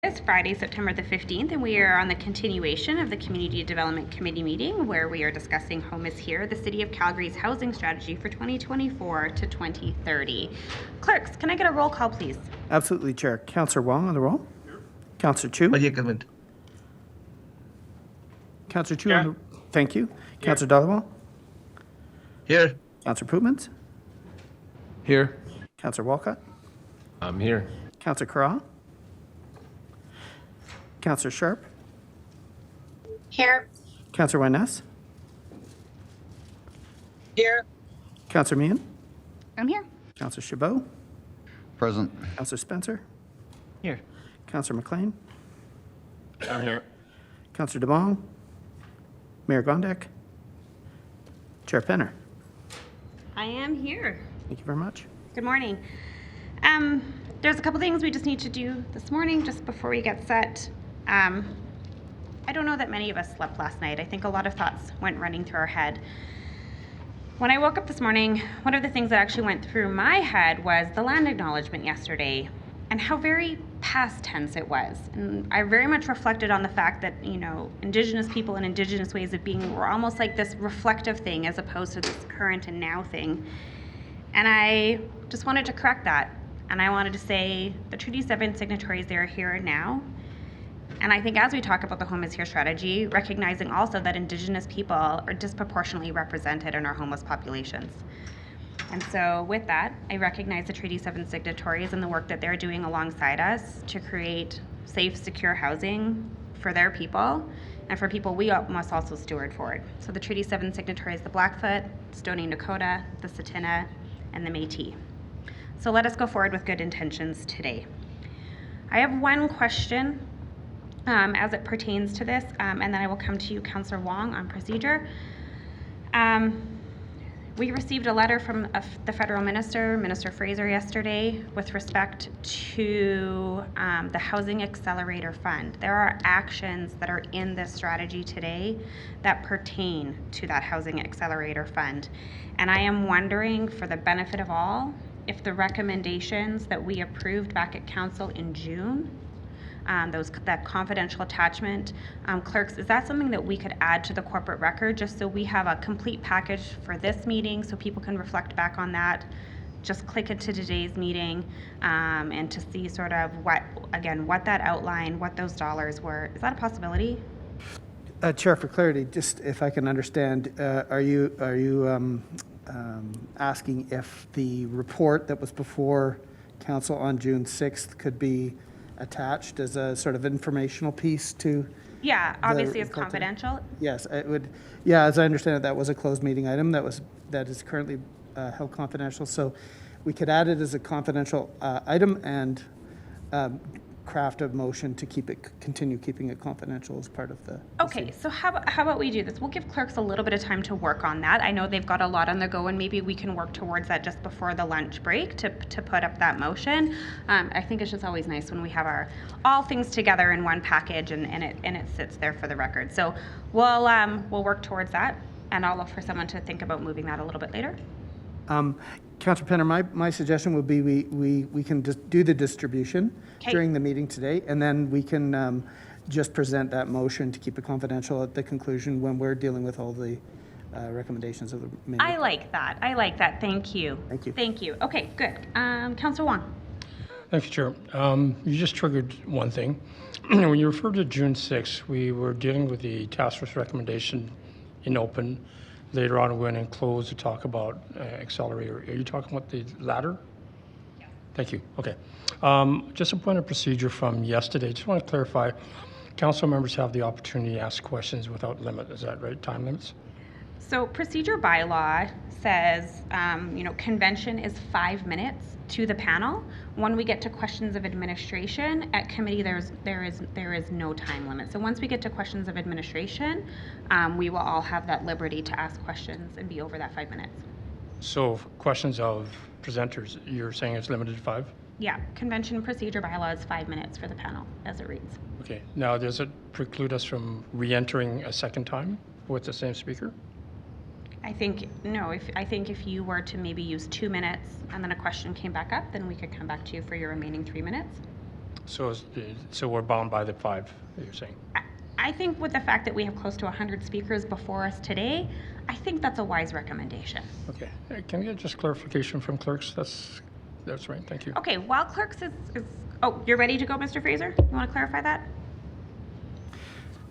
It's Friday, September the 15th, and we are on the continuation of the Community Development Committee meeting where we are discussing Home is Here, the City of Calgary's housing strategy for 2024 to 2030. Clerks, can I get a roll call, please? Absolutely, Chair. Councillor Wong on the roll. Councillor Chu. Councillor Chu on the... Thank you. Councillor Dollywall. Here. Councillor Pootmans. Here. Councillor Walcott. I'm here. Councillor Corral. Councillor Sharp. Here. Councillor Wyness. Here. Councillor Meehan. I'm here. Councillor Chabot. Present. Councillor Spencer. Here. Councillor McLean. I'm here. Councillor DeBong. Mayor Gondek. Chair Penner. I am here. Thank you very much. Good morning. There's a couple things we just need to do this morning just before we get set. I don't know that many of us slept last night. I think a lot of thoughts went running through our head. When I woke up this morning, one of the things that actually went through my head was the land acknowledgement yesterday and how very past tense it was. And I very much reflected on the fact that, you know, Indigenous people and Indigenous ways of being were almost like this reflective thing as opposed to this current and now thing. And I just wanted to correct that. And I wanted to say the Treaty 7 signatories, they're here now. And I think as we talk about the Home is Here strategy, recognizing also that Indigenous people are disproportionately represented in our homeless populations. And so with that, I recognize the Treaty 7 signatories and the work that they're doing alongside us to create safe, secure housing for their people and for people we must also steward for it. So the Treaty 7 signatories, the Blackfoot, Stoney Nakoda, the Tsuut'ina, and the Métis. So let us go forward with good intentions today. I have one question as it pertains to this, and then I will come to you, Councillor Wong, on procedure. We received a letter from the federal minister, Minister Fraser, yesterday with respect to the Housing Accelerator Fund. There are actions that are in this strategy today that pertain to that Housing Accelerator Fund. And I am wondering, for the benefit of all, if the recommendations that we approved back at council in June, that confidential attachment, clerks, is that something that we could add to the corporate record just so we have a complete package for this meeting so people can reflect back on that, just click it to today's meeting, and to see sort of what that outline, what those dollars were. Is that a possibility? Chair, for clarity, just if I can understand, are you asking if the report that was before council on June 6th could be attached as a sort of informational piece to? Yeah, obviously it's confidential. Yes, it would. Yeah, as I understand it, that was a closed meeting item that is currently held confidential. So we could add it as a confidential item and craft a motion to continue keeping it confidential as part of the. Okay, so how about we do this? We'll give clerks a little bit of time to work on that. I know they've got a lot on the go, and maybe we can work towards that just before the lunch break to put up that motion. I think it's just always nice when we have all things together in one package and it sits there for the record. So we'll work towards that, and I'll look for someone to think about moving that a little bit later. Councillor Penner, my suggestion would be we can just do the distribution during the meeting today, and then we can just present that motion to keep it confidential at the conclusion when we're dealing with all the recommendations of the meeting. I like that. Thank you. Thank you. Thank you. Okay, good. Councillor Wong. Thank you, Chair. You just triggered one thing. When you referred to June 6th, we were dealing with the task force recommendation in open. Later on, we went in closed to talk about accelerator. Are you talking about the latter? Yeah. Thank you. Okay. Just a point of procedure from yesterday. Just want to clarify, council members have the opportunity to ask questions without limit. Is that right? Time limits? So procedure bylaw says, convention is 5 minutes to the panel. When we get to questions of administration at committee, there is no time limit. So once we get to questions of administration, we will all have that liberty to ask questions and be over that 5 minutes. So questions of presenters, you're saying it's limited to 5? Yeah, convention procedure bylaw is 5 minutes for the panel as it reads. Okay. Now, does it preclude us from re-entering a second time with the same speaker? I think, no, I think if you were to maybe use 2 minutes and then a question came back up, then we could come back to you for your remaining 3 minutes. So we're bound by the 5, you're saying? I think with the fact that we have close to 100 speakers before us today, I think that's a wise recommendation. Okay. Can we get just clarification from clerks? That's right. Thank you. Okay, while clerks is oh, you're ready to go, Mr. Fraser? You want to clarify that?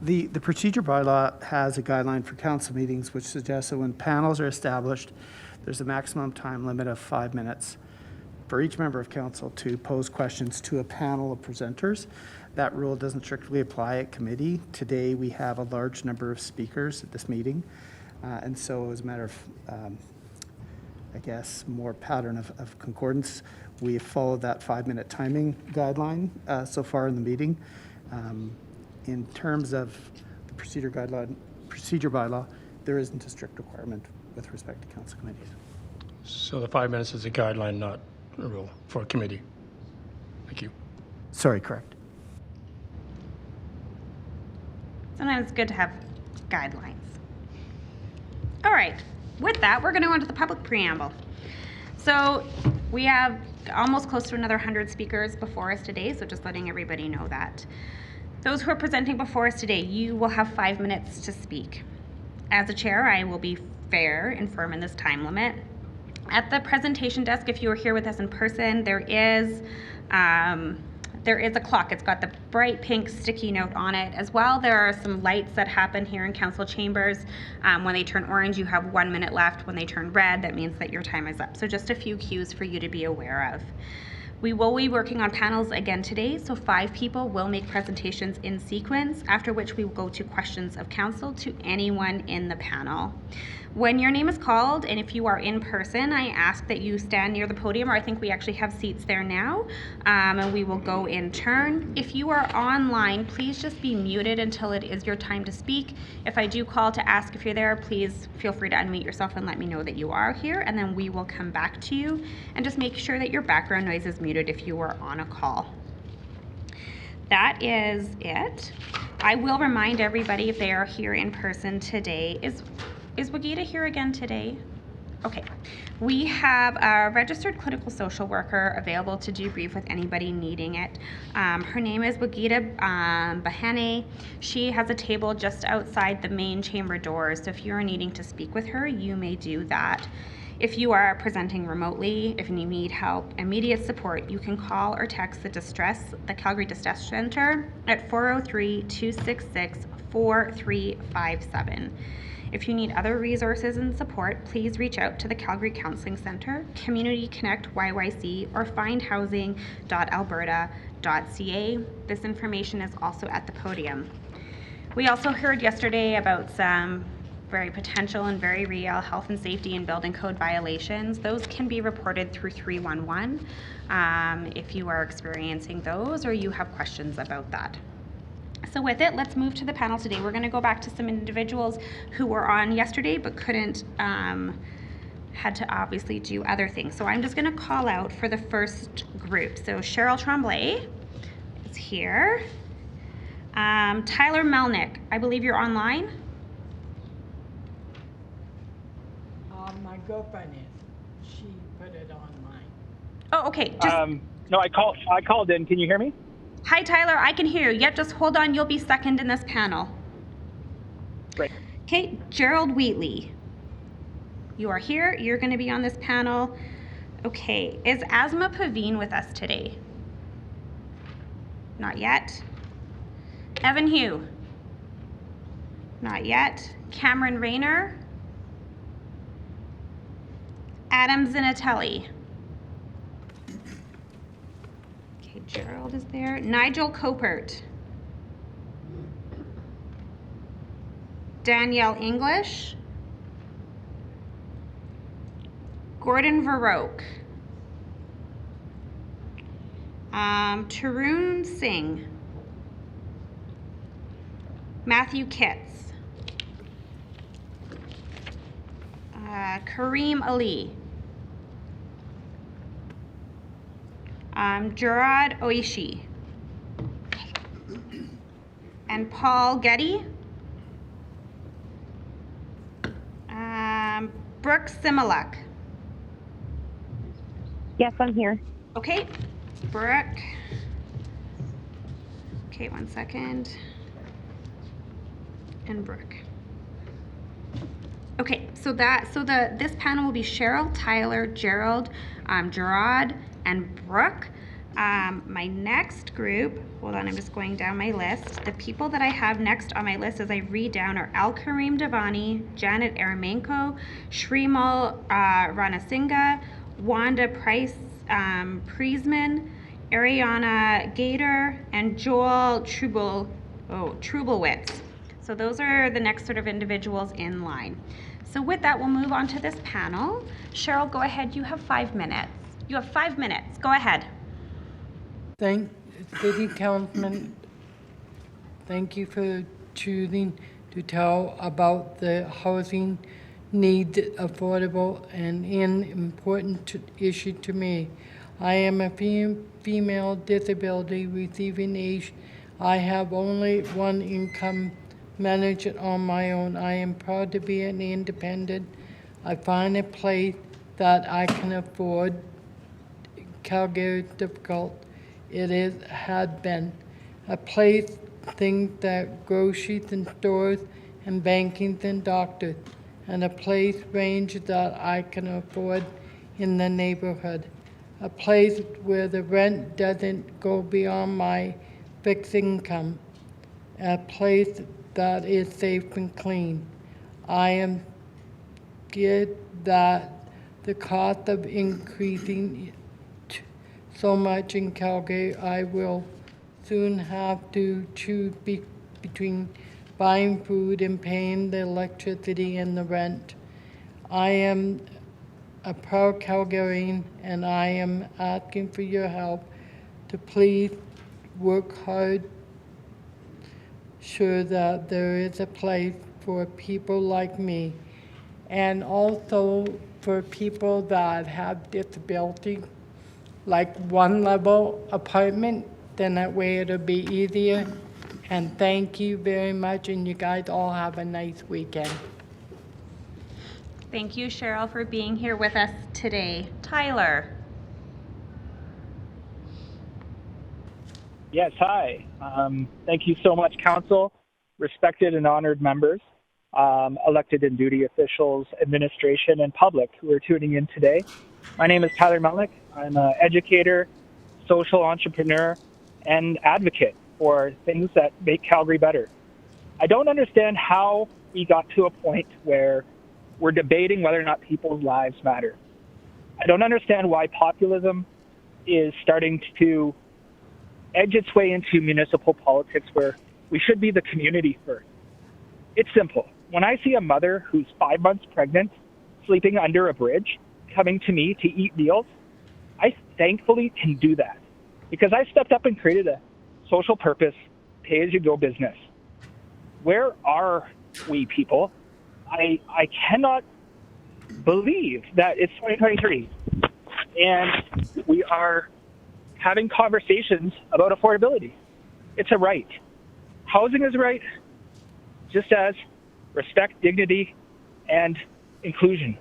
The procedure bylaw has a guideline for council meetings which suggests that when panels are established, there's a maximum time limit of 5 minutes for each member of council to pose questions to a panel of presenters. That rule doesn't strictly apply at committee. Today, we have a large number of speakers at this meeting. And so as a matter of, I guess, more pattern of concordance, we have followed that 5-minute timing guideline so far in the meeting. In terms of the procedure bylaw, there isn't a strict requirement with respect to council committees. So the 5 minutes is a guideline, not a rule for a committee. Thank you. Sorry, correct. Sometimes it's good to have guidelines. All right, with that, we're going to go into the public preamble. So we have almost close to another 100 speakers before us today, so just letting everybody know that. Those who are presenting before us today, you will have 5 minutes to speak. As a chair, I will be fair and firm in this time limit. At the presentation desk, if you are here with us in person, there is a clock. It's got the bright pink sticky note on it. As well, there are some lights that happen here in council chambers. When they turn orange, you have 1 minute left. When they turn red, that means that your time is up. So just a few cues for you to be aware of. We will be working on panels again today, so 5 people will make presentations in sequence, after which we will go to questions of council to anyone in the panel. When your name is called, and if you are in person, I ask that you stand near the podium, or I think we actually have seats there now, and we will go in turn. If you are online, please just be muted until it is your time to speak. If I do call to ask if you're there, please feel free to unmute yourself and let me know that you are here, and then we will come back to you. And just make sure that your background noise is muted if you are on a call. That is it. I will remind everybody, if they are here in person today, is Wagita here again today? Okay. We have a registered clinical social worker available to debrief with anybody needing it. Her name is Wagita Bahane. She has a table just outside the main chamber doors, so if you're needing to speak with her, you may do that. If you are presenting remotely, if you need help, immediate support, you can call or text the Calgary Distress Center at 403-266-4357. If you need other resources and support, please reach out to the Calgary Counseling Centre, Community Connect YYC, or findhousing.alberta.ca. This information is also at the podium. We also heard yesterday about some very potential and very real health and safety and building code violations. Those can be reported through 311 if you are experiencing those or you have questions about that. So with it, let's move to the panel today. We're going to go back to some individuals who were on yesterday but couldn't, had to obviously do other things. So I'm just going to call out for the first group. So Cheryl Trombley is here. Tyler Melnick, I believe you're online. My girlfriend is. She put it online. Oh, okay. No, I called in. Can you hear me? Hi, Tyler. I can hear you. Yep, just hold on. You'll be second in this panel. Great. Okay, Gerald Wheatley. You are here. You're going to be on this panel. Okay, is Asma Pavine with us today? Not yet. Evan Hugh? Not yet. Cameron Rayner? Adam Zinatelli? Okay, Gerald is there. Nigel Copert? Danielle English? Gordon Varroque? Tarun Singh? Matthew Kitts? Kareem Ali? Gerrad Oishi? And Paul Getty? Brooke Simaluk? Yes, I'm here. Okay, Brooke. Okay, 1 second. And Brooke. Okay, so this panel will be Cheryl, Tyler, Gerald, Gerrad, and Brooke. My next group, hold on, I'm just going down my list. The people that I have next on my list as I read down are Alkarim Devani, Janet Eremenko, Srimal Ranasinghe, Wanda Trytten, Aryanna Gaidhar, and Joel Trubilowicz. So those are the next sort of individuals in line. So with that, we'll move on to this panel. Cheryl, go ahead. You have 5 minutes. You have 5 minutes. Go ahead. City Councilman, thank you for choosing to tell about the housing needs, affordable and an important issue to me. I am a female disability receiving age. I have only one income, manage it on my own. I am proud to be an independent. I find a place that I can afford. Calgary is difficult. It had been a place, things that groceries and stores and bankings and doctors, and a place range that I can afford in the neighborhood. A place where the rent doesn't go beyond my fixed income. A place that is safe and clean. I am scared that the cost of increasing so much in Calgary, I will soon have to choose between buying food and paying the electricity and the rent. I am a proud Calgarian, and I am asking for your help to please work hard, sure that there is a place for people like me, and also for people that have disability, like one level apartment, then that way it'll be easier. And thank you very much, and you guys all have a nice weekend. Thank you, Cheryl, for being here with us today. Tyler. Yes, hi. Thank you so much, Council, respected and honored members, elected and duty officials, administration, and public who are tuning in today. My name is Tyler Melnky. I'm an educator, social entrepreneur, and advocate for things that make Calgary better. I don't understand how we got to a point where we're debating whether or not people's lives matter. I don't understand why populism is starting to edge its way into municipal politics where we should be the community first. It's simple. When I see a mother who's 5 months pregnant, sleeping under a bridge, coming to me to eat meals, I thankfully can do that because I stepped up and created a social purpose, pay-as-you-go business. Where are we people? I cannot believe that it's 2023 and we are having conversations about affordability. It's a right. Housing is a right, just as respect, dignity, and inclusion.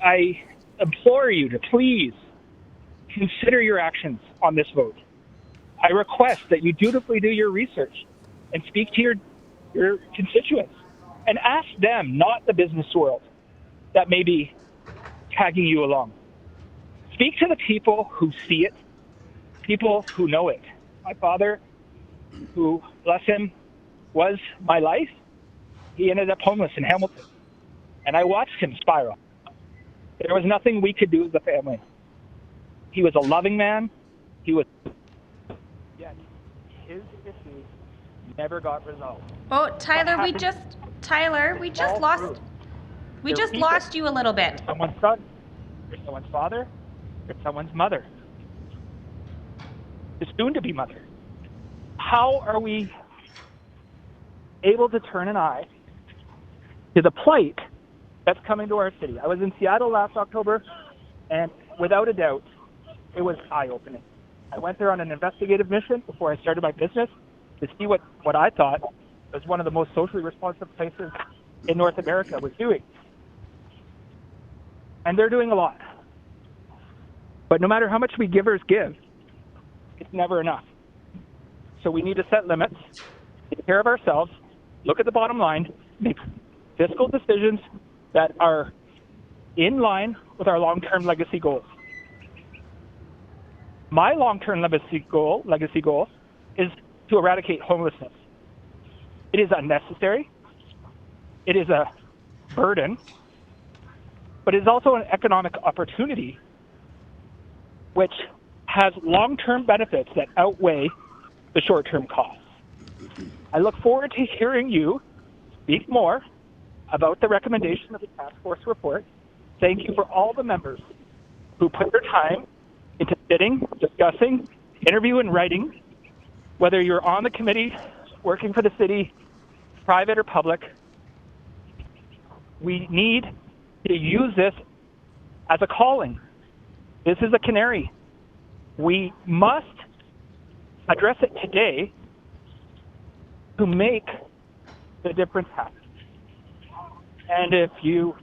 I implore you to please consider your actions on this vote. I request that you dutifully do your research and speak to your constituents and ask them, not the business world that may be tagging you along. Speak to the people who see it, people who know it. My father, who, bless him, was my life, he ended up homeless in Hamilton. And I watched him spiral. There was nothing we could do as a family. He was a loving man. Yet his issues never got resolved. Oh, Tyler, we just lost you a little bit. There's someone's son, there's someone's father, there's someone's mother, the soon-to-be mother. How are we able to turn an eye to the plight that's coming to our city? I was in Seattle last October, and without a doubt, it was eye-opening. I went there on an investigative mission before I started my business to see what I thought was one of the most socially responsive places in North America was doing. And they're doing a lot. But no matter how much we givers give, it's never enough. So we need to set limits, take care of ourselves, look at the bottom line, make fiscal decisions that are in line with our long-term legacy goals. My long-term legacy goal is to eradicate homelessness. It is unnecessary. It is a burden, but it is also an economic opportunity which has long-term benefits that outweigh the short-term costs. I look forward to hearing you speak more about the recommendation of the task force report. Thank you for all the members who put their time into sitting, discussing, interviewing, and writing, whether you're on the committee, working for the city, private or public. We need to use this as a calling. This is a canary. We must address it today to make the difference happen. And if you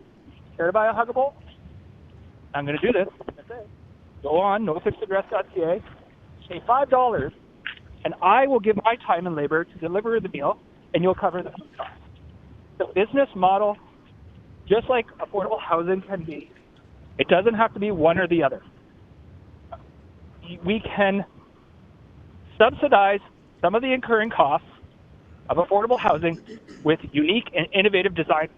care to buy a Huggable, I'm going to do this. Go on nofixedaddress.ca, pay $5, and I will give my time and labor to deliver the meal, and you'll cover the food cost. The business model, just like affordable housing can be, it doesn't have to be one or the other. We can subsidize some of the incurring costs of affordable housing with unique and innovative design.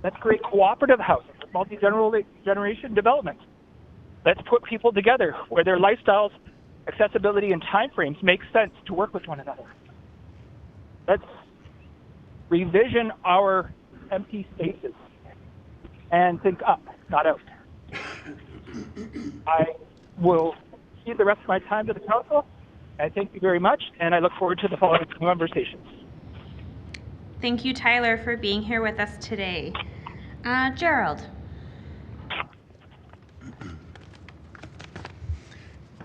Let's create cooperative housing with multi-generation development. Let's put people together where their lifestyles, accessibility, and timeframes make sense to work with one another. Let's revision our empty spaces and think up, not out. I will give the rest of my time to the council. I thank you very much, and I look forward to the following conversations. Thank you, Tyler, for being here with us today. Gerald.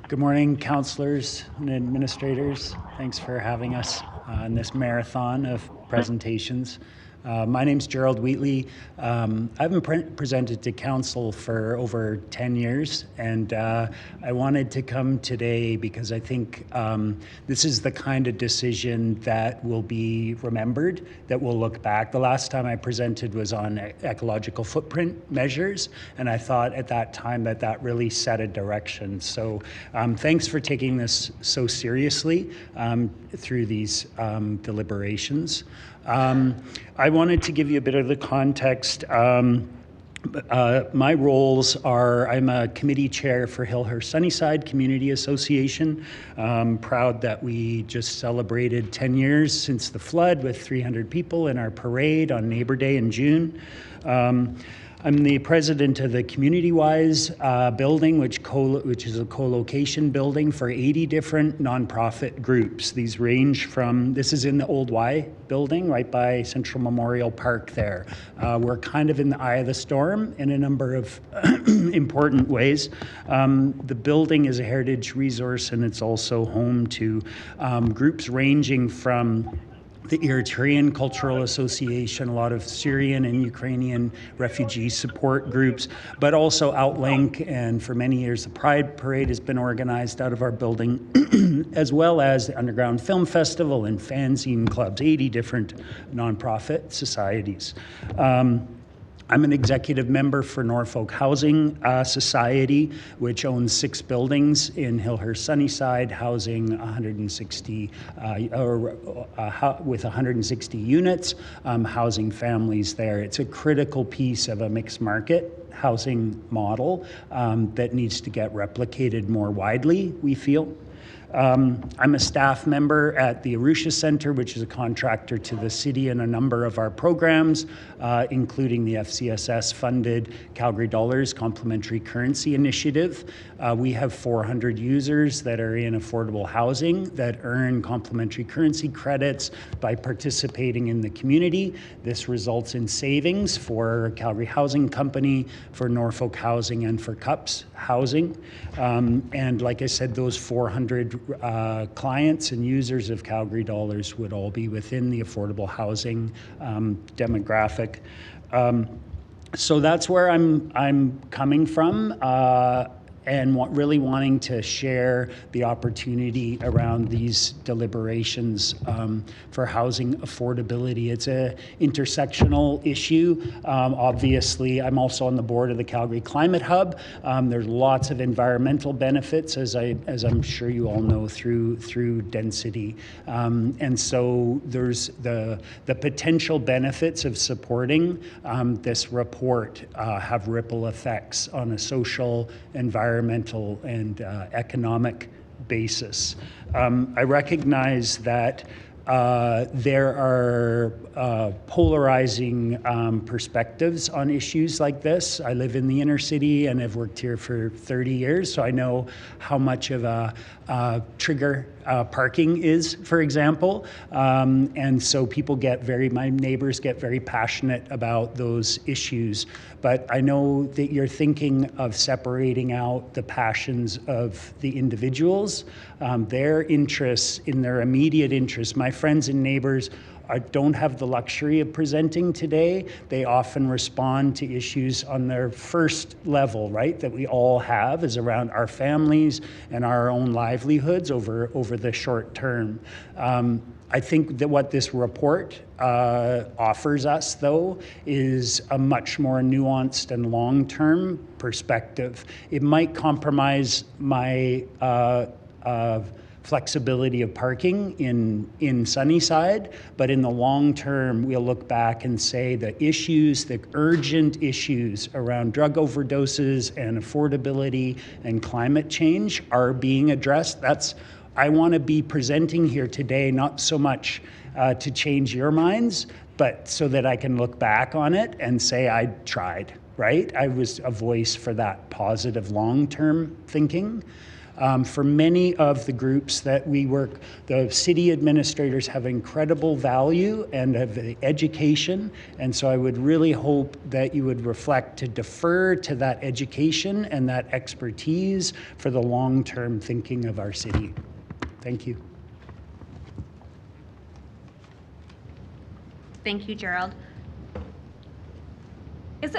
Good morning, councillors and administrators. Thanks for having us in this marathon of presentations. My name's Gerald Wheatley. I've been presented to council for over 10 years, and I wanted to come today because I think this is the kind of decision that will be remembered, that we'll look back. The last time I presented was on ecological footprint measures, and I thought at that time that that really set a direction. So thanks for taking this so seriously through these deliberations. I wanted to give you a bit of the context. My roles are, I'm a committee chair for Hillhurst Sunnyside Community Association. Proud that we just celebrated 10 years since the flood with 300 people in our parade on Neighbor Day in June. I'm the president of the Community-Wise building, which is a co-location building for 80 different nonprofit groups. These range from, this is in the Old Y building, right by Central Memorial Park there. We're kind of in the eye of the storm in a number of important ways. The building is a heritage resource, and it's also home to groups ranging from the Eritrean Cultural Association, a lot of Syrian and Ukrainian refugee support groups, but also Outlink, and for many years the Pride Parade has been organized out of our building, as well as the Underground Film Festival and fanzine clubs, 80 different nonprofit societies. I'm an executive member for Norfolk Housing Society, which owns 6 buildings in Hillhurst Sunnyside, housing 160 with 160 units, housing families there. It's a critical piece of a mixed market housing model that needs to get replicated more widely, we feel. I'm a staff member at the Arusha Center, which is a contractor to the city in a number of our programs, including the FCSS-funded Calgary Dollars Complementary Currency Initiative. We have 400 users that are in affordable housing that earn complementary currency credits by participating in the community. This results in savings for Calgary Housing Company, for Norfolk Housing, and for CUPS Housing. And like I said, those 400 clients and users of Calgary Dollars would all be within the affordable housing demographic. So that's where I'm coming from. and really wanting to share the opportunity around these deliberations for housing affordability. It's an intersectional issue. Obviously, I'm also on the board of the Calgary Climate Hub. There's lots of environmental benefits, as I'm sure you all know, through density. And so there's the potential benefits of supporting this report have ripple effects on a social, environmental, and economic basis. I recognize that there are polarizing perspectives on issues like this. I live in the inner city and have worked here for 30 years, so I know how much of a trigger parking is, for example. And so my neighbors get very passionate about those issues. But I know that you're thinking of separating out the passions of the individuals, their interests, in their immediate interests. My friends and neighbors don't have the luxury of presenting today. They often respond to issues on their first level, right, that we all have, is around our families and our own livelihoods over the short term. I think that what this report offers us, though, is a much more nuanced and long-term perspective. It might compromise my flexibility of parking in Sunnyside, but in the long term, we'll look back and say the urgent issues around drug overdoses and affordability and climate change are being addressed. I want to be presenting here today, not so much to change your minds, but so that I can look back on it and say I tried, right? I was a voice for that positive long-term thinking. For many of the groups that we work, the city administrators have incredible value and have education, and so I would really hope that you would reflect to defer to that education and that expertise for the long-term thinking of our city. Thank you. Thank you, Gerald. It's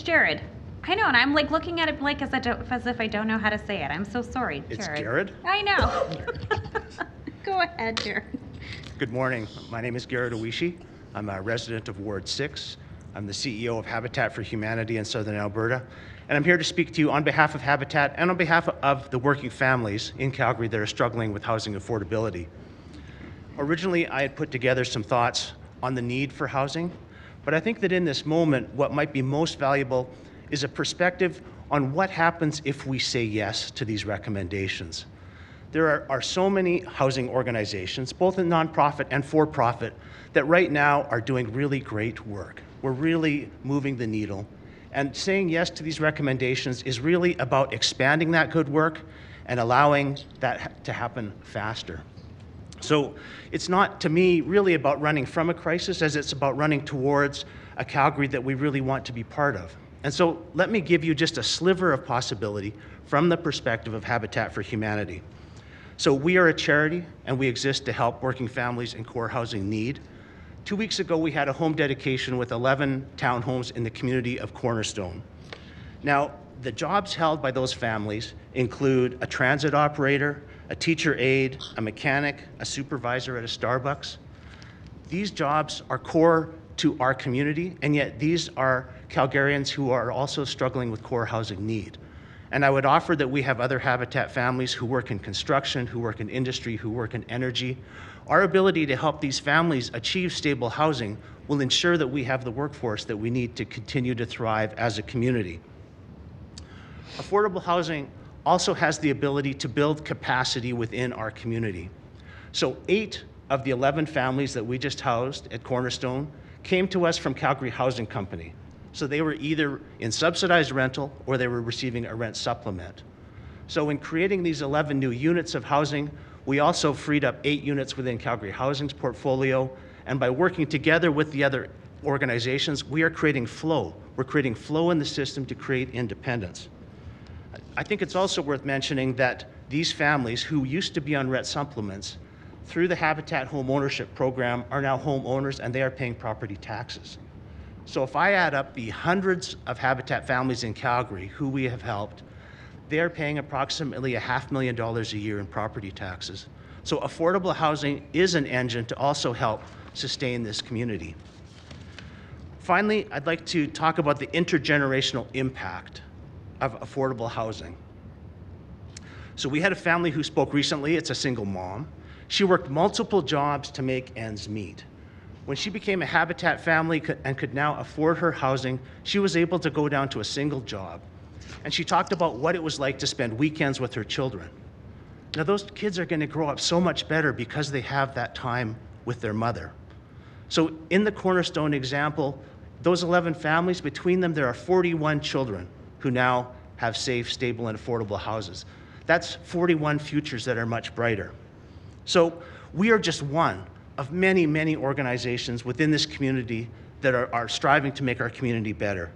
Gerrad. I know, and I'm like looking at it like as if I don't know how to say it. I'm so sorry, It's Gerrad. Gerrad? I know. Go ahead, Gerrad. Good morning. My name is Gerrad Oishi. I'm a resident of Ward 6. I'm the CEO of Habitat for Humanity in Southern Alberta. And I'm here to speak to you on behalf of Habitat and on behalf of the working families in Calgary that are struggling with housing affordability. Originally, I had put together some thoughts on the need for housing, but I think that in this moment, what might be most valuable is a perspective on what happens if we say yes to these recommendations. There are so many housing organizations, both in nonprofit and for-profit, that right now are doing really great work. We're really moving the needle. And saying yes to these recommendations is really about expanding that good work and allowing that to happen faster. So it's not, to me, really about running from a crisis as it's about running towards a Calgary that we really want to be part of. And so let me give you just a sliver of possibility from the perspective of Habitat for Humanity. So we are a charity and we exist to help working families in core housing need. 2 weeks ago, we had a home dedication with 11 townhomes in the community of Cornerstone. Now, the jobs held by those families include a transit operator, a teacher aide, a mechanic, a supervisor at a Starbucks. These jobs are core to our community, and yet these are Calgarians who are also struggling with core housing need. And I would offer that we have other Habitat families who work in construction, who work in industry, who work in energy. Our ability to help these families achieve stable housing will ensure that we have the workforce that we need to continue to thrive as a community. Affordable housing also has the ability to build capacity within our community. So 8 of the 11 families that we just housed at Cornerstone came to us from Calgary Housing Company. So they were either in subsidized rental or they were receiving a rent supplement. So in creating these 11 new units of housing, we also freed up 8 units within Calgary Housing's portfolio. And by working together with the other organizations, we are creating flow. We're creating flow in the system to create independence. I think it's also worth mentioning that these families who used to be on rent supplements, through the Habitat Home Ownership Program, are now homeowners and they are paying property taxes. So if I add up the hundreds of Habitat families in Calgary who we have helped, they're paying approximately $500,000 a year in property taxes. So affordable housing is an engine to also help sustain this community. Finally, I'd like to talk about the intergenerational impact of affordable housing. So we had a family who spoke recently. It's a single mom. She worked multiple jobs to make ends meet. When she became a Habitat family and could now afford her housing, she was able to go down to a single job. And she talked about what it was like to spend weekends with her children. Now those kids are going to grow up so much better because they have that time with their mother. So in the Cornerstone example, those 11 families, between them there are 41 children who now have safe, stable, and affordable houses. That's 41 futures that are much brighter. So we are just one of many, many organizations within this community that are striving to make our community better.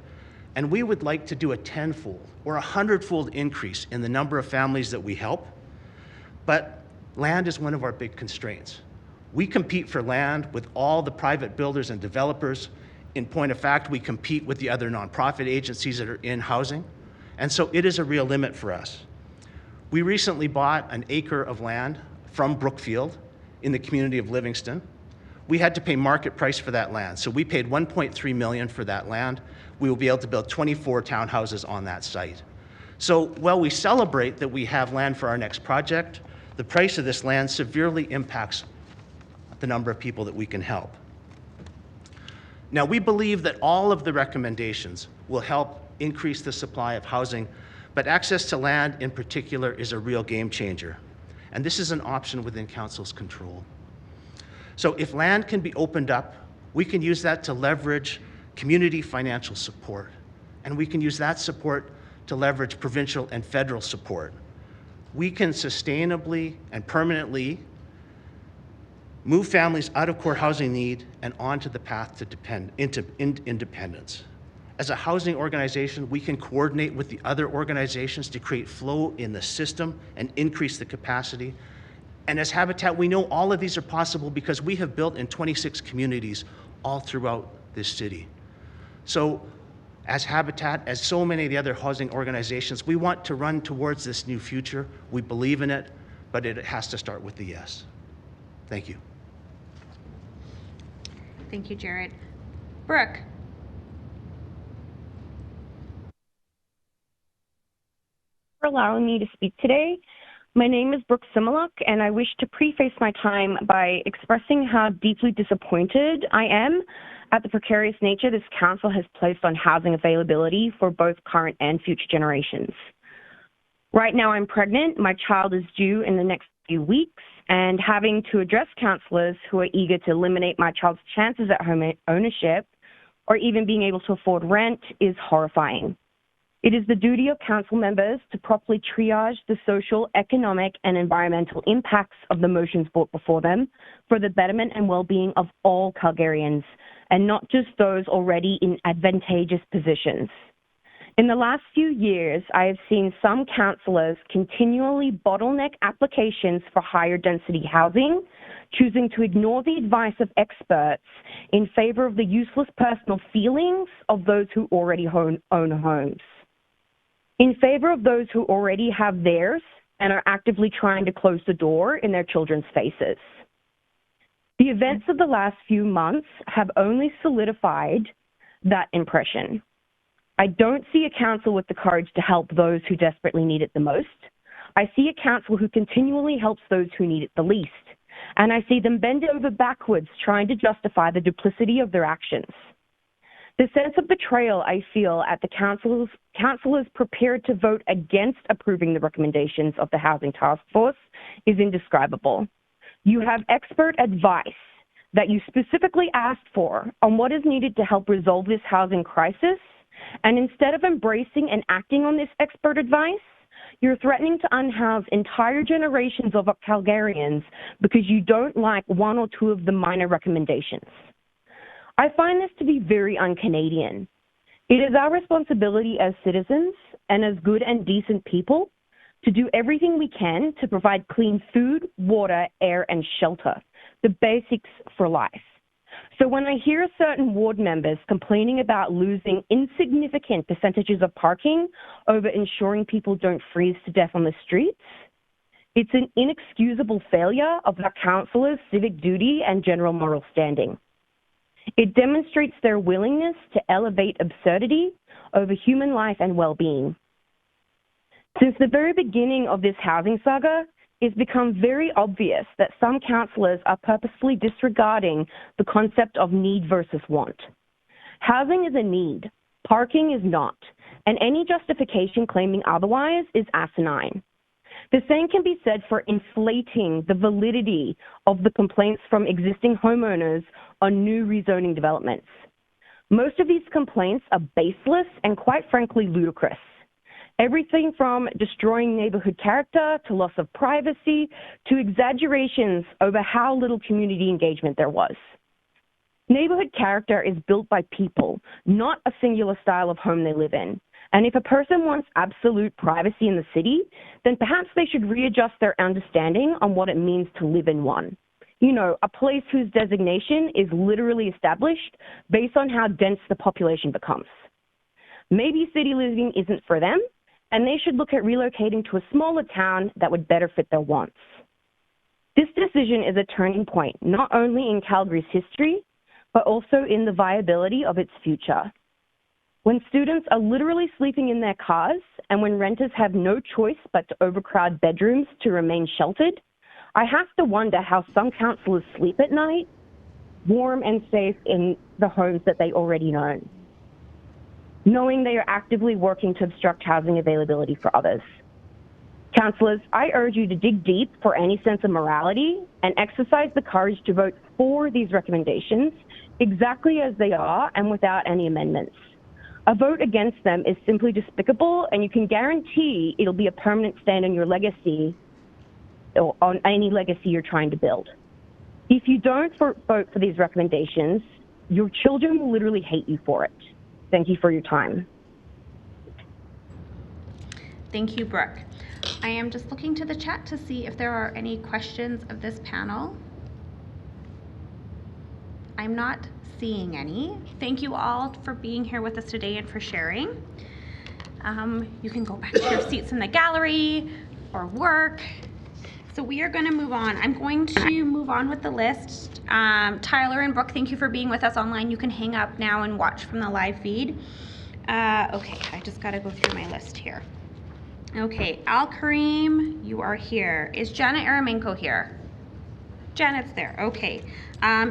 And we would like to do a 10-fold or 100-fold increase in the number of families that we help. But land is one of our big constraints. We compete for land with all the private builders and developers. In point of fact, we compete with the other nonprofit agencies that are in housing. And so it is a real limit for us. We recently bought an acre of land from Brookfield in the community of Livingston. We had to pay market price for that land. So we paid $1.3 million for that land. We will be able to build 24 townhouses on that site. So while we celebrate that we have land for our next project, the price of this land severely impacts the number of people that we can help. Now, we believe that all of the recommendations will help increase the supply of housing, but access to land in particular is a real game changer. And this is an option within Council's control. So if land can be opened up, we can use that to leverage community financial support. And we can use that support to leverage provincial and federal support. We can sustainably and permanently move families out of core housing need and onto the path to independence. As a housing organization, we can coordinate with the other organizations to create flow in the system and increase the capacity. And as Habitat, we know all of these are possible because we have built in 26 communities all throughout this city. So as Habitat, as so many of the other housing organizations, we want to run towards this new future. We believe in it, but it has to start with the yes. Thank you. Thank you, Gerrad. Brooke. For allowing me to speak today. My name is Brooke Simaluk, and I wish to preface my time by expressing how deeply disappointed I am at the precarious nature this council has placed on housing availability for both current and future generations. Right now I'm pregnant, my child is due in the next few weeks, and having to address councillors who are eager to eliminate my child's chances at home ownership or even being able to afford rent is horrifying. It is the duty of council members to properly triage the social, economic, and environmental impacts of the motions brought before them for the betterment and well-being of all Calgarians, and not just those already in advantageous positions. In the last few years, I have seen some councillors continually bottleneck applications for higher density housing, choosing to ignore the advice of experts in favor of the useless personal feelings of those who already own homes. In favor of those who already have theirs and are actively trying to close the door in their children's faces. The events of the last few months have only solidified that impression. I don't see a council with the courage to help those who desperately need it the most. I see a council who continually helps those who need it the least. And I see them bend over backwards trying to justify the duplicity of their actions. The sense of betrayal I feel at the councillors prepared to vote against approving the recommendations of the Housing Task Force is indescribable. You have expert advice that you specifically asked for on what is needed to help resolve this housing crisis, and instead of embracing and acting on this expert advice, you're threatening to unhouse entire generations of Calgarians because you don't like one or two of the minor recommendations. I find this to be very un-Canadian. It is our responsibility as citizens and as good and decent people to do everything we can to provide clean food, water, air, and shelter, the basics for life. So when I hear certain ward members complaining about losing insignificant percentages of parking over ensuring people don't freeze to death on the streets, it's an inexcusable failure of our councillors' civic duty and general moral standing. It demonstrates their willingness to elevate absurdity over human life and well-being. Since the very beginning of this housing saga, it's become very obvious that some councillors are purposefully disregarding the concept of need versus want. Housing is a need, parking is not, and any justification claiming otherwise is asinine. The same can be said for inflating the validity of the complaints from existing homeowners on new rezoning developments. Most of these complaints are baseless and quite frankly ludicrous. Everything from destroying neighborhood character to loss of privacy to exaggerations over how little community engagement there was. Neighborhood character is built by people, not a singular style of home they live in. And if a person wants absolute privacy in the city, then perhaps they should readjust their understanding on what it means to live in one. You know, a place whose designation is literally established based on how dense the population becomes. Maybe city living isn't for them, and they should look at relocating to a smaller town that would better fit their wants. This decision is a turning point, not only in Calgary's history, but also in the viability of its future. When students are literally sleeping in their cars, and when renters have no choice but to overcrowd bedrooms to remain sheltered, I have to wonder how some councillors sleep at night, warm and safe in the homes that they already own, knowing they are actively working to obstruct housing availability for others. Councillors, I urge you to dig deep for any sense of morality and exercise the courage to vote for these recommendations exactly as they are and without any amendments. A vote against them is simply despicable, and you can guarantee it'll be a permanent stain on your legacy or on any legacy you're trying to build. If you don't vote for these recommendations, your children will literally hate you for it. Thank you for your time. Thank you, Brooke. I am just looking to the chat to see if there are any questions of this panel. I'm not seeing any. Thank you all for being here with us today and for sharing. You can go back to your seats in the gallery or work. So we are going to move on. I'm going to move on with the list. Tyler and Brooke, thank you for being with us online. You can hang up now and watch from the live feed. Okay, I just got to go through my list here. Okay, Alkarim, you are here. Is Janet Eremenko here? Janet's there. Okay.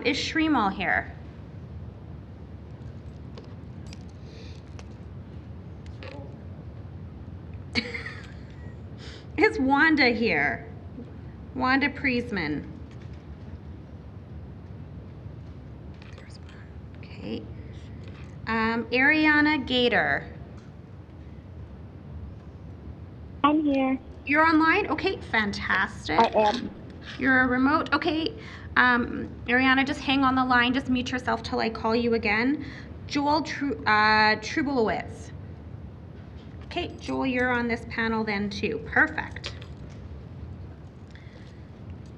Is Srimal here? Is Wanda here? Wanda Priesman. There's one. Okay. Aryanna Gaidhar. I'm here. You're online? Okay, fantastic. I am. You're a remote? Okay. Aryanna, just hang on the line. Just mute yourself till I call you again. Joel Trubilowicz. Okay, Joel, you're on this panel then too. Perfect.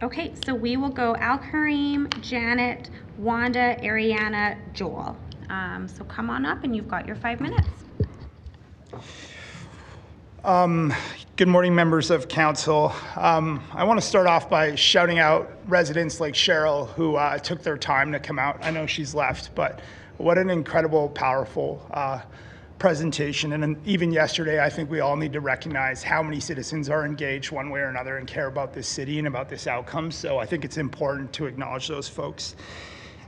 Okay, so we will go Alkarim, Janet, Wanda, Aryanna, Joel. So come on up and you've got your 5 minutes. Good morning, members of council. I want to start off by shouting out residents like Cheryl who took their time to come out. I know she's left, but what an incredible, powerful presentation. And even yesterday, I think we all need to recognize how many citizens are engaged one way or another and care about this city and about this outcome. So I think it's important to acknowledge those folks.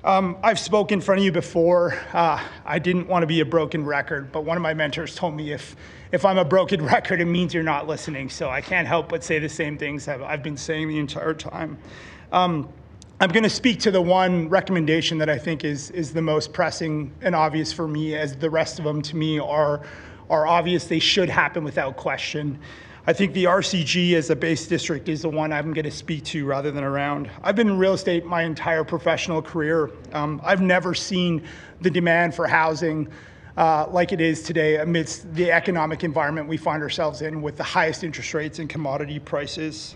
I've spoken in front of you before. I didn't want to be a broken record, but one of my mentors told me if I'm a broken record, it means you're not listening. So I can't help but say the same things I've been saying the entire time. I'm going to speak to the one recommendation that I think is the most pressing and obvious for me, as the rest of them to me are obvious. They should happen without question. I think the RCG as a base district is the one I'm going to speak to rather than around. I've been in real estate my entire professional career. I've never seen the demand for housing like it is today amidst the economic environment we find ourselves in with the highest interest rates and commodity prices.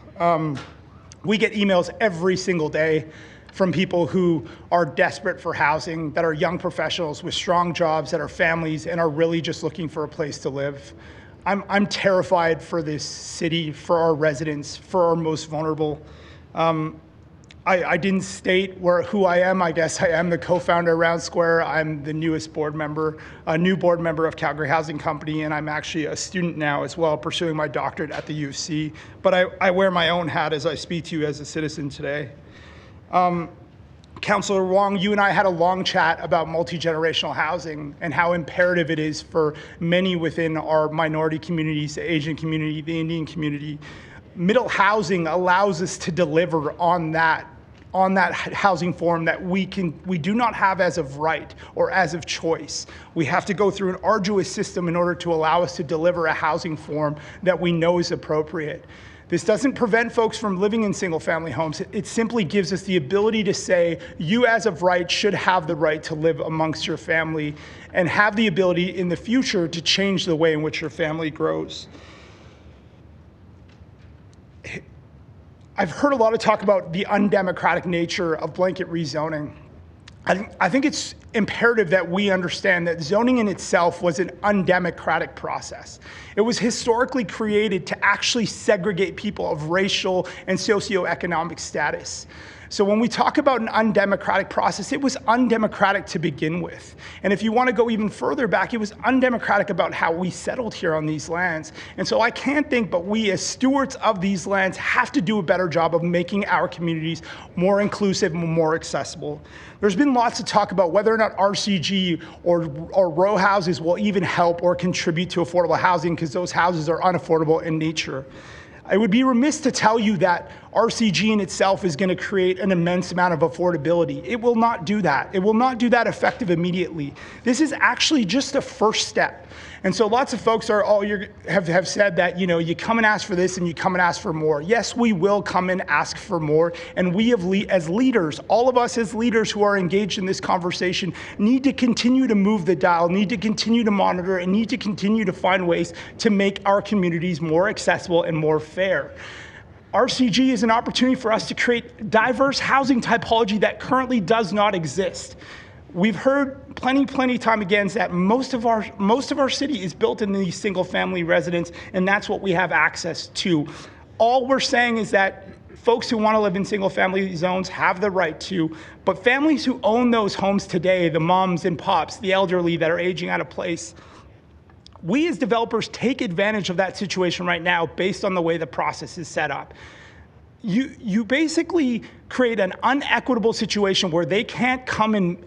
We get emails every single day from people who are desperate for housing, that are young professionals with strong jobs, that are families, and are really just looking for a place to live. I'm terrified for this city, for our residents, for our most vulnerable. I didn't state who I am. I guess I am the co-founder of Round Square. I'm the newest board member, a new board member of Calgary Housing Company, and I'm actually a student now as well, pursuing my doctorate at the U of C. But I wear my own hat as I speak to you as a citizen today. Councillor Wong, you and I had a long chat about multi-generational housing and how imperative it is for many within our minority communities, the Asian community, the Indian community. Middle housing allows us to deliver on that housing form that we do not have as of right or as of choice. We have to go through an arduous system in order to allow us to deliver a housing form that we know is appropriate. This doesn't prevent folks from living in single-family homes. It simply gives us the ability to say, you as of right should have the right to live amongst your family and have the ability in the future to change the way in which your family grows. I've heard a lot of talk about the undemocratic nature of blanket rezoning. I think it's imperative that we understand that zoning in itself was an undemocratic process. It was historically created to actually segregate people of racial and socioeconomic status. So when we talk about an undemocratic process, it was undemocratic to begin with. And if you want to go even further back, it was undemocratic about how we settled here on these lands. And so I can't think, but we as stewards of these lands have to do a better job of making our communities more inclusive and more accessible. There's been lots of talk about whether or not RCG or row houses will even help or contribute to affordable housing because those houses are unaffordable in nature. I would be remiss to tell you that RCG in itself is going to create an immense amount of affordability. It will not do that. It will not do that effective immediately. This is actually just a first step. And so lots of folks have said that, you come and ask for this and you come and ask for more. Yes, we will come and ask for more. And we as leaders, all of us as leaders who are engaged in this conversation need to continue to move the dial, need to continue to monitor, and need to continue to find ways to make our communities more accessible and more fair. RCG is an opportunity for us to create diverse housing typology that currently does not exist. We've heard plenty time again that most of our city is built in these single family residents, and that's what we have access to. All we're saying is that folks who want to live in single family zones have the right to, but families who own those homes today, the moms and pops, the elderly that are aging out of place, we as developers take advantage of that situation right now based on the way the process is set up. You basically create an unequitable situation where they can't come and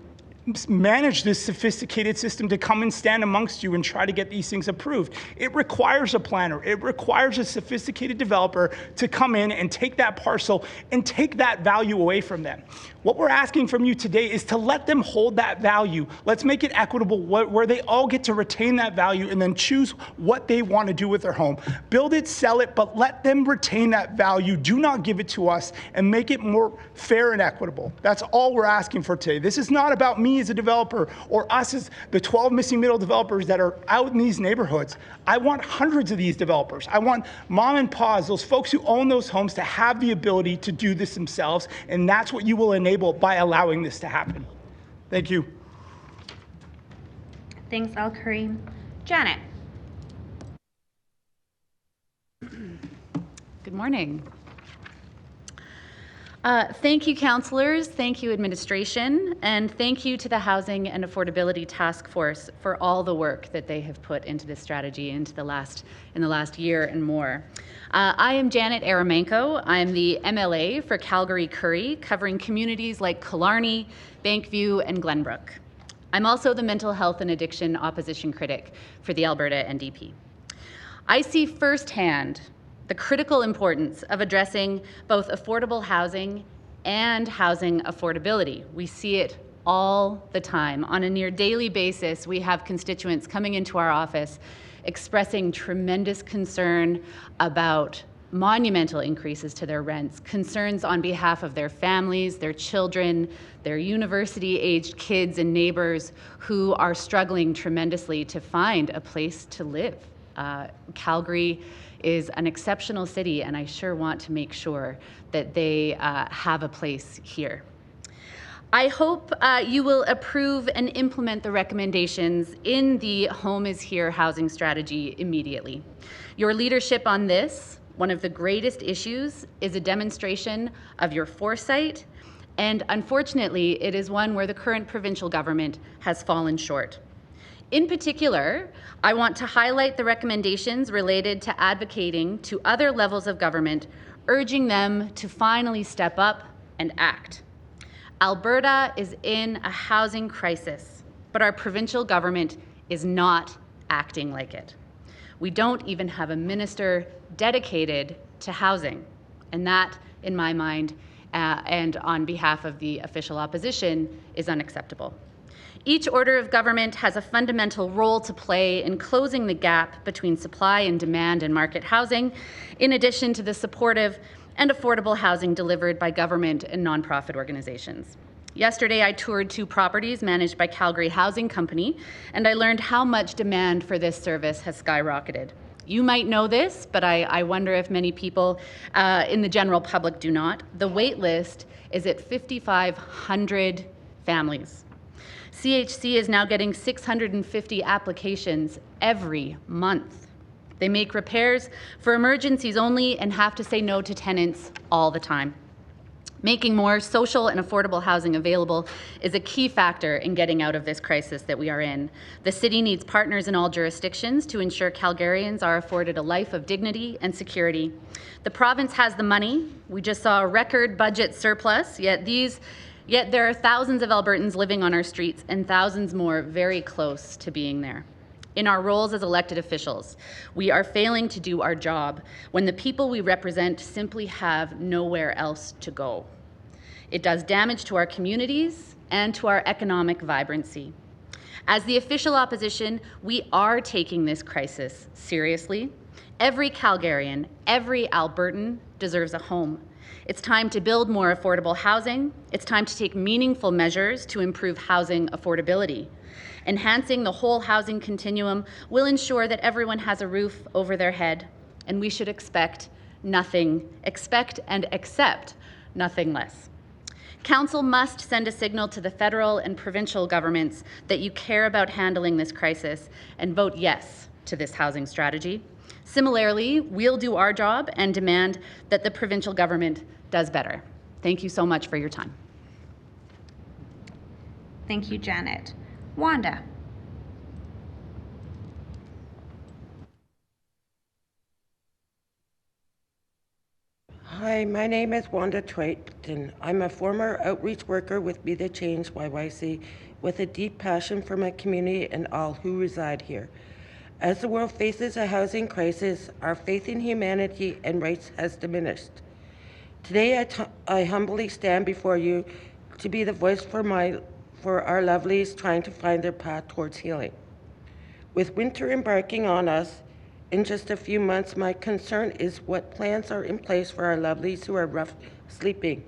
manage this sophisticated system to come and stand amongst you and try to get these things approved. It requires a planner. It requires a sophisticated developer to come in and take that parcel and take that value away from them. What we're asking from you today is to let them hold that value. Let's make it equitable where they all get to retain that value and then choose what they want to do with their home. Build it, sell it, but let them retain that value. Do not give it to us and make it more fair and equitable. That's all we're asking for today. This is not about me as a developer or us as the 12 missing middle developers that are out in these neighborhoods. I want hundreds of these developers. I want mom and pa's, those folks who own those homes, to have the ability to do this themselves, and that's what you will enable by allowing this to happen. Thank you. Thanks, Alkarim. Janet. Good morning. Thank you, councillors. Thank you, administration. And thank you to the Housing and Affordability Task Force for all the work that they have put into this strategy in the last year and more. I am Janet Eremenko. I'm the MLA for Calgary-Currie, covering communities like Killarney, Bankview, and Glenbrook. I'm also the mental health and addiction opposition critic for the Alberta NDP. I see firsthand the critical importance of addressing both affordable housing and housing affordability. We see it all the time. On a near daily basis, we have constituents coming into our office expressing tremendous concern about monumental increases to their rents, concerns on behalf of their families, their children, their university-aged kids and neighbors who are struggling tremendously to find a place to live. Calgary is an exceptional city, and I sure want to make sure that they have a place here. I hope you will approve and implement the recommendations in the Home is Here housing strategy immediately. Your leadership on this, one of the greatest issues, is a demonstration of your foresight, and unfortunately, it is one where the current provincial government has fallen short. In particular, I want to highlight the recommendations related to advocating to other levels of government, urging them to finally step up and act. Alberta is in a housing crisis, but our provincial government is not acting like it. We don't even have a minister dedicated to housing, and that, in my mind, and on behalf of the official opposition, is unacceptable. Each order of government has a fundamental role to play in closing the gap between supply and demand in market housing, in addition to the supportive and affordable housing delivered by government and nonprofit organizations. Yesterday, I toured 2 properties managed by Calgary Housing Company, and I learned how much demand for this service has skyrocketed. You might know this, but I wonder if many people in the general public do not. The wait list is at 5,500 families. CHC is now getting 650 applications every month. They make repairs for emergencies only and have to say no to tenants all the time. Making more social and affordable housing available is a key factor in getting out of this crisis that we are in. The city needs partners in all jurisdictions to ensure Calgarians are afforded a life of dignity and security. The province has the money. We just saw a record budget surplus, yet there are thousands of Albertans living on our streets and thousands more very close to being there. In our roles as elected officials, we are failing to do our job when the people we represent simply have nowhere else to go. It does damage to our communities and to our economic vibrancy. As the official opposition, we are taking this crisis seriously. Every Calgarian, every Albertan deserves a home. It's time to build more affordable housing. It's time to take meaningful measures to improve housing affordability. Enhancing the whole housing continuum will ensure that everyone has a roof over their head, and we should expect and accept nothing less. Council must send a signal to the federal and provincial governments that you care about handling this crisis and vote yes to this housing strategy. Similarly, we'll do our job and demand that the provincial government does better. Thank you so much for your time. Thank you, Janet. Wanda. Hi, my name is Wanda Trytten. I'm a former outreach worker with Be the Change YYC with a deep passion for my community and all who reside here. As the world faces a housing crisis, our faith in humanity and rights has diminished. Today, I humbly stand before you to be the voice for our lovelies trying to find their path towards healing. With winter embarking on us in just a few months, my concern is what plans are in place for our lovelies who are rough sleeping.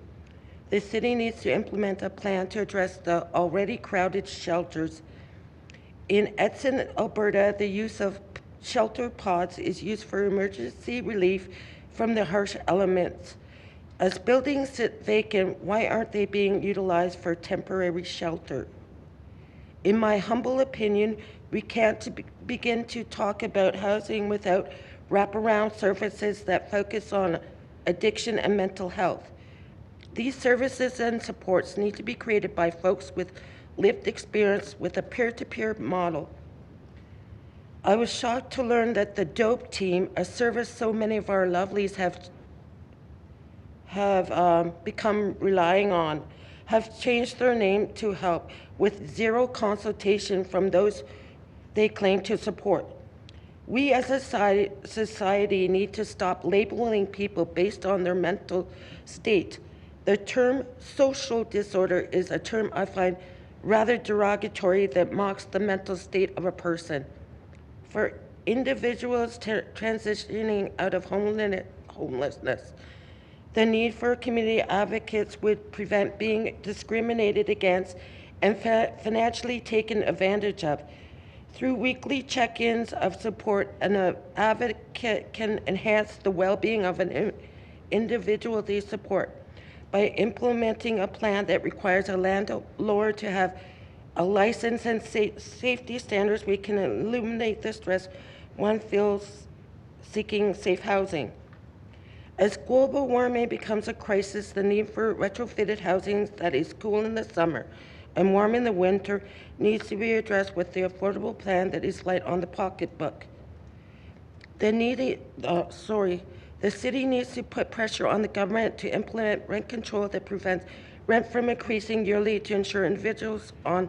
The city needs to implement a plan to address the already crowded shelters. In Edson, Alberta, the use of shelter pods is used for emergency relief from the harsh elements. As buildings sit vacant, why aren't they being utilized for temporary shelter? In my humble opinion, we can't begin to talk about housing without wraparound services that focus on addiction and mental health. These services and supports need to be created by folks with lived experience with a peer-to-peer model. I was shocked to learn that the DOPE team, a service so many of our lovelies have become relying on, have changed their name to help with zero consultation from those they claim to support. We as a society need to stop labeling people based on their mental state. The term social disorder is a term I find rather derogatory that mocks the mental state of a person. For individuals transitioning out of homelessness, the need for community advocates would prevent being discriminated against and financially taken advantage of. Through weekly check-ins of support, an advocate can enhance the well-being of an individual they support. by implementing a plan that requires a landlord to have a license and safety standards. We can eliminate the stress one feels seeking safe housing. As global warming becomes a crisis, the need for retrofitted housing that is cool in the summer and warm in the winter needs to be addressed with the affordable plan that is light on the pocketbook. The city needs to put pressure on the government to implement rent control that prevents rent from increasing yearly to ensure individuals on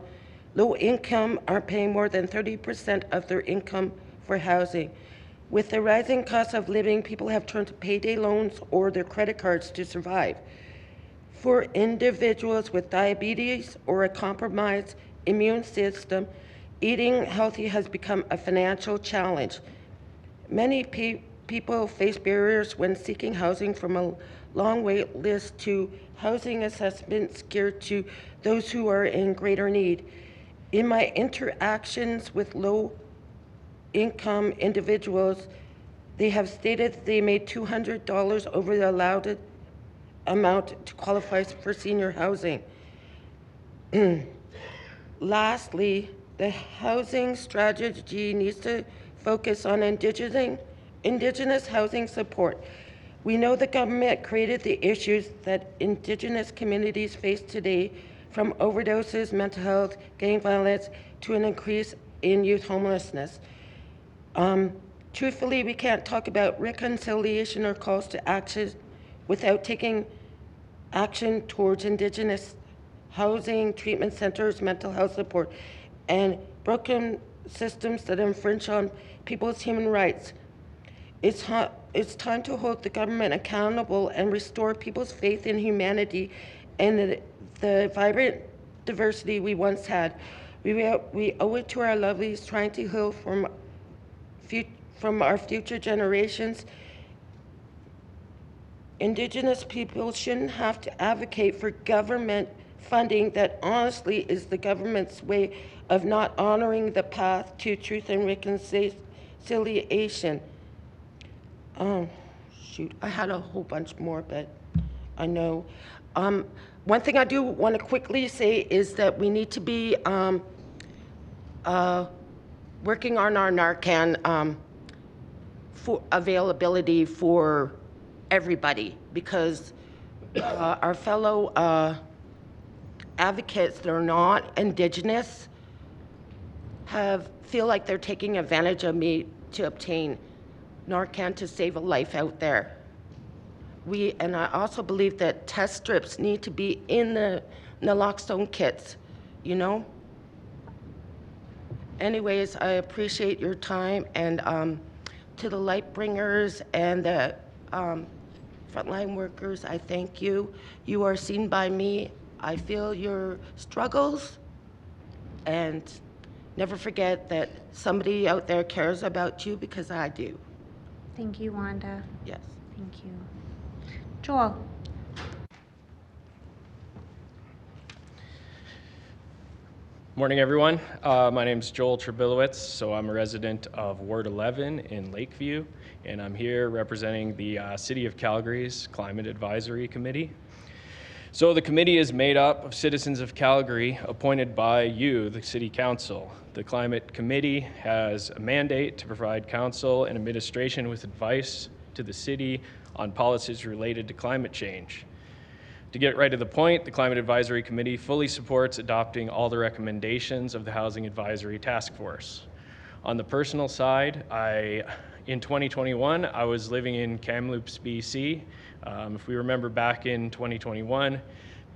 low income are paying more than 30% of their income for housing. With the rising cost of living, people have turned to payday loans or their credit cards to survive. For individuals with diabetes or a compromised immune system, eating healthy has become a financial challenge. Many people face barriers when seeking housing, from a long wait list to housing assessments geared to those who are in greater need. In my interactions with low-income individuals, they have stated they made $200 over the allowed amount to qualify for senior housing. Lastly, the housing strategy needs to focus on Indigenous housing support. We know the government created the issues that Indigenous communities face today, from overdoses, mental health, gang violence, to an increase in youth homelessness. Truthfully, we can't talk about reconciliation or calls to action without taking action towards Indigenous housing, treatment centers, mental health support, and broken systems that infringe on people's human rights. It's time to hold the government accountable and restore people's faith in humanity and the vibrant diversity we once had. We owe it to our lovelies trying to heal from our future generations. Indigenous people shouldn't have to advocate for government funding that honestly is the government's way of not honoring the path to truth and reconciliation. Shoot, I had a whole bunch more, but I know. One thing I do want to quickly say is that we need to be working on our Narcan for availability for everybody, because our fellow advocates that are not Indigenous feel like they're taking advantage of me to obtain Narcan to save a life out there. And I also believe that test strips need to be in the naloxone kits, you know? Anyways, I appreciate your time, and to the light bringers and the frontline workers, I thank you. You are seen by me. I feel your struggles, and never forget that somebody out there cares about you, because I do. Thank you, Wanda. Yes. Thank you. Joel. Morning, everyone. My name is Joel Trubilowicz, so I'm a resident of Ward 11 in Lakeview, and I'm here representing the City of Calgary's Climate Advisory Committee. So the committee is made up of citizens of Calgary appointed by you, the City Council. The Climate Committee has a mandate to provide council and administration with advice to the city on policies related to climate change. To get right to the point, the Climate Advisory Committee fully supports adopting all the recommendations of the Housing Advisory Task Force. On the personal side, in 2021, I was living in Kamloops, BC. If we remember back in 2021,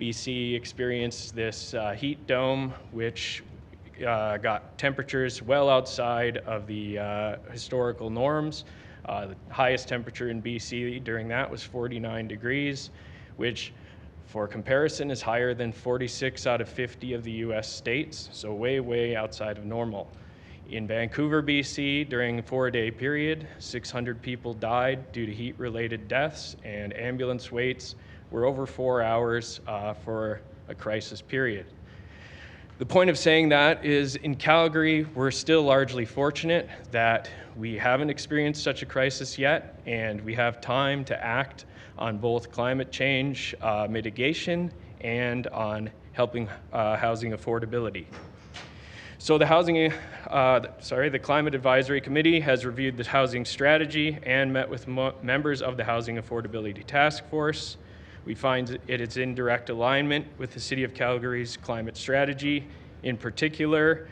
BC experienced this heat dome, which got temperatures well outside of the historical norms. The highest temperature in BC during that was 49 degrees, which for comparison is higher than 46 out of 50 of the US states, so way, way outside of normal. In Vancouver, BC, during a 4-day period, 600 people died due to heat-related deaths, and ambulance waits were over 4 hours for a crisis period. The point of saying that is, in Calgary, we're still largely fortunate that we haven't experienced such a crisis yet, and we have time to act on both climate change mitigation and on helping housing affordability. So the Climate Advisory Committee has reviewed the housing strategy and met with members of the Housing Affordability Task Force. We find it is in direct alignment with the City of Calgary's climate strategy. In particular,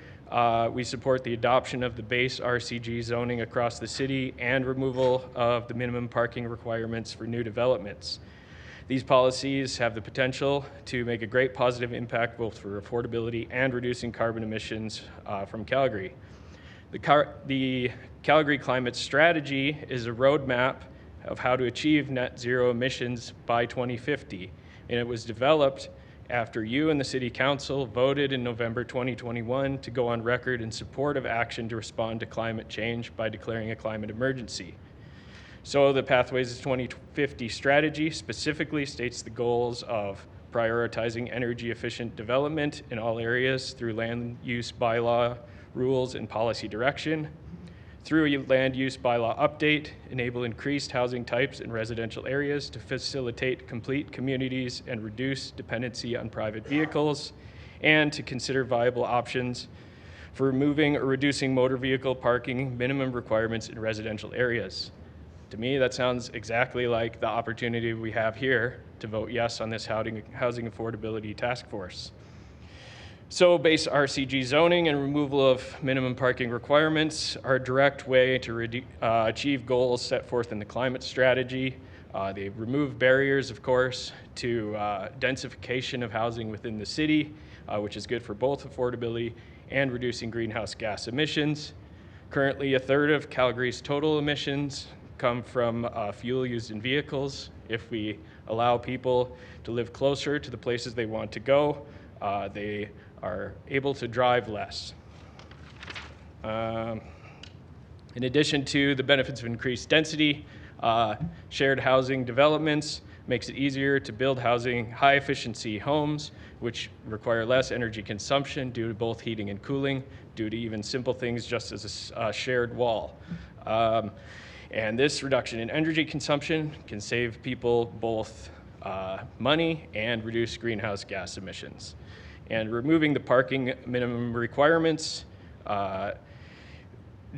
we support the adoption of the base RCG zoning across the city and removal of the minimum parking requirements for new developments. These policies have the potential to make a great positive impact both for affordability and reducing carbon emissions from Calgary. The Calgary Climate Strategy is a roadmap of how to achieve net zero emissions by 2050, and it was developed after you and the City Council voted in November 2021 to go on record in support of action to respond to climate change by declaring a climate emergency. So the Pathways to 2050 strategy specifically states the goals of prioritizing energy efficient development in all areas through land use bylaw rules and policy direction, through a land use bylaw update, enable increased housing types in residential areas to facilitate complete communities and reduce dependency on private vehicles, and to consider viable options for removing or reducing motor vehicle parking minimum requirements in residential areas. To me, that sounds exactly like the opportunity we have here to vote yes on this housing affordability task force. So base RCG zoning and removal of minimum parking requirements are a direct way to achieve goals set forth in the climate strategy. They remove barriers, of course, to densification of housing within the city, which is good for both affordability and reducing greenhouse gas emissions. Currently, a third of Calgary's total emissions come from fuel used in vehicles. If we allow people to live closer to the places they want to go, they are able to drive less. In addition to the benefits of increased density, shared housing developments makes it easier to build high efficiency homes, which require less energy consumption due to both heating and cooling, due to even simple things just as a shared wall. And this reduction in energy consumption can save people both money and reduce greenhouse gas emissions. And removing the parking minimum requirements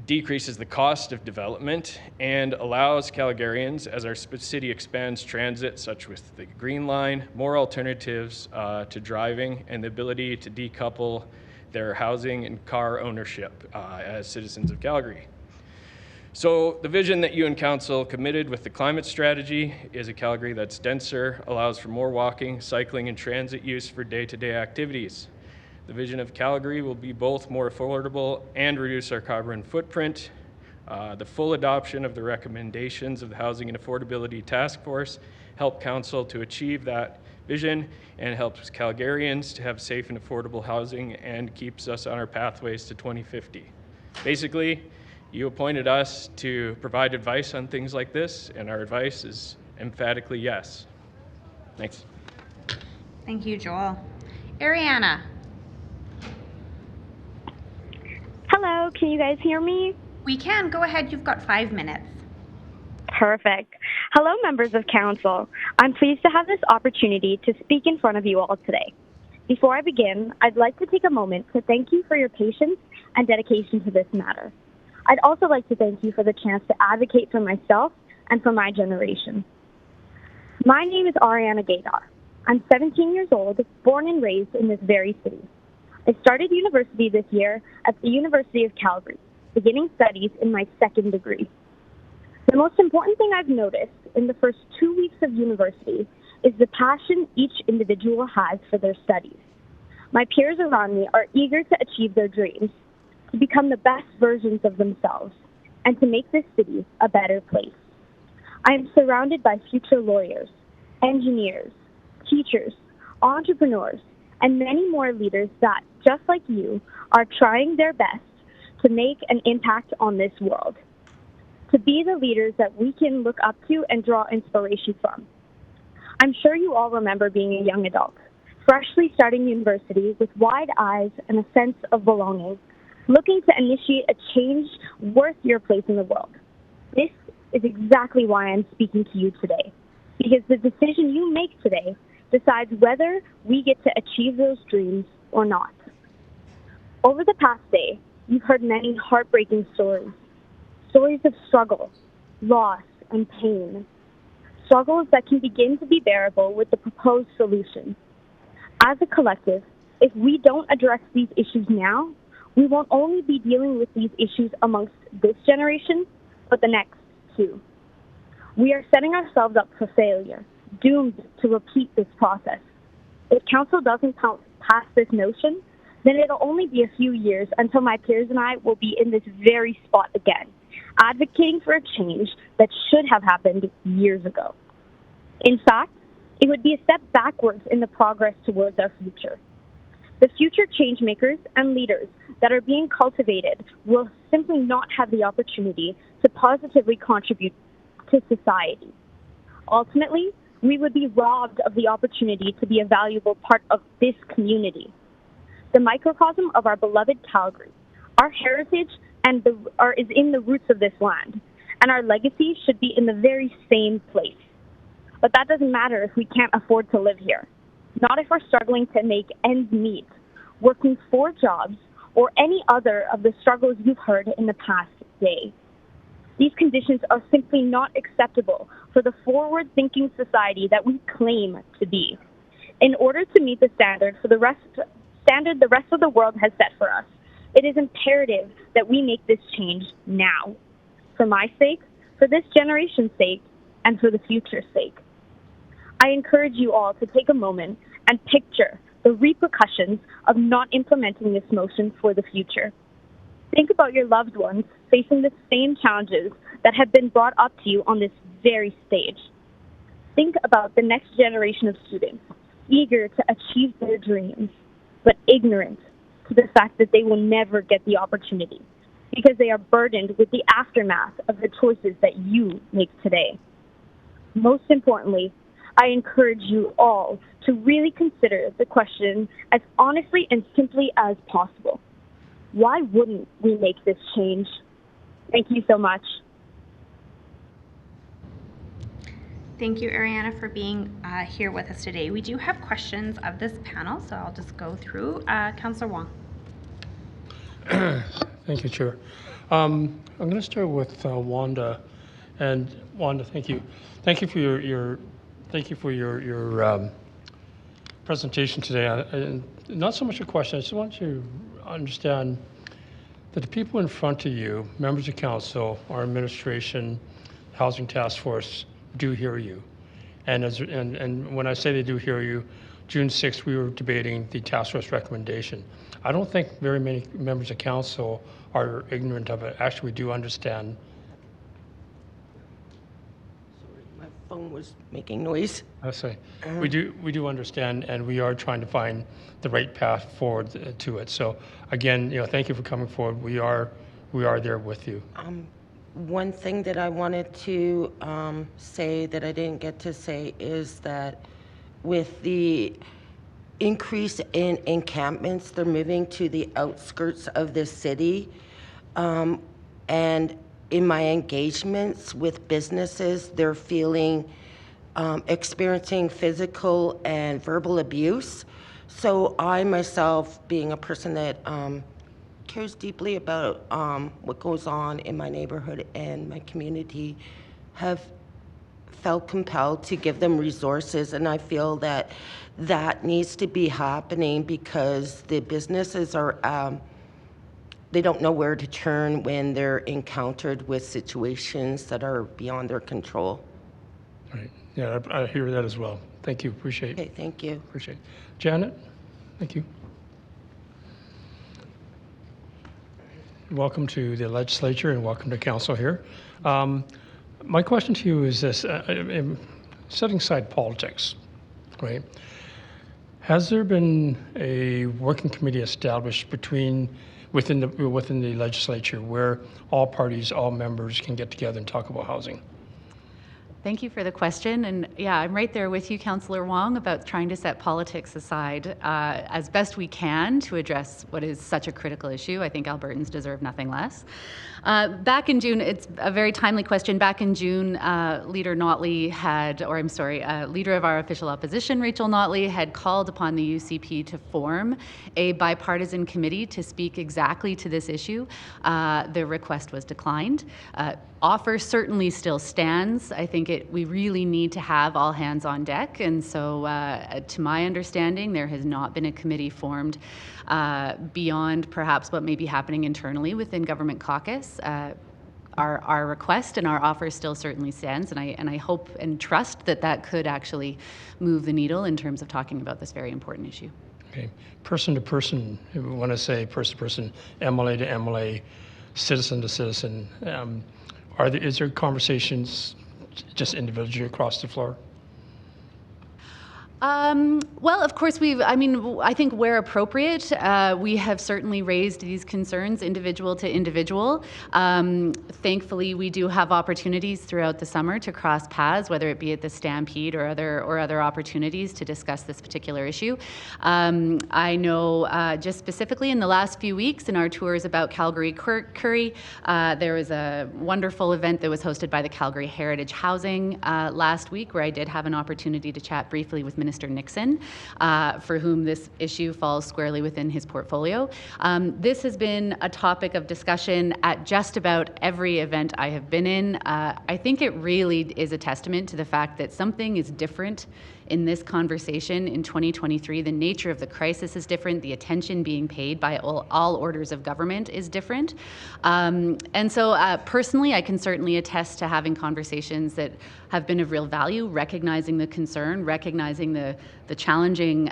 decreases the cost of development and allows Calgarians, as our city expands transit, such with the Green Line, more alternatives to driving and the ability to decouple their housing and car ownership as citizens of Calgary. So the vision that you and Council committed with the climate strategy is a Calgary that's denser, allows for more walking, cycling, and transit use for day-to-day activities. The vision of Calgary will be both more affordable and reduce our carbon footprint. The full adoption of the recommendations of the Housing and Affordability Task Force help Council to achieve that vision and helps Calgarians to have safe and affordable housing and keeps us on our pathways to 2050. Basically, you appointed us to provide advice on things like this, and our advice is emphatically yes. Thanks. Thank you, Joel. Aryanna. Hello, can you guys hear me? We can. Go ahead. You've got 5 minutes. Perfect. Hello, members of council. I'm pleased to have this opportunity to speak in front of you all today. Before I begin, I'd like to take a moment to thank you for your patience and dedication to this matter. I'd also like to thank you for the chance to advocate for myself and for my generation. My name is Aryanna Gaidhar. I'm 17 years old, born and raised in this very city. I started university this year at the University of Calgary, beginning studies in my second degree. The most important thing I've noticed in the first 2 weeks of university is the passion each individual has for their studies. My peers around me are eager to achieve their dreams, to become the best versions of themselves, and to make this city a better place. I am surrounded by future lawyers, engineers, teachers, entrepreneurs, and many more leaders that, just like you, are trying their best to make an impact on this world, to be the leaders that we can look up to and draw inspiration from. I'm sure you all remember being a young adult, freshly starting university with wide eyes and a sense of belonging, looking to initiate a change worth your place in the world. This is exactly why I'm speaking to you today. because the decision you make today decides whether we get to achieve those dreams or not. Over the past day, you've heard many heartbreaking stories. Stories of struggle, loss, and pain. Struggles that can begin to be bearable with the proposed solution. As a collective, if we don't address these issues now, we won't only be dealing with these issues amongst this generation, but the next too. We are setting ourselves up for failure, doomed to repeat this process. If Council doesn't pass this notion, then it'll only be a few years until my peers and I will be in this very spot again, advocating for a change that should have happened years ago. In fact, it would be a step backwards in the progress towards our future. The future changemakers and leaders that are being cultivated will simply not have the opportunity to positively contribute to society. Ultimately, we would be robbed of the opportunity to be a valuable part of this community. The microcosm of our beloved Calgary, our heritage is in the roots of this land, and our legacy should be in the very same place. But that doesn't matter if we can't afford to live here. Not if we're struggling to make ends meet, working 4 jobs, or any other of the struggles you've heard in the past day. These conditions are simply not acceptable for the forward-thinking society that we claim to be. In order to meet the standard the rest of the world has set for us, it is imperative that we make this change now. For my sake, for this generation's sake, and for the future's sake. I encourage you all to take a moment and picture the repercussions of not implementing this motion for the future. Think about your loved ones facing the same challenges that have been brought up to you on this very stage. Think about the next generation of students, eager to achieve their dreams, but ignorant to the fact that they will never get the opportunity because they are burdened with the aftermath of the choices that you make today. Most importantly, I encourage you all to really consider the question as honestly and simply as possible. Why wouldn't we make this change? Thank you so much. Thank you, Aryanna, for being here with us today. We do have questions of this panel, so I'll just go through. Councillor Wong. Thank you, Chair. I'm going to start with Wanda. And Wanda, thank you. Thank you for your presentation today. Not so much a question. I just want you to understand that the people in front of you, members of council, our administration, housing task force, do hear you. And when I say they do hear you, June 6th, we were debating the task force recommendation. I don't think very many members of council are ignorant of it. Actually, we do understand. My phone was making noise. I say, we do understand, and we are trying to find the right path forward to it. So again, thank you for coming forward. We are there with you. One thing that I wanted to say that I didn't get to say is that with the increase in encampments, they're moving to the outskirts of the city. And in my engagements with businesses, they're experiencing physical and verbal abuse. So I myself, being a person that cares deeply about what goes on in my neighborhood and my community, have felt compelled to give them resources, and I feel that that needs to be happening because the businesses are they don't know where to turn when they're encountered with situations that are beyond their control. Right. Yeah, I hear that as well. Thank you. Appreciate it. Okay, thank you. Appreciate it. Janet, thank you. Welcome to the legislature and welcome to council here. My question to you is this, setting aside politics, right? Has there been a working committee established within the legislature where all parties, all members can get together and talk about housing? Thank you for the question. And yeah, I'm right there with you, Councillor Wong, about trying to set politics aside as best we can to address what is such a critical issue. I think Albertans deserve nothing less. Back in June, it's a very timely question. Back in June, Leader Notley Leader of our official opposition, Rachel Notley, had called upon the UCP to form a bipartisan committee to speak exactly to this issue. The request was declined. Offer certainly still stands. I think we really need to have all hands on deck, and so to my understanding, there has not been a committee formed beyond perhaps what may be happening internally within Government Caucus. Our request and our offer still certainly stands, and I hope and trust that could actually move the needle in terms of talking about this very important issue. Okay, person to person, when I say person to person, MLA to MLA, citizen to citizen, is there conversations just individually across the floor? Well, of course, I think where appropriate, we have certainly raised these concerns individual to individual. Thankfully, we do have opportunities throughout the summer to cross paths, whether it be at the Stampede or other opportunities to discuss this particular issue. I know just specifically in the last few weeks in our tours about Calgary Curry, there was a wonderful event that was hosted by the Calgary Heritage Housing last week, where I did have an opportunity to chat briefly with Minister Nixon, for whom this issue falls squarely within his portfolio. This has been a topic of discussion at just about every event I have been in. I think it really is a testament to the fact that something is different in this conversation in 2023. The nature of the crisis is different. The attention being paid by all orders of government is different. And so personally, I can certainly attest to having conversations that have been of real value, recognizing the concern, recognizing the challenging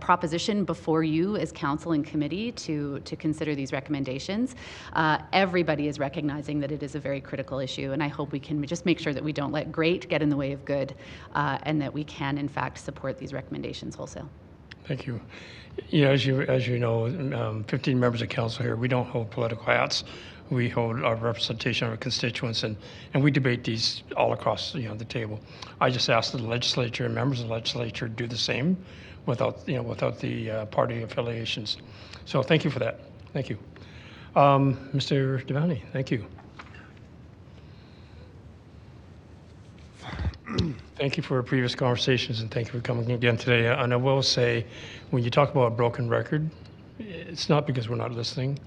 proposition before you as council and committee to consider these recommendations. Everybody is recognizing that it is a very critical issue, and I hope we can just make sure that we don't let great get in the way of good, and that we can in fact support these recommendations wholesale. Thank you. As you know, 15 members of council here, we don't hold political hats. We hold our representation of our constituents, and we debate these all across the table. I just ask the legislature and members of the legislature do the same without the party affiliations. So thank you for that. Thank you. Mr. Devani, thank you. Thank you for previous conversations, and thank you for coming again today. And I will say, when you talk about a broken record, it's not because we're not listening.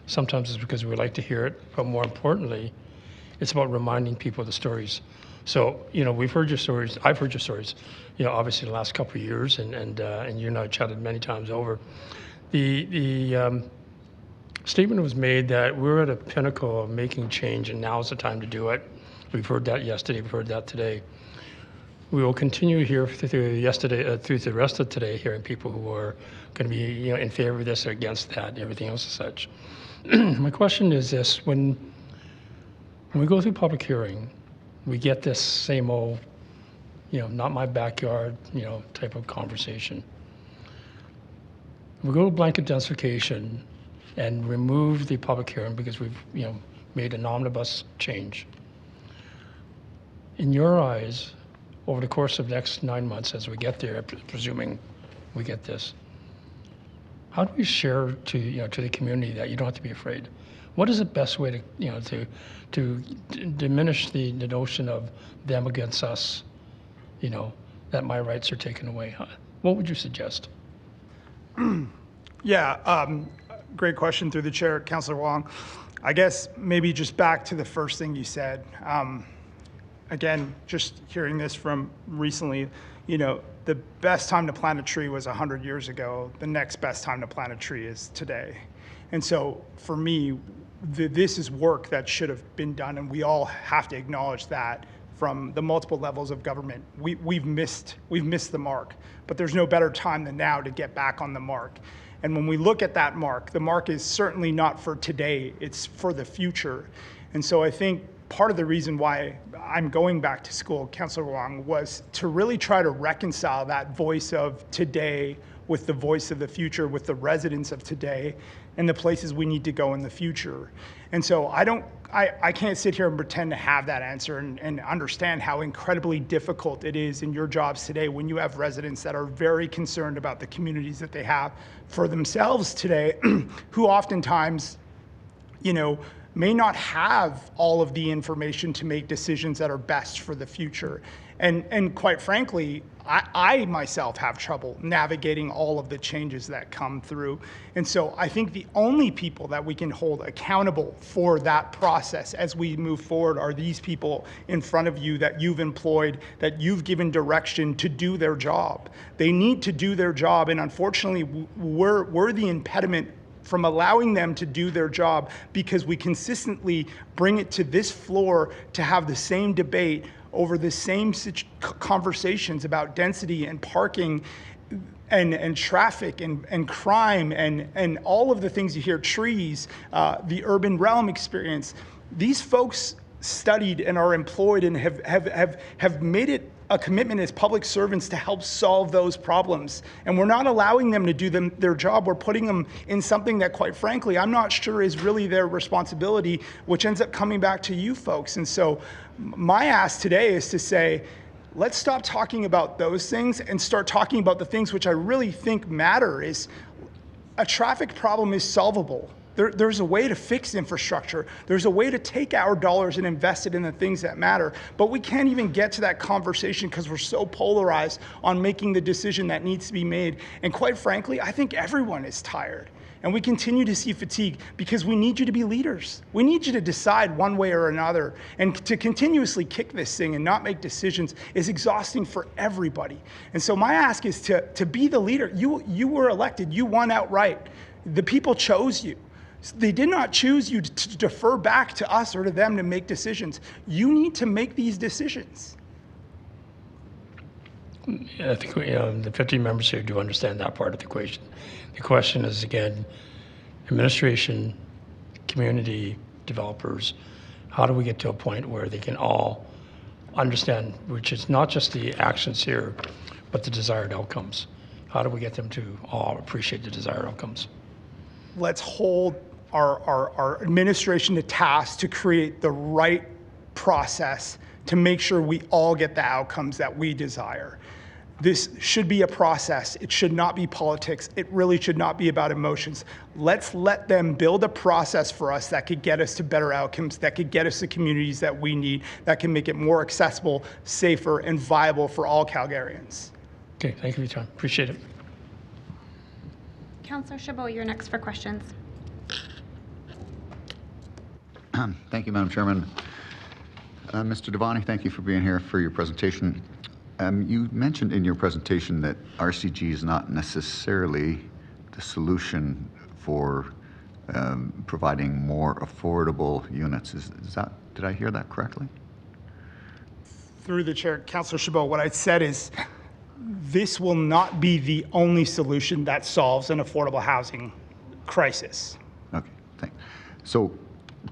Sometimes it's because we like to hear it, but more importantly, it's about reminding people of the stories. So, we've heard your stories. I've heard your stories, obviously the last couple of years, and you and I chatted many times over. The statement was made that we're at a pinnacle of making change, and now's the time to do it. We've heard that yesterday. We've heard that today. We will continue here through the rest of today, hearing people who are going to be, in favor of this or against that, and everything else as such. My question is this: when we go through public hearing, we get this same old, not my backyard, type of conversation. We go to blanket densification and remove the public hearing because we've, made an omnibus change. In your eyes, over the course of the next 9 months, as we get there, presuming we get this, how do we share to the community that you don't have to be afraid? What is the best way to diminish the notion of them against us, that my rights are taken away? What would you suggest? Yeah, great question through the chair, Councillor Wong. I guess maybe just back to the first thing you said. Again, just hearing this from recently, the best time to plant a tree was 100 years ago. The next best time to plant a tree is today. And so for me, this is work that should have been done, and we all have to acknowledge that from the multiple levels of government. We've missed the mark, but there's no better time than now to get back on the mark. And when we look at that mark, the mark is certainly not for today, it's for the future. And so I think part of the reason why I'm going back to school, Councillor Wong, was to really try to reconcile that voice of today with the voice of the future, with the residents of today and the places we need to go in the future. And so I can't sit here and pretend to have that answer and understand how incredibly difficult it is in your jobs today when you have residents that are very concerned about the communities that they have for themselves today, who oftentimes, may not have all of the information to make decisions that are best for the future. And quite frankly, I myself have trouble navigating all of the changes that come through. And so I think the only people that we can hold accountable for that process as we move forward are these people in front of you that you've employed, that you've given direction to do their job. They need to do their job, and unfortunately, we're the impediment from allowing them to do their job because we consistently bring it to this floor to have the same debate over the same conversations about density and parking and traffic and crime and all of the things you hear, trees, the urban realm experience. These folks studied and are employed and have made it a commitment as public servants to help solve those problems. And we're not allowing them to do their job. We're putting them in something that, quite frankly, I'm not sure is really their responsibility, which ends up coming back to you folks. And so my ask today is to say, let's stop talking about those things and start talking about the things which I really think matter. Is a traffic problem is solvable. There's a way to fix infrastructure. There's a way to take our dollars and invest it in the things that matter. But we can't even get to that conversation because we're so polarized on making the decision that needs to be made. And quite frankly, I think everyone is tired. And we continue to see fatigue because we need you to be leaders. We need you to decide one way or another. And to continuously kick this thing and not make decisions is exhausting for everybody. And so my ask is to be the leader. You were elected. You won outright. The people chose you. They did not choose you to defer back to us or to them to make decisions. You need to make these decisions. I think the 50 members here do understand that part of the equation. The question is, again, administration, community, developers, how do we get to a point where they can all understand, which is not just the actions here, but the desired outcomes? How do we get them to all appreciate the desired outcomes? Let's hold our administration to task to create the right process to make sure we all get the outcomes that we desire. This should be a process. It should not be politics. It really should not be about emotions. Let's let them build a process for us that could get us to better outcomes, that could get us to communities that we need, that can make it more accessible, safer, and viable for all Calgarians. Okay, thank you for your time. Appreciate it. Councillor Chabot, you're next for questions. Thank you, Madam Chairman. Mr. Devani, thank you for being here for your presentation. You mentioned in your presentation that RCG is not necessarily the solution for providing more affordable units. Did I hear that correctly? Through the chair, Councillor Chabot, what I said is this will not be the only solution that solves an affordable housing crisis. Okay, thanks. So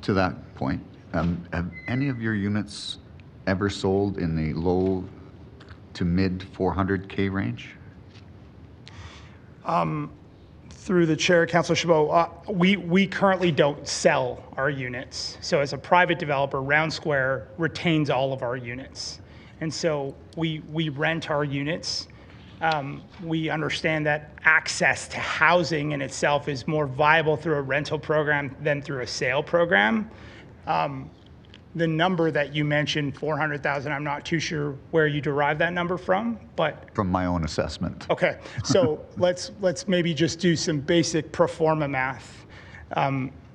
to that point, have any of your units ever sold in the low to mid 400K range? Through the chair, Councillor Chabot, we currently don't sell our units. So as a private developer, Round Square retains all of our units. And so we rent our units. We understand that access to housing in itself is more viable through a rental program than through a sale program. The number that you mentioned, 400,000, I'm not too sure where you derive that number from, but from my own assessment. Okay, so let's maybe just do some basic pro forma math.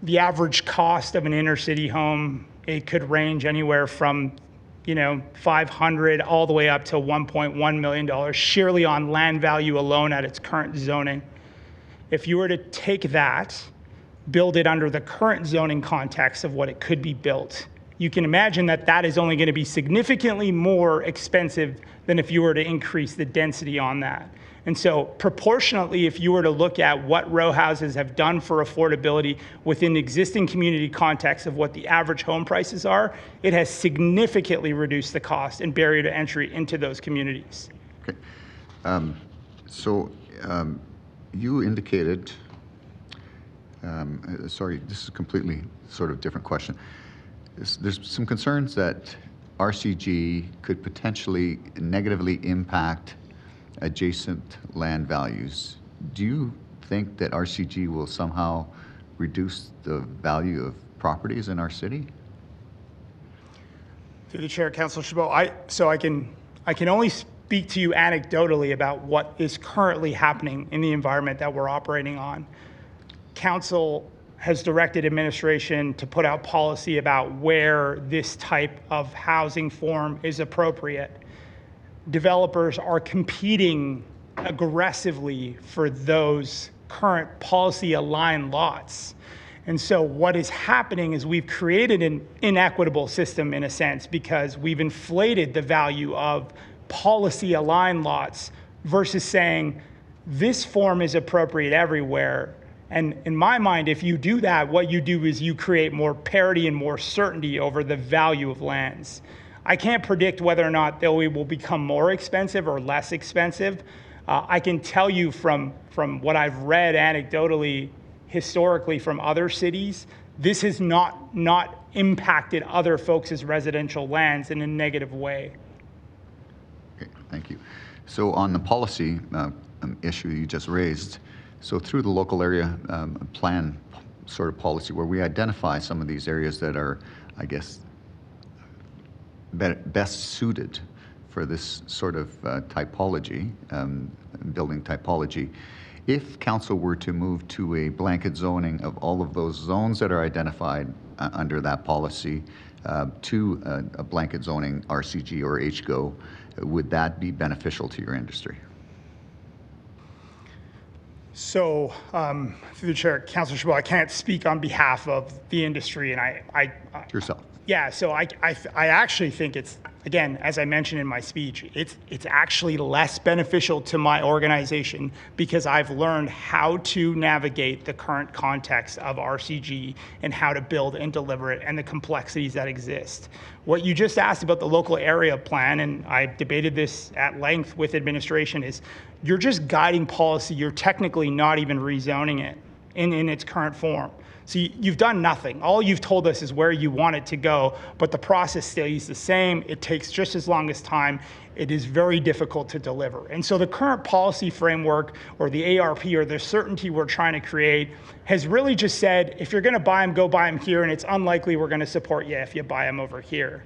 The average cost of an inner city home, it could range anywhere from 500 all the way up to $1.1 million, sheerly on land value alone at its current zoning. If you were to take that, build it under the current zoning context of what it could be built, you can imagine that that is only going to be significantly more expensive than if you were to increase the density on that. And so proportionately, if you were to look at what row houses have done for affordability within existing community context of what the average home prices are, it has significantly reduced the cost and barrier to entry into those communities. Okay. You indicated, sorry, this is a completely sort of different question. There's some concerns that RCG could potentially negatively impact adjacent land values. Do you think that RCG will somehow reduce the value of properties in our city? Through the chair, Councilor Chabot, I can only speak to you anecdotally about what is currently happening in the environment that we're operating on. Council has directed administration to put out policy about where this type of housing form is appropriate. Developers are competing aggressively for those current policy-aligned lots. And so what is happening is we've created an inequitable system in a sense because we've inflated the value of policy-aligned lots versus saying this form is appropriate everywhere. And in my mind, if you do that, what you do is you create more parity and more certainty over the value of lands. I can't predict whether or not they will become more expensive or less expensive. I can tell you from what I've read anecdotally, historically from other cities, this has not impacted other folks' residential lands in a negative way. Okay, thank you. So on the policy issue you just raised, so through the local area plan sort of policy where we identify some of these areas that are, I guess, best suited for this sort of typology, building typology, if council were to move to a blanket zoning of all of those zones that are identified under that policy to a blanket zoning RCG or HGO, would that be beneficial to your industry? So, through the chair, Councilor Chabot, I can't speak on behalf of the industry, and I yourself. Yeah, so I actually think it's, again, as I mentioned in my speech, it's actually less beneficial to my organization because I've learned how to navigate the current context of RCG and how to build and deliver it and the complexities that exist. What you just asked about the local area plan, and I debated this at length with administration, is you're just guiding policy. You're technically not even rezoning it in its current form. So you've done nothing. All you've told us is where you want it to go, but the process stays the same. It takes just as long as time. It is very difficult to deliver. And so the current policy framework or the ARP or the certainty we're trying to create has really just said, if you're gonna buy them, go buy them here, and it's unlikely we're gonna support you if you buy them over here.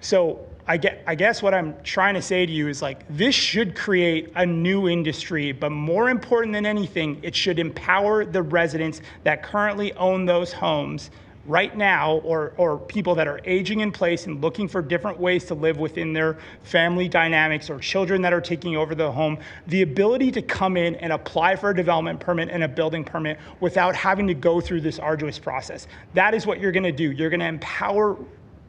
So I guess what I'm trying to say to you is like, this should create a new industry, but more important than anything, it should empower the residents that currently own those homes right now, or people that are aging in place and looking for different ways to live within their family dynamics, or children that are taking over the home, the ability to come in and apply for a development permit and a building permit without having to go through this arduous process. That is what you're gonna do. You're gonna empower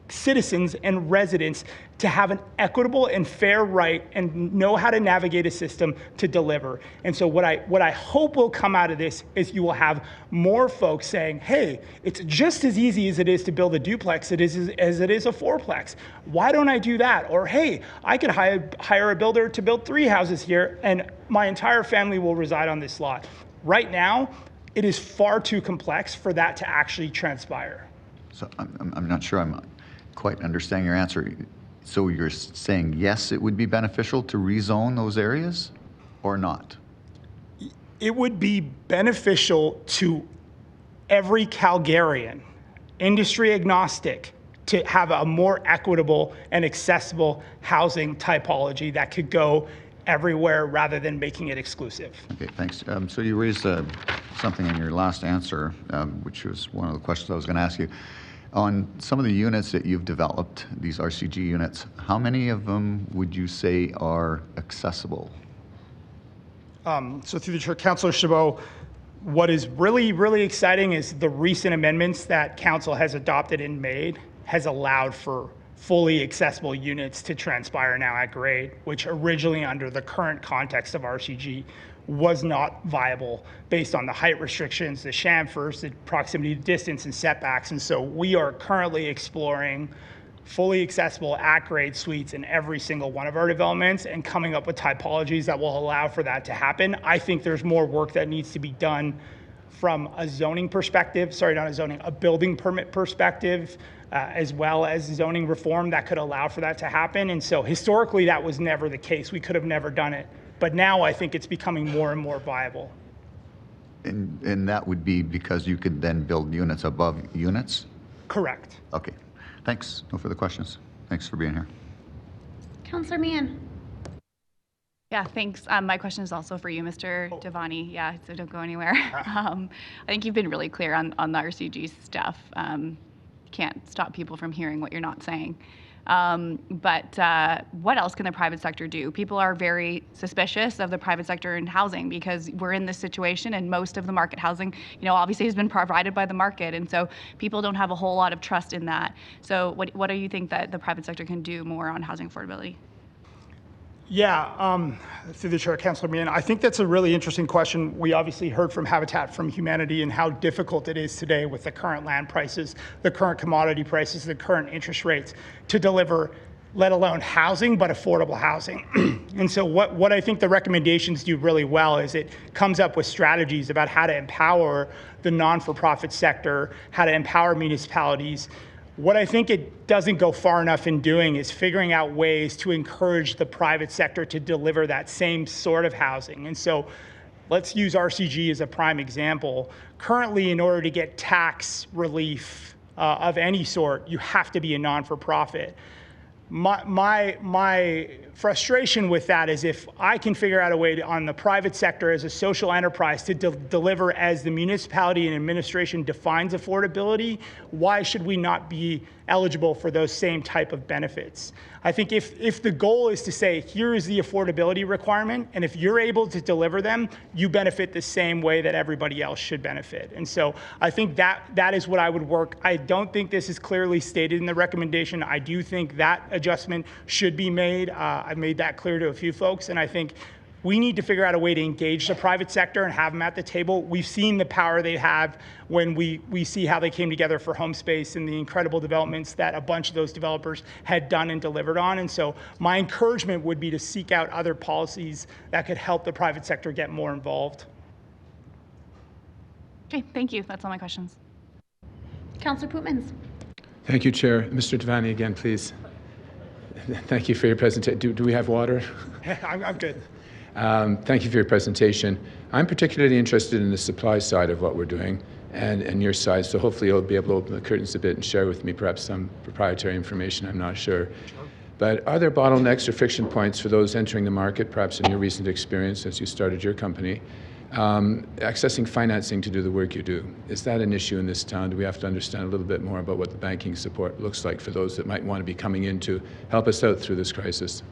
citizens and residents to have an equitable and fair right and know how to navigate a system to deliver. And so what I hope will come out of this is you will have more folks saying, hey, it's just as easy as it is to build a duplex as it is a fourplex. Why don't I do that? Or hey, I could hire a builder to build 3 houses here and my entire family will reside on this lot. Right now, it is far too complex for that to actually transpire. So I'm not sure I'm quite understanding your answer. So you're saying yes, it would be beneficial to rezone those areas or not? It would be beneficial to every Calgarian, industry agnostic, to have a more equitable and accessible housing typology that could go everywhere rather than making it exclusive. Okay, thanks. So you raised something in your last answer, which was one of the questions I was going to ask you. On some of the units that you've developed, these RCG units, how many of them would you say are accessible? So through the chair, Councilor Chabot, what is really, really exciting is the recent amendments that council has adopted and made has allowed for fully accessible units to transpire now at grade, which originally under the current context of RCG was not viable based on the height restrictions, the chamfers, the proximity to distance and setbacks. And so we are currently exploring fully accessible at-grade suites in every single one of our developments and coming up with typologies that will allow for that to happen. I think there's more work that needs to be done from a zoning perspective, a building permit perspective, as well as zoning reform that could allow for that to happen. And so historically, that was never the case. We could have never done it. But now I think it's becoming more and more viable. And that would be because you could then build units above units? Correct. Okay. Thanks. No further questions. Thanks for being here. Councillor Meehan. Yeah, thanks. My question is also for you, Mr. Devani. Yeah, so don't go anywhere. I think you've been really clear on the RCG stuff. Can't stop people from hearing what you're not saying. But what else can the private sector do? People are very suspicious of the private sector in housing because we're in this situation and most of the market housing, obviously has been provided by the market. And so people don't have a whole lot of trust in that. So what do you think that the private sector can do more on housing affordability? Yeah, through the chair, Councillor Meehan, I think that's a really interesting question. We obviously heard from Habitat for Humanity and how difficult it is today with the current land prices, the current commodity prices, the current interest rates to deliver, let alone housing, but affordable housing. And so what I think the recommendations do really well is it comes up with strategies about how to empower the non-for-profit sector, how to empower municipalities. What I think it doesn't go far enough in doing is figuring out ways to encourage the private sector to deliver that same sort of housing. And so let's use RCG as a prime example. Currently, in order to get tax relief of any sort, you have to be a non-for-profit. My frustration with that is if I can figure out a way on the private sector as a social enterprise to deliver as the municipality and administration defines affordability, why should we not be eligible for those same type of benefits? I think if the goal is to say, here is the affordability requirement, and if you're able to deliver them, you benefit the same way that everybody else should benefit. And so I think that is what I would work. I don't think this is clearly stated in the recommendation. I do think that adjustment should be made. I've made that clear to a few folks, and I think we need to figure out a way to engage the private sector and have them at the table. We've seen the power they have when we see how they came together for home space and the incredible developments that a bunch of those developers had done and delivered on. And so my encouragement would be to seek out other policies that could help the private sector get more involved. Okay, thank you. That's all my questions. Councillor Pootmans. Thank you, Chair. Mr. Devani, again, please. Thank you for your presentation. Do we have water? I'm good. Thank you for your presentation. I'm particularly interested in the supply side of what we're doing and your side, so hopefully you'll be able to open the curtains a bit and share with me perhaps some proprietary information, I'm not sure. But are there bottlenecks or friction points for those entering the market, perhaps in your recent experience as you started your company, accessing financing to do the work you do? Is that an issue in this town? Do we have to understand a little bit more about what the banking support looks like for those that might want to be coming in to help us out through this crisis?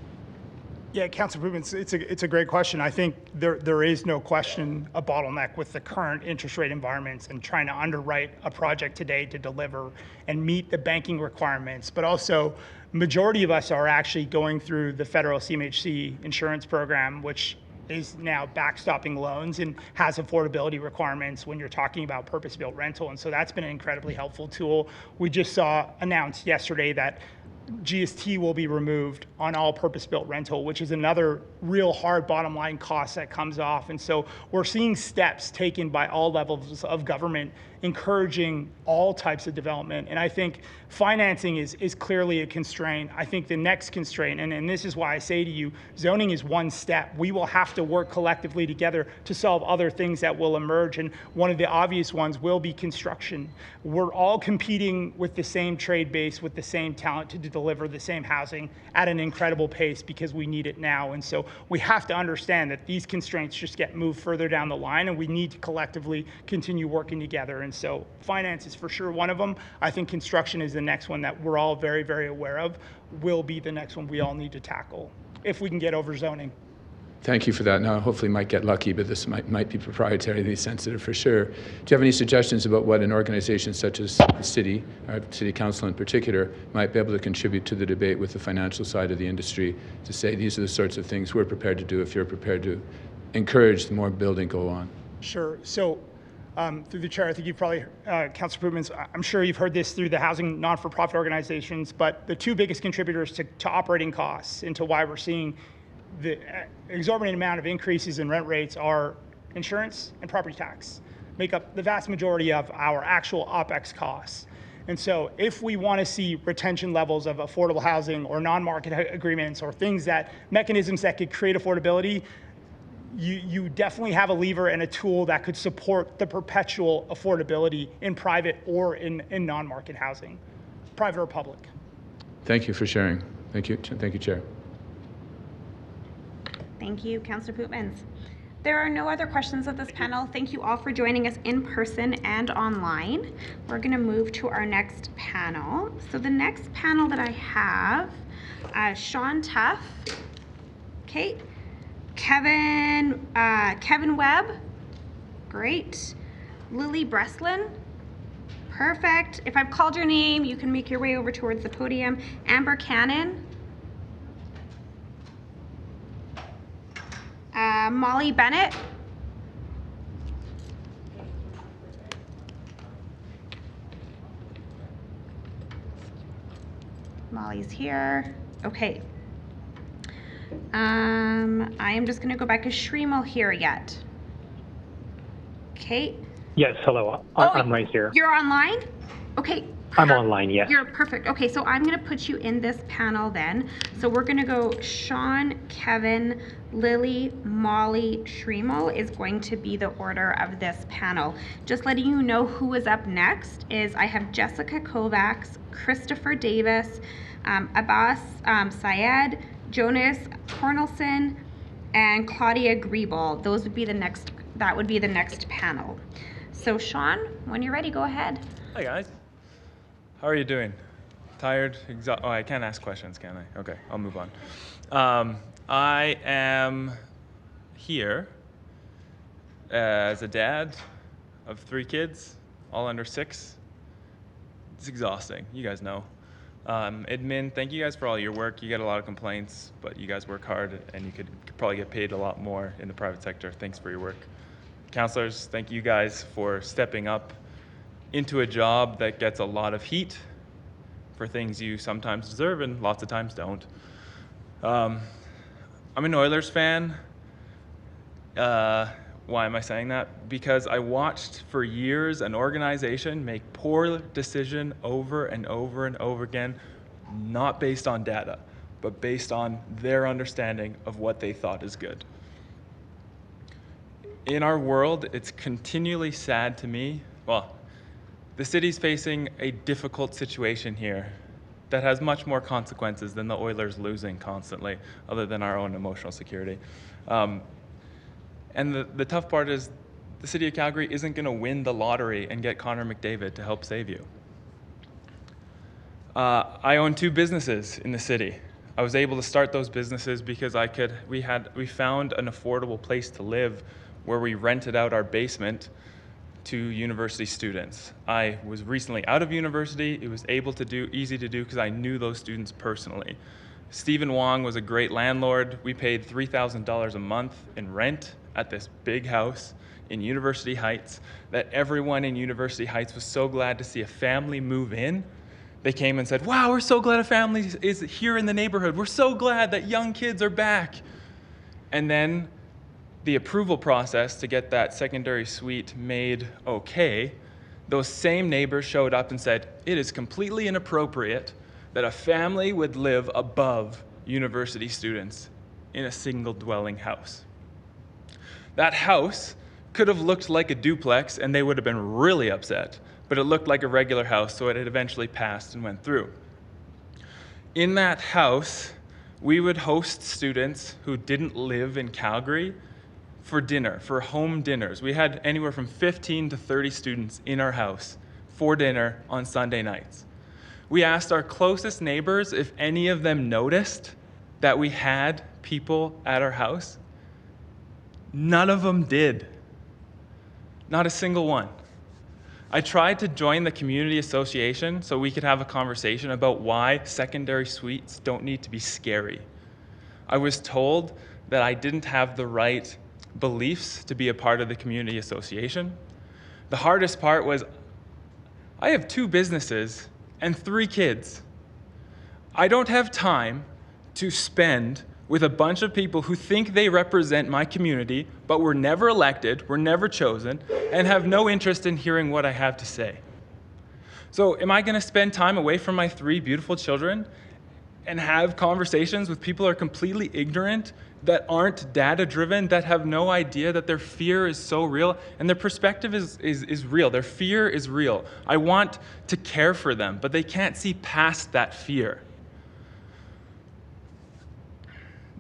Yeah, Councillor Pootmans, it's a great question. I think there is no question a bottleneck with the current interest rate environments and trying to underwrite a project today to deliver and meet the banking requirements. But also, majority of us are actually going through the federal CMHC insurance program, which is now backstopping loans and has affordability requirements when you're talking about purpose-built rental. And so that's been an incredibly helpful tool. We just saw announced yesterday that GST will be removed on all purpose-built rental, which is another real hard bottom line cost that comes off. And so we're seeing steps taken by all levels of government encouraging all types of development. And I think financing is clearly a constraint. I think the next constraint, and this is why I say to you, zoning is one step. We will have to work collectively together to solve other things that will emerge. And one of the obvious ones will be construction. We're all competing with the same trade base, with the same talent to deliver the same housing at an incredible pace because we need it now. And so we have to understand that these constraints just get moved further down the line, and we need to collectively continue working together. And so finance is for sure one of them. I think construction is the next one that we're all very, very aware of, will be the next one we all need to tackle if we can get over zoning. Thank you for that. Now, hopefully might get lucky, but this might be proprietarily sensitive for sure. Do you have any suggestions about what an organization such as the city, or city council in particular, might be able to contribute to the debate with the financial side of the industry to say these are the sorts of things we're prepared to do if you're prepared to encourage more building go on? Sure. So through the chair, I think you've probably, Councillor Pootmans, I'm sure you've heard this through the housing non-for-profit organizations, but the two biggest contributors to operating costs into why we're seeing the exorbitant amount of increases in rent rates are insurance and property tax, make up the vast majority of our actual OPEX costs. And so if we want to see retention levels of affordable housing or non-market agreements or mechanisms that could create affordability, you definitely have a lever and a tool that could support the perpetual affordability in private or in non-market housing, private or public. Thank you for sharing. Thank you, Chair. Thank you, Councillor Pootmans. There are no other questions of this panel. Thank you all for joining us in person and online. We're going to move to our next panel. So the next panel that I have, Sean Tuff, okay, Kevin Webb, great, Lily Breslin, perfect. If I've called your name, you can make your way over towards the podium. Amber Cannon, Molli Bennett, Molly's here. Okay. I am just going to go back. Is Srimal here yet? Okay. Yes, hello. I'm right here. You're online? Okay. I'm online, yes. You're perfect. Okay, so I'm going to put you in this panel then. So we're going to go Sean, Kevin, Lily, Molly, Srimal is going to be the order of this panel. Just letting you know who is up next is I have Jessica Kovacs, Christopher Davis, Abbas Syed, Jonas Cornelson, and Claudia Griebel. Those would be the next. That would be the next panel. So Sean, when you're ready, go ahead. Hi guys. How are you doing? Tired? Oh, I can't ask questions, can I? Okay, I'll move on. I am here as a dad of 3 kids, all under 6. It's exhausting. You guys know. Admin, thank you guys for all your work. You get a lot of complaints, but you guys work hard, and you could probably get paid a lot more in the private sector. Thanks for your work. Counselors, thank you guys for stepping up into a job that gets a lot of heat for things you sometimes deserve and lots of times don't. I'm an Oilers fan. Why am I saying that? Because I watched for years an organization make poor decision over and over and over again, not based on data, but based on their understanding of what they thought is good. In our world, it's continually sad to me. Well, the city's facing a difficult situation here that has much more consequences than the Oilers losing constantly, other than our own emotional security. And the tough part is the city of Calgary isn't going to win the lottery and get Connor McDavid to help save you. I own 2 businesses in the city. I was able to start those businesses because we found an affordable place to live where we rented out our basement to university students. I was recently out of university. It was easy to do because I knew those students personally. Stephen Wong was a great landlord. We paid $3,000 a month in rent at this big house in University Heights that everyone in University Heights was so glad to see a family move in. They came and said, wow, we're so glad a family is here in the neighborhood. We're so glad that young kids are back. And then the approval process to get that secondary suite made okay, those same neighbors showed up and said, it is completely inappropriate that a family would live above university students in a single dwelling house. That house could have looked like a duplex and they would have been really upset, but it looked like a regular house, so it had eventually passed and went through. In that house, we would host students who didn't live in Calgary for dinner, for home dinners. We had anywhere from 15 to 30 students in our house for dinner on Sunday nights. We asked our closest neighbors if any of them noticed that we had people at our house. None of them did. Not a single one. I tried to join the community association so we could have a conversation about why secondary suites don't need to be scary. I was told that I didn't have the right beliefs to be a part of the community association. The hardest part was I have 2 businesses and 3 kids. I don't have time to spend with a bunch of people who think they represent my community, but were never elected, were never chosen, and have no interest in hearing what I have to say. So am I gonna spend time away from my 3 beautiful children and have conversations with people who are completely ignorant, that aren't data-driven, that have no idea that their fear is so real, and their perspective is real, their fear is real. I want to care for them, but they can't see past that fear.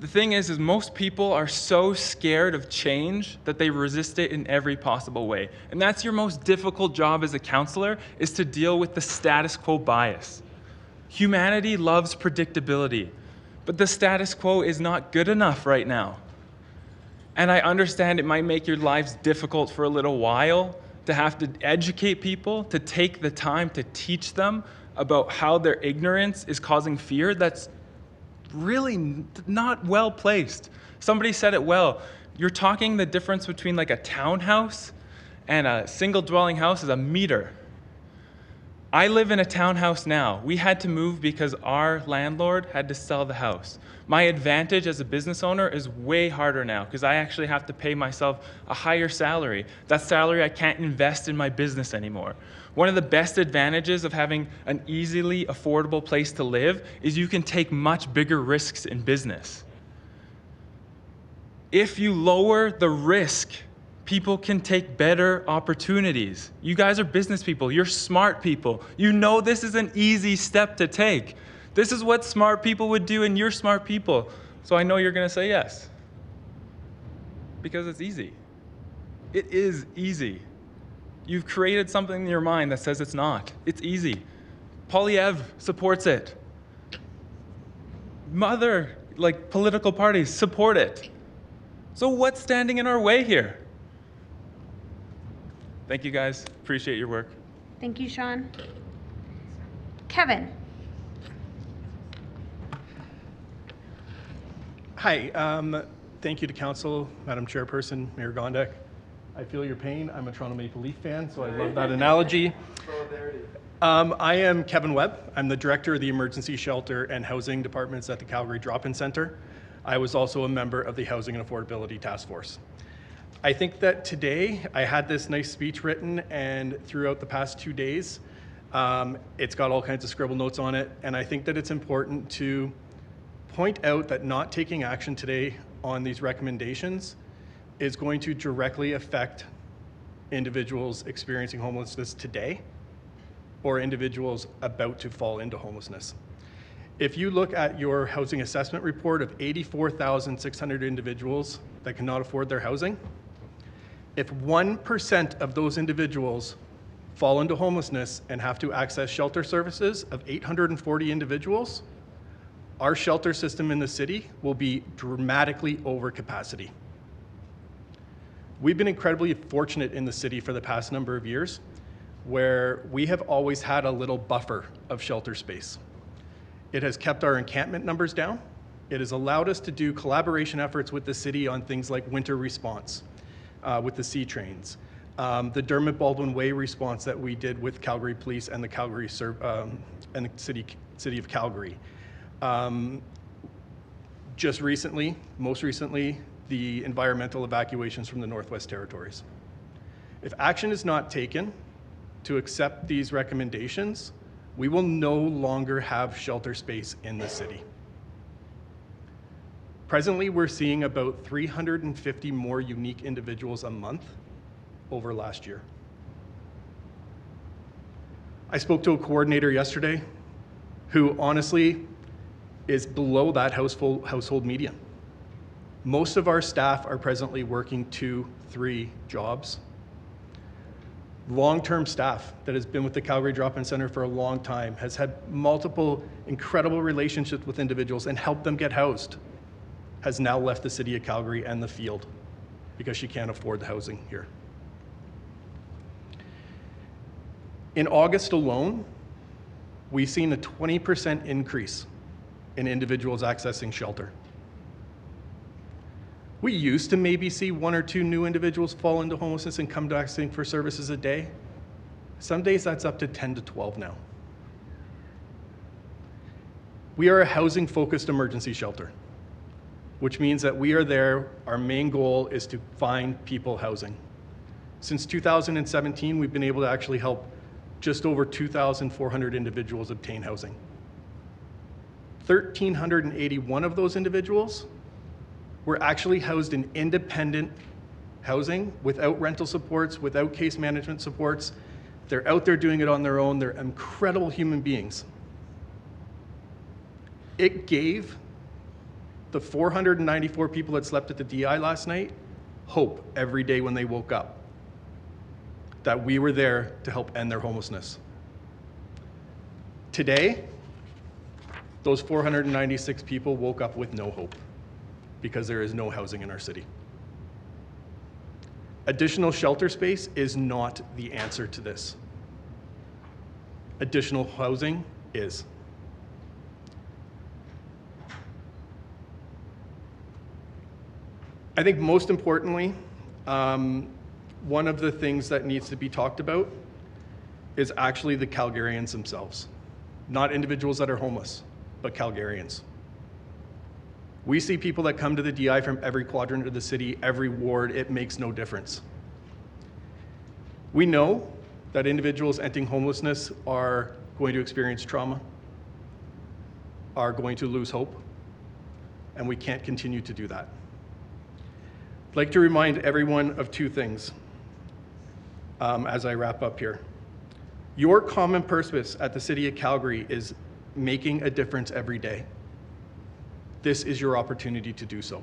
The thing is most people are so scared of change that they resist it in every possible way. And that's your most difficult job as a counselor, is to deal with the status quo bias. Humanity loves predictability, but the status quo is not good enough right now. And I understand it might make your lives difficult for a little while to have to educate people, to take the time to teach them about how their ignorance is causing fear. That's really not well placed. Somebody said it well. You're talking the difference between like a townhouse and a single dwelling house is a meter. I live in a townhouse now. We had to move because our landlord had to sell the house. My advantage as a business owner is way harder now because I actually have to pay myself a higher salary. That salary I can't invest in my business anymore. One of the best advantages of having an easily affordable place to live is you can take much bigger risks in business. If you lower the risk, people can take better opportunities. You guys are business people. You're smart people. You know this is an easy step to take. This is what smart people would do, and you're smart people. So I know you're going to say yes. Because it's easy. It is easy. You've created something in your mind that says it's not. It's easy. Polyev supports it. Other political parties support it. So what's standing in our way here? Thank you, guys. Appreciate your work. Thank you, Sean. Kevin. Hi. Thank you to Council, Madam Chairperson, Mayor Gondek. I feel your pain. I'm a Toronto Maple Leaf fan, so I love that analogy. I am Kevin Webb. I'm the Director of the Emergency Shelter and Housing Departments at the Calgary Drop-In Centre. I was also a member of the Housing and Affordability Task Force. I think that today I had this nice speech written, and throughout the past 2 days, it's got all kinds of scribble notes on it, and I think that it's important to point out that not taking action today on these recommendations is going to directly affect individuals experiencing homelessness today or individuals about to fall into homelessness. If you look at your housing assessment report of 84,600 individuals that cannot afford their housing, if 1% of those individuals fall into homelessness and have to access shelter services of 840 individuals, our shelter system in the city will be dramatically over capacity. We've been incredibly fortunate in the city for the past number of years where we have always had a little buffer of shelter space. It has kept our encampment numbers down. It has allowed us to do collaboration efforts with the city on things like winter response with the C trains, the Dermot Baldwin Way response that we did with Calgary Police and the Calgary and the city of Calgary. Just recently, most recently, the environmental evacuations from the Northwest Territories. If action is not taken to accept these recommendations, we will no longer have shelter space in the city. Presently, we're seeing about 350 more unique individuals a month over last year. I spoke to a coordinator yesterday who honestly is below that household median. Most of our staff are presently working 2-3 jobs. Long-term staff that has been with the Calgary Drop-In Centre for a long time, has had multiple incredible relationships with individuals and helped them get housed, has now left the city of Calgary and the field. because she can't afford the housing here. In August alone, we've seen a 20% increase in individuals accessing shelter. We used to maybe see 1 or 2 new individuals fall into homelessness and come to asking for services a day. Some days that's up to 10 to 12 now. We are a housing-focused emergency shelter, which means that we are there, our main goal is to find people housing. Since 2017, we've been able to actually help just over 2,400 individuals obtain housing. 1,381 of those individuals were actually housed in independent housing without rental supports, without case management supports. They're out there doing it on their own. They're incredible human beings. It gave the 494 people that slept at the DI last night hope every day when they woke up that we were there to help end their homelessness. Today, those 496 people woke up with no hope because there is no housing in our city. Additional shelter space is not the answer to this. Additional housing is. I think most importantly, one of the things that needs to be talked about is actually the Calgarians themselves. Not individuals that are homeless, but Calgarians. We see people that come to the DI from every quadrant of the city, every ward, it makes no difference. We know that individuals entering homelessness are going to experience trauma, are going to lose hope, and we can't continue to do that. I'd like to remind everyone of 2 things as I wrap up here. Your common purpose at the City of Calgary is making a difference every day. This is your opportunity to do so.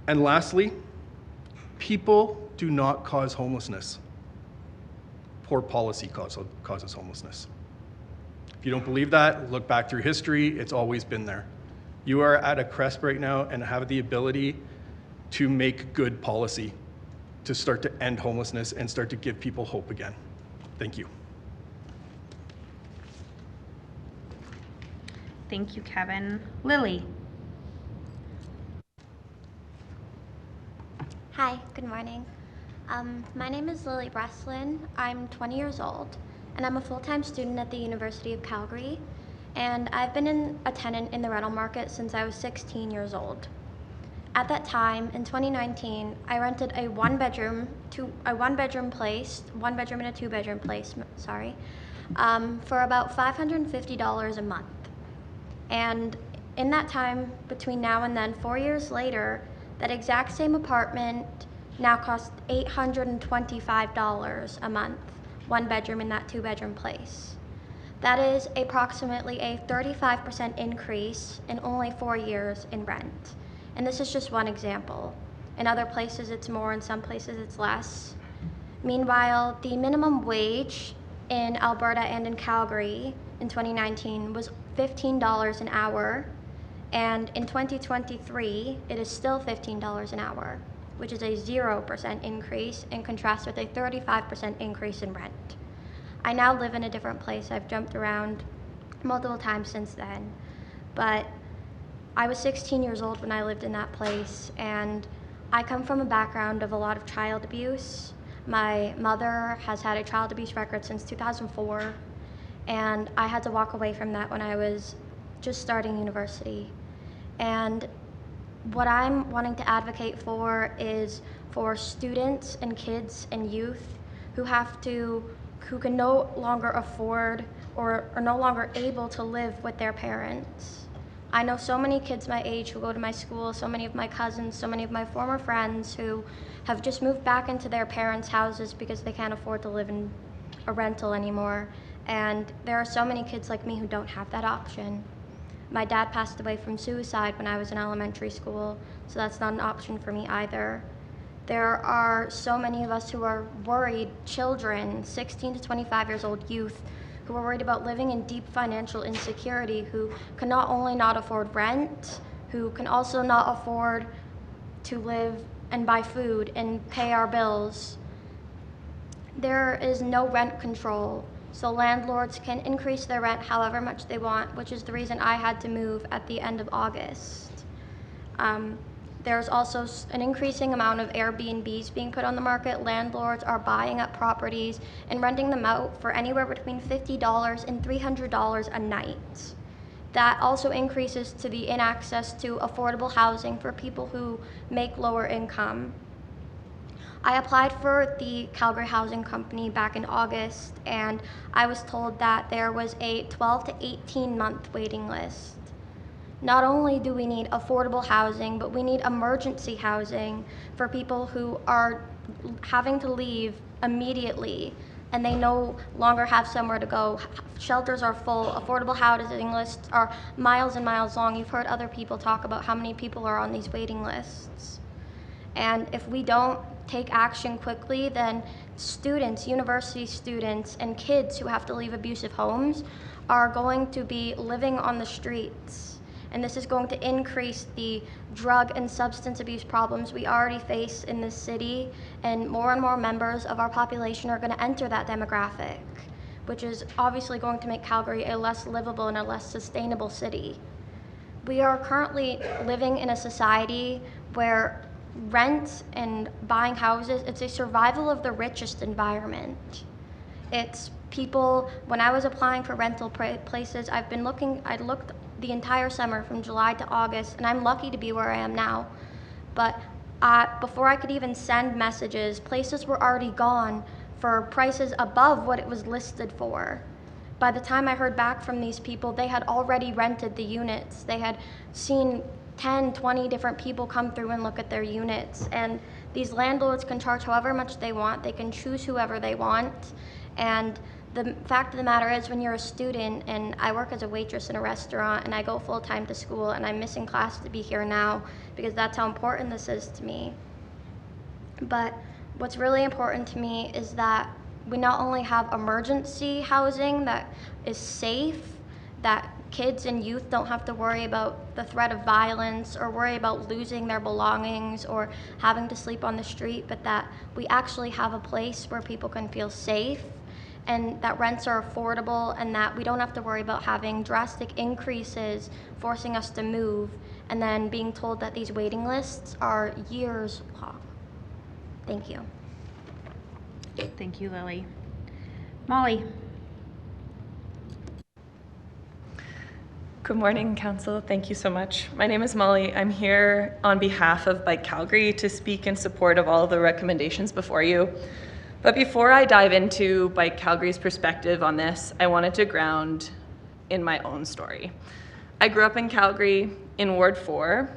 And lastly, people do not cause homelessness. Poor policy causes homelessness. If you don't believe that, look back through history, it's always been there. You are at a cusp right now and have the ability to make good policy to start to end homelessness and start to give people hope again. Thank you. Thank you, Kevin. Lily. Hi, good morning. My name is Lily Breslin. I'm 20 years old, and I'm a full-time student at the University of Calgary, and I've been a tenant in the rental market since I was 16 years old. At that time, in 2019, I rented a one bedroom and a 2-bedroom place, for about $550 a month. And in that time, between now and then, 4 years later, that exact same apartment now costs $825 a month, 1 bedroom in that 2-bedroom place. That is approximately a 35% increase in only 4 years in rent. And this is just one example. In other places it's more, in some places it's less. Meanwhile, the minimum wage in Alberta and in Calgary in 2019 was $15 an hour, and in 2023 it is still $15 an hour, which is a 0% increase in contrast with a 35% increase in rent. I now live in a different place. I've jumped around multiple times since then, but I was 16 years old when I lived in that place, and I come from a background of a lot of child abuse. My mother has had a child abuse record since 2004, and I had to walk away from that when I was just starting university. And what I'm wanting to advocate for is for students and kids and youth who can no longer afford or are no longer able to live with their parents. I know so many kids my age who go to my school, so many of my cousins, so many of my former friends who have just moved back into their parents' houses because they can't afford to live in a rental anymore. And there are so many kids like me who don't have that option. My dad passed away from suicide when I was in elementary school, so that's not an option for me either. There are so many of us who are worried, children, 16 to 25 years old youth, who are worried about living in deep financial insecurity, who can not only not afford rent, who can also not afford to live and buy food and pay our bills. There is no rent control, so landlords can increase their rent however much they want, which is the reason I had to move at the end of August. There's also an increasing amount of Airbnbs being put on the market. Landlords are buying up properties and renting them out for anywhere between $50 and $300 a night. That also increases to the inaccess to affordable housing for people who make lower income. I applied for the Calgary Housing Company back in August, and I was told that there was a 12 to 18 month waiting list. Not only do we need affordable housing, but we need emergency housing for people who are having to leave immediately and they no longer have somewhere to go. Shelters are full, affordable housing lists are miles and miles long. You've heard other people talk about how many people are on these waiting lists. And if we don't take action quickly, then students, university students, and kids who have to leave abusive homes are going to be living on the streets. And this is going to increase the drug and substance abuse problems we already face in this city, and more members of our population are going to enter that demographic, which is obviously going to make Calgary a less livable and a less sustainable city. We are currently living in a society where rent and buying houses, it's a survival of the richest environment. It's people, when I was applying for rental places, I looked the entire summer from July to August, and I'm lucky to be where I am now. But before I could even send messages, places were already gone for prices above what it was listed for. By the time I heard back from these people, they had already rented the units. They had seen 10, 20 different people come through and look at their units. And these landlords can charge however much they want. They can choose whoever they want. And the fact of the matter is, when you're a student, and I work as a waitress in a restaurant, and I go full-time to school, and I'm missing class to be here now because that's how important this is to me. But what's really important to me is that we not only have emergency housing that is safe, that kids and youth don't have to worry about the threat of violence or worry about losing their belongings or having to sleep on the street, but that we actually have a place where people can feel safe, and that rents are affordable, and that we don't have to worry about having drastic increases forcing us to move, and then being told that these waiting lists are years long. Thank you. Thank you, Lily. Molly. Good morning, Council. Thank you so much. My name is Molly. I'm here on behalf of Bike Calgary to speak in support of all of the recommendations before you. But before I dive into Bike Calgary's perspective on this, I wanted to ground in my own story. I grew up in Calgary in Ward 4,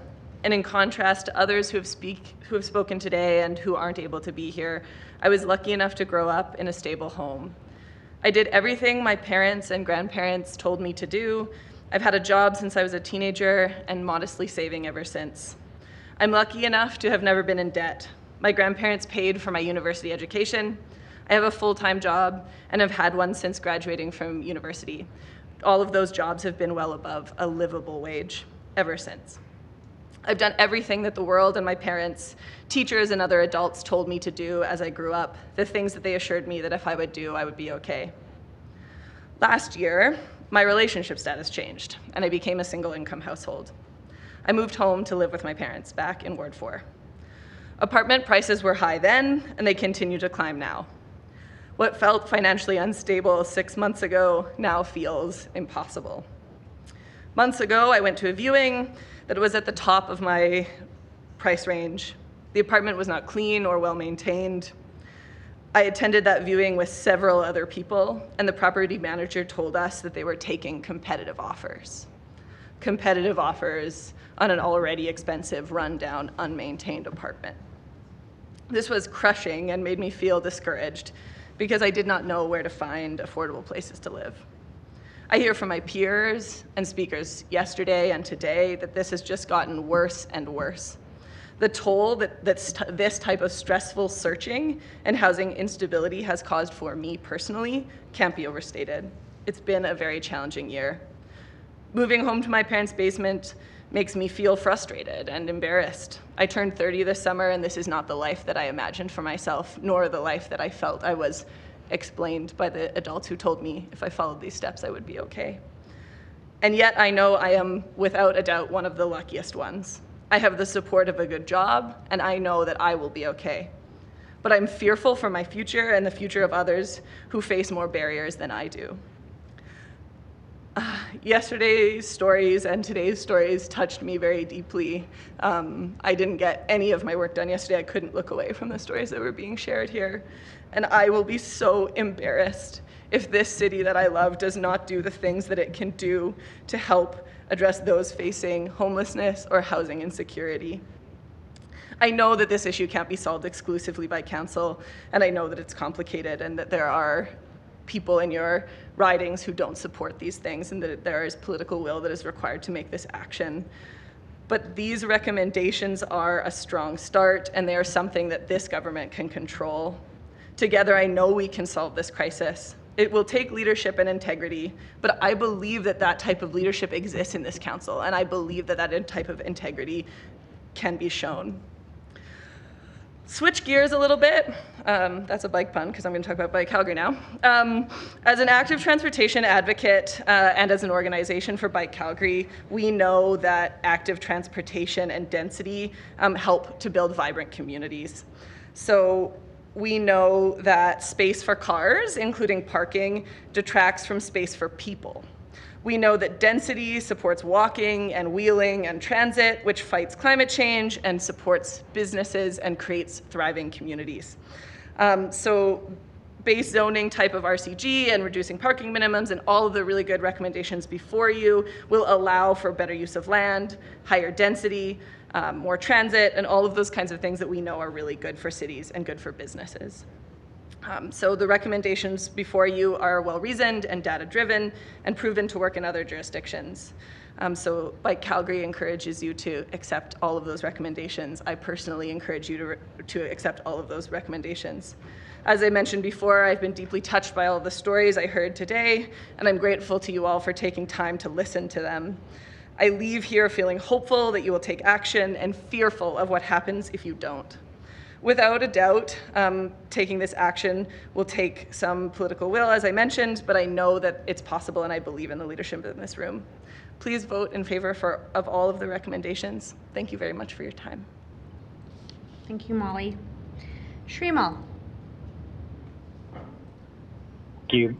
and in contrast to others who have spoken today and who aren't able to be here, I was lucky enough to grow up in a stable home. I did everything my parents and grandparents told me to do. I've had a job since I was a teenager and modestly saving ever since. I'm lucky enough to have never been in debt. My grandparents paid for my university education. I have a full-time job and have had one since graduating from university. All of those jobs have been well above a livable wage ever since. I've done everything that the world and my parents, teachers, and other adults told me to do as I grew up, the things that they assured me that if I would do, I would be okay. Last year, my relationship status changed, and I became a single-income household. I moved home to live with my parents back in Ward 4. Apartment prices were high then, and they continue to climb now. What felt financially unstable 6 months ago now feels impossible. Months ago, I went to a viewing that was at the top of my price range. The apartment was not clean or well maintained. I attended that viewing with several other people, and the property manager told us that they were taking competitive offers. Competitive offers on an already expensive, rundown, unmaintained apartment. This was crushing and made me feel discouraged because I did not know where to find affordable places to live. I hear from my peers and speakers yesterday and today that this has just gotten worse and worse. The toll that this type of stressful searching and housing instability has caused for me personally can't be overstated. It's been a very challenging year. Moving home to my parents' basement makes me feel frustrated and embarrassed. I turned 30 this summer, and this is not the life that I imagined for myself, nor the life that I felt I was explained by the adults who told me if I followed these steps, I would be okay. And yet I know I am, without a doubt, one of the luckiest ones. I have the support of a good job, and I know that I will be okay. But I'm fearful for my future and the future of others who face more barriers than I do. Yesterday's stories and today's stories touched me very deeply. I didn't get any of my work done yesterday. I couldn't look away from the stories that were being shared here. And I will be so embarrassed if this city that I love does not do the things that it can do to help address those facing homelessness or housing insecurity. I know that this issue can't be solved exclusively by council, and I know that it's complicated and that there are people in your ridings who don't support these things, and that there is political will that is required to make this action. But these recommendations are a strong start, and they are something that this government can control. Together, I know we can solve this crisis. It will take leadership and integrity, but I believe that that type of leadership exists in this council, and I believe that that type of integrity can be shown. Switch gears a little bit. That's a bike pun because I'm going to talk about Bike Calgary now. As an active transportation advocate and as an organization for Bike Calgary, we know that active transportation and density help to build vibrant communities. So we know that space for cars, including parking, detracts from space for people. We know that density supports walking and wheeling and transit, which fights climate change and supports businesses and creates thriving communities. So base zoning type of RCG and reducing parking minimums and all of the really good recommendations before you will allow for better use of land, higher density, more transit, and all of those kinds of things that we know are really good for cities and good for businesses. So the recommendations before you are well-reasoned and data-driven and proven to work in other jurisdictions. So Bike Calgary encourages you to accept all of those recommendations. I personally encourage you to accept all of those recommendations. As I mentioned before, I've been deeply touched by all of the stories I heard today, and I'm grateful to you all for taking time to listen to them. I leave here feeling hopeful that you will take action and fearful of what happens if you don't. Without a doubt, taking this action will take some political will, as I mentioned, but I know that it's possible and I believe in the leadership in this room. Please vote in favor of all of the recommendations. Thank you very much for your time. Thank you, Molly. Srimal. Thank you.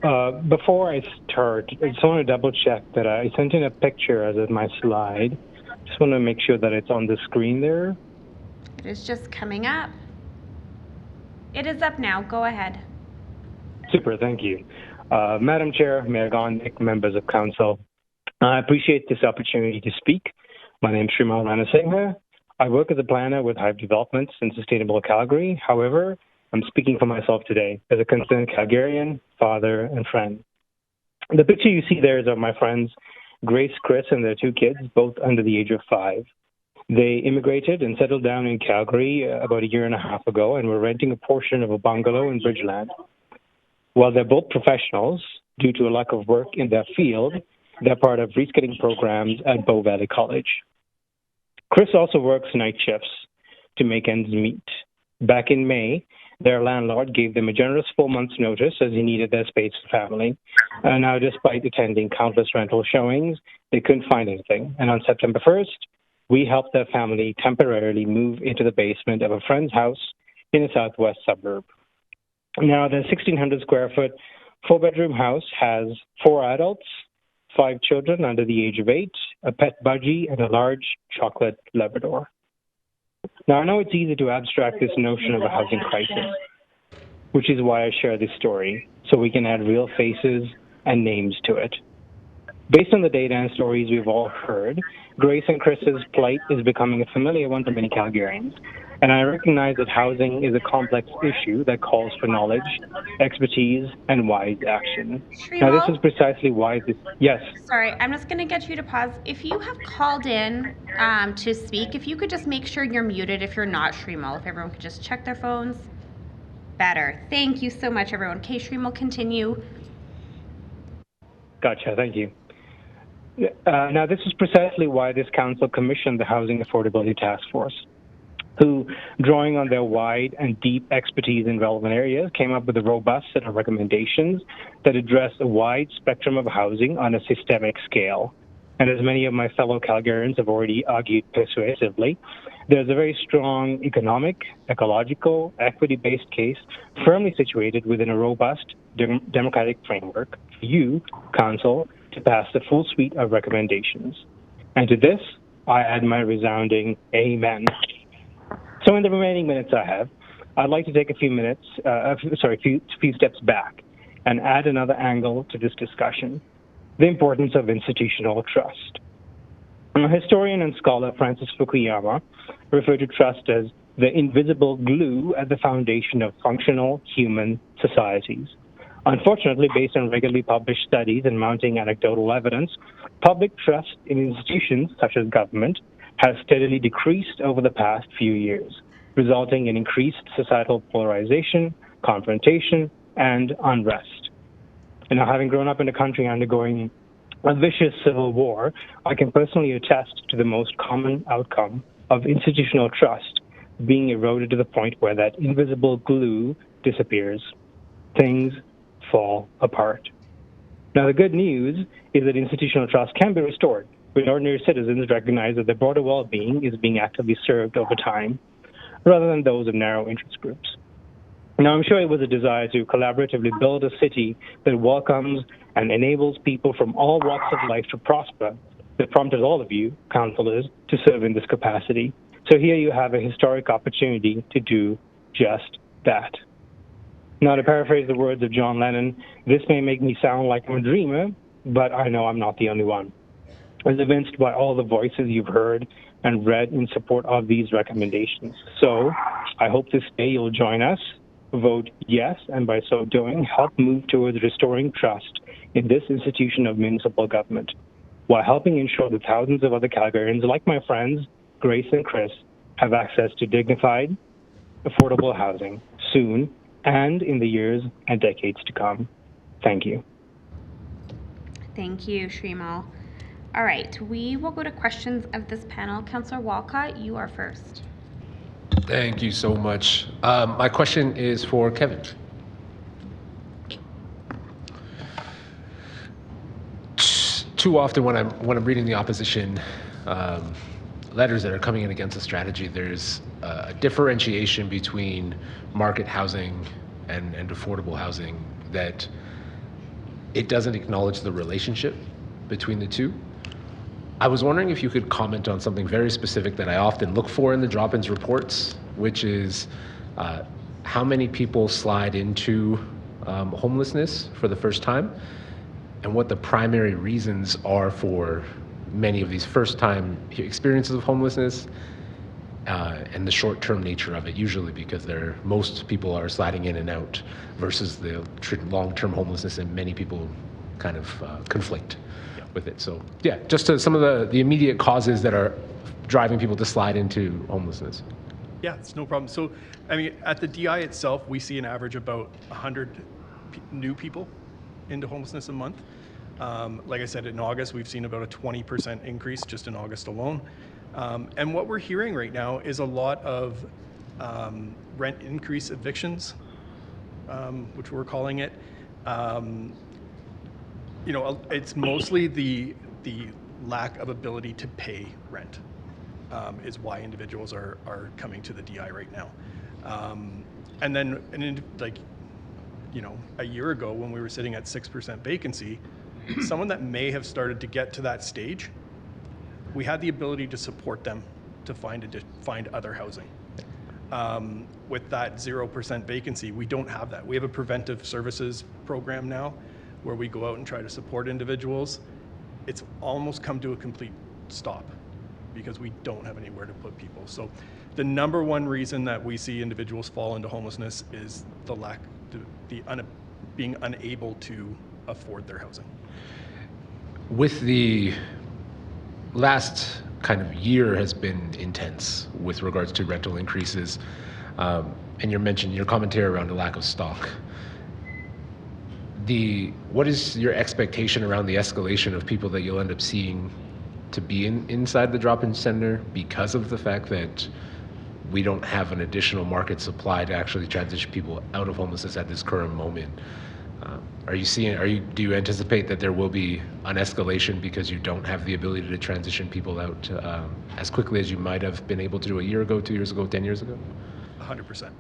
Before I start, I just want to double check that I sent in a picture as of my slide. Just want to make sure that it's on the screen there. It is just coming up. It is up now. Go ahead. Super, thank you. Madam Chair, Mayor Gondik, members of council, I appreciate this opportunity to speak. My name is Srimal Ranasinghe. I work as a planner with Hive Developments in Sustainable Calgary. However, I'm speaking for myself today as a concerned Calgarian, father, and friend. The picture you see there is of my friends Grace, Chris, and their 2 kids, both under the age of 5. They immigrated and settled down in Calgary about 1.5 years ago and were renting a portion of a bungalow in Bridgeland. While they're both professionals, due to a lack of work in their field, they're part of reskilling programs at Bow Valley College. Chris also works night shifts to make ends meet. Back in May, their landlord gave them a generous 4 months' notice as he needed their space for family. Now, despite attending countless rental showings, they couldn't find anything. And on September 1st, we helped their family temporarily move into the basement of a friend's house in a southwest suburb. Now, the 1,600 square foot 4-bedroom house has 4 adults, 5 children under the age of 8, a pet budgie, and a large chocolate Labrador. Now, I know it's easy to abstract this notion of a housing crisis, which is why I share this story, so we can add real faces and names to it. Based on the data and stories we've all heard, Grace and Chris's plight is becoming a familiar one for many Calgarians. And I recognize that housing is a complex issue that calls for knowledge, expertise, and wise action. Srimal? Now, this is precisely why this... Yes? Sorry, I'm just going to get you to pause. If you have called in to speak, if you could just make sure you're muted if you're not, Srimal. If everyone could just check their phones. Better. Thank you so much, everyone. Okay, Srimal, continue. Gotcha, thank you. Now, this is precisely why this council commissioned the Housing Affordability Task Force, who, drawing on their wide and deep expertise in relevant areas, came up with a robust set of recommendations that address a wide spectrum of housing on a systemic scale. And as many of my fellow Calgarians have already argued persuasively, there's a very strong economic, ecological, equity-based case firmly situated within a robust democratic framework for you, Council, to pass the full suite of recommendations. And to this, I add my resounding amen. So in the remaining minutes I have, I'd like to take a few steps back and add another angle to this discussion: the importance of institutional trust. Historian and scholar Francis Fukuyama referred to trust as the invisible glue at the foundation of functional human societies. Unfortunately, based on regularly published studies and mounting anecdotal evidence, public trust in institutions such as government has steadily decreased over the past few years, resulting in increased societal polarization, confrontation, and unrest. And now, having grown up in a country undergoing a vicious civil war, I can personally attest to the most common outcome of institutional trust being eroded to the point where that invisible glue disappears. Things fall apart. Now, the good news is that institutional trust can be restored when ordinary citizens recognize that their broader well-being is being actively served over time, rather than those of narrow interest groups. Now, I'm sure it was a desire to collaboratively build a city that welcomes and enables people from all walks of life to prosper that prompted all of you, councillors, to serve in this capacity. So here you have a historic opportunity to do just that. Now, to paraphrase the words of John Lennon, this may make me sound like I'm a dreamer, but I know I'm not the only one. As evinced by all the voices you've heard and read in support of these recommendations. So I hope this day you'll join us, vote yes, and by so doing, help move towards restoring trust in this institution of municipal government, while helping ensure that thousands of other Calgarians, like my friends, Grace and Chris, have access to dignified, affordable housing soon and in the years and decades to come. Thank you. Thank you, Srimal. All right, we will go to questions of this panel. Councillor Walcott, you are first. Thank you so much. My question is for Kevin. Too often when I'm reading the opposition letters that are coming in against the strategy, there's a differentiation between market housing and affordable housing, that it doesn't acknowledge the relationship between the two. I was wondering if you could comment on something very specific that I often look for in the drop-ins reports, which is how many people slide into homelessness for the first time, and what the primary reasons are for many of these first-time experiences of homelessness, and the short-term nature of it, usually because most people are sliding in and out versus the long-term homelessness, and many people kind of conflict with it. So yeah, just to some of the immediate causes that are driving people to slide into homelessness. Yeah, it's no problem. So, I mean, at the DI itself, we see an average about 100 new people into homelessness a month. Like I said, in August, we've seen about a 20% increase just in August alone. And what we're hearing right now is a lot of rent increase evictions, which we're calling it. You know, it's mostly the lack of ability to pay rent is why individuals are coming to the DI right now. And then, like, you know, a year ago when we were sitting at 6% vacancy, someone that may have started to get to that stage, we had the ability to support them to find other housing. With that 0% vacancy, we don't have that. We have a preventive services program now where we go out and try to support individuals. It's almost come to a complete stop because we don't have anywhere to put people. So the number one reason that we see individuals fall into homelessness is the being unable to afford their housing. With the last kind of year has been intense with regards to rental increases, and you mentioned your commentary around the lack of stock. what is your expectation around the escalation of people that you'll end up seeing to be inside the drop-in center because of the fact that we don't have an additional market supply to actually transition people out of homelessness at this current moment? Do you anticipate that there will be an escalation because you don't have the ability to transition people out as quickly as you might have been able to do a year ago, 2 years ago, 10 years ago? 100%.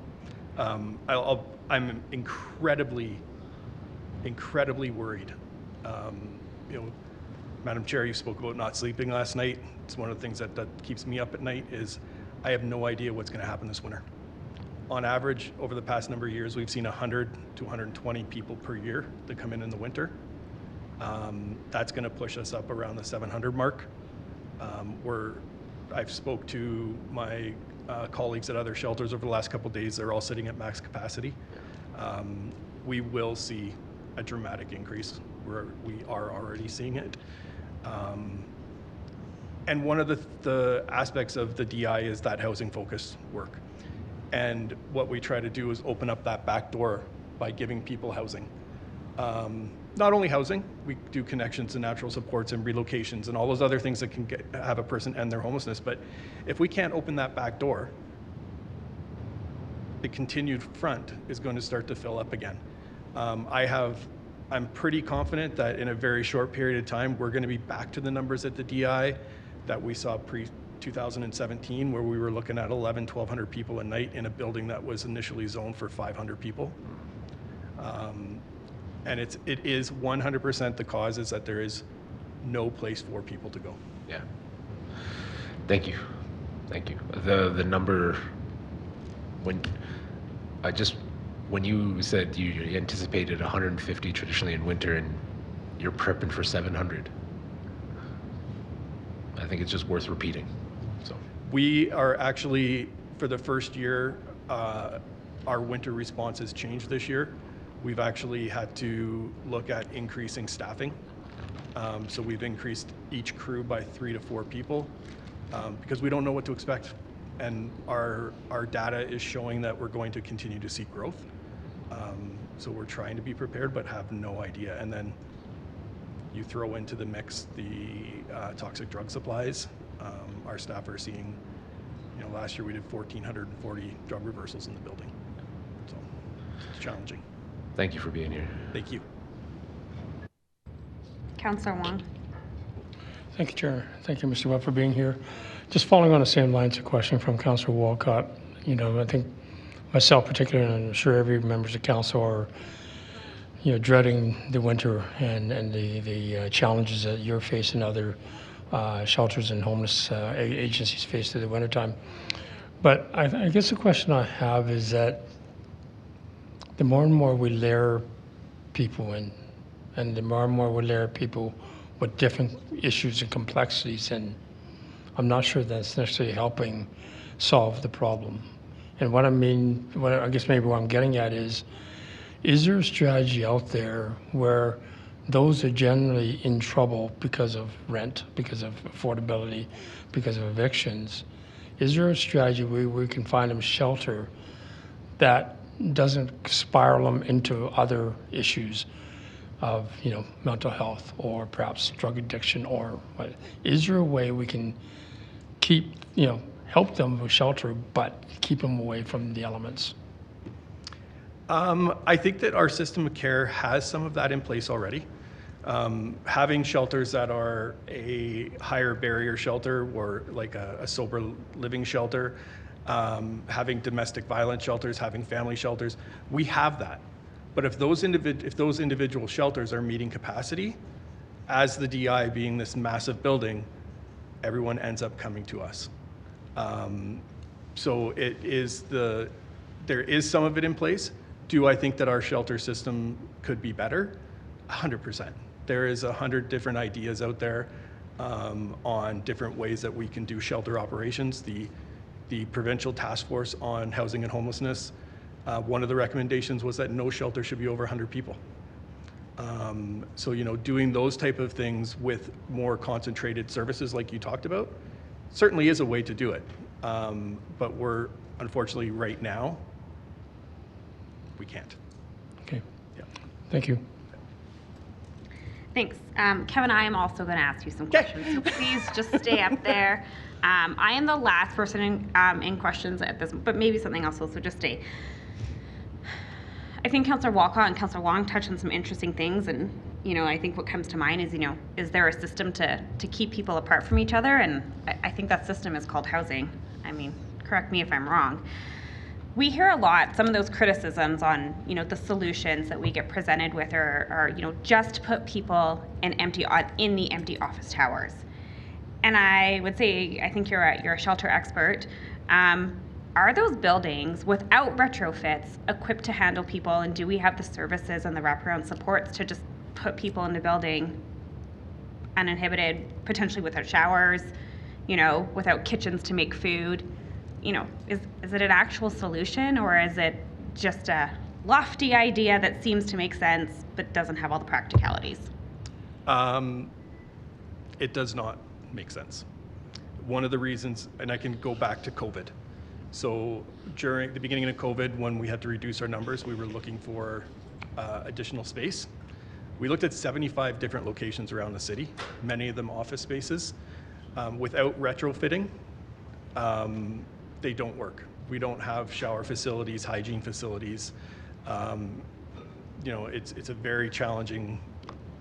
I'm incredibly worried. Madam Chair, you spoke about not sleeping last night. It's one of the things that keeps me up at night is I have no idea what's going to happen this winter. On average, over the past number of years, we've seen 100 to 120 people per year that come in the winter. That's going to push us up around the 700 mark. I've spoke to my colleagues at other shelters over the last couple of days. They're all sitting at max capacity. We will see a dramatic increase. We are already seeing it. And one of the aspects of the DI is that housing focused work. And what we try to do is open up that back door by giving people housing. Not only housing, we do connections and natural supports and relocations and all those other things that can have a person end their homelessness. But if we can't open that back door, the continued front is going to start to fill up again. I'm pretty confident that in a very short period of time, we're going to be back to the numbers at the DI that we saw pre-2017, where we were looking at 1,200 people a night in a building that was initially zoned for 500 people. And it is 100% the cause is that there is no place for people to go. Yeah. Thank you. The number, when you said you anticipated 150 traditionally in winter and you're prepping for 700, I think it's just worth repeating. So we are actually, for the first year, our winter response has changed this year. We've actually had to look at increasing staffing. So we've increased each crew by 3 to 4 people because we don't know what to expect. And our data is showing that we're going to continue to see growth. So we're trying to be prepared, but have no idea. And then you throw into the mix the toxic drug supplies. Our staff are seeing, last year we did 1,440 drug reversals in the building. So it's challenging. Thank you for being here. Thank you. Councillor Wong. Thank you, Chair. Thank you, Mr. Webb, for being here. Just following on the same lines of question from Councillor Walcott, I think myself particularly, and I'm sure every members of council are, dreading the winter and the challenges that you're facing, other shelters and homeless agencies face through the wintertime. But I guess the question I have is that the more and more we layer people in, and the more and more we layer people with different issues and complexities, and I'm not sure that's necessarily helping solve the problem. And what I guess maybe what I'm getting at is there a strategy out there where those are generally in trouble because of rent, because of affordability, because of evictions? Is there a strategy where we can find them shelter that doesn't spiral them into other issues of, mental health or perhaps drug addiction or what? Is there a way we can keep, help them with shelter, but keep them away from the elements? I think that our system of care has some of that in place already. Having shelters that are a higher barrier shelter or like a sober living shelter, having domestic violence shelters, having family shelters, we have that. But if those individual shelters are meeting capacity, as the DI being this massive building, everyone ends up coming to us. So there is some of it in place. Do I think that our shelter system could be better? 100%. There is 100 different ideas out there on different ways that we can do shelter operations. The Provincial Task Force on Housing and Homelessness, one of the recommendations was that no shelter should be over 100 people. So, doing those type of things with more concentrated services like you talked about certainly is a way to do it. But we're, unfortunately, right now, we can't. Okay. Yeah. Thank you. Thanks. Kevin, I am also going to ask you some questions, so please just stay up there. I am the last person in questions at this, but maybe something else will, so just stay. I think Councillor Walcott and Councillor Wong touched on some interesting things, and I think what comes to mind is, is there a system to keep people apart from each other? And I think that system is called housing. I mean, correct me if I'm wrong. We hear a lot, some of those criticisms on, the solutions that we get presented with are just put people in the empty office towers. And I would say, I think you're a shelter expert. Are those buildings, without retrofits, equipped to handle people, and do we have the services and the wraparound supports to just put people in the building uninhibited, potentially without showers, without kitchens to make food? Is it an actual solution, or is it just a lofty idea that seems to make sense but doesn't have all the practicalities? It does not make sense. One of the reasons, and I can go back to COVID. So during the beginning of COVID, when we had to reduce our numbers, we were looking for additional space. We looked at 75 different locations around the city, many of them office spaces. Without retrofitting, they don't work. We don't have shower facilities, hygiene facilities. It's a very challenging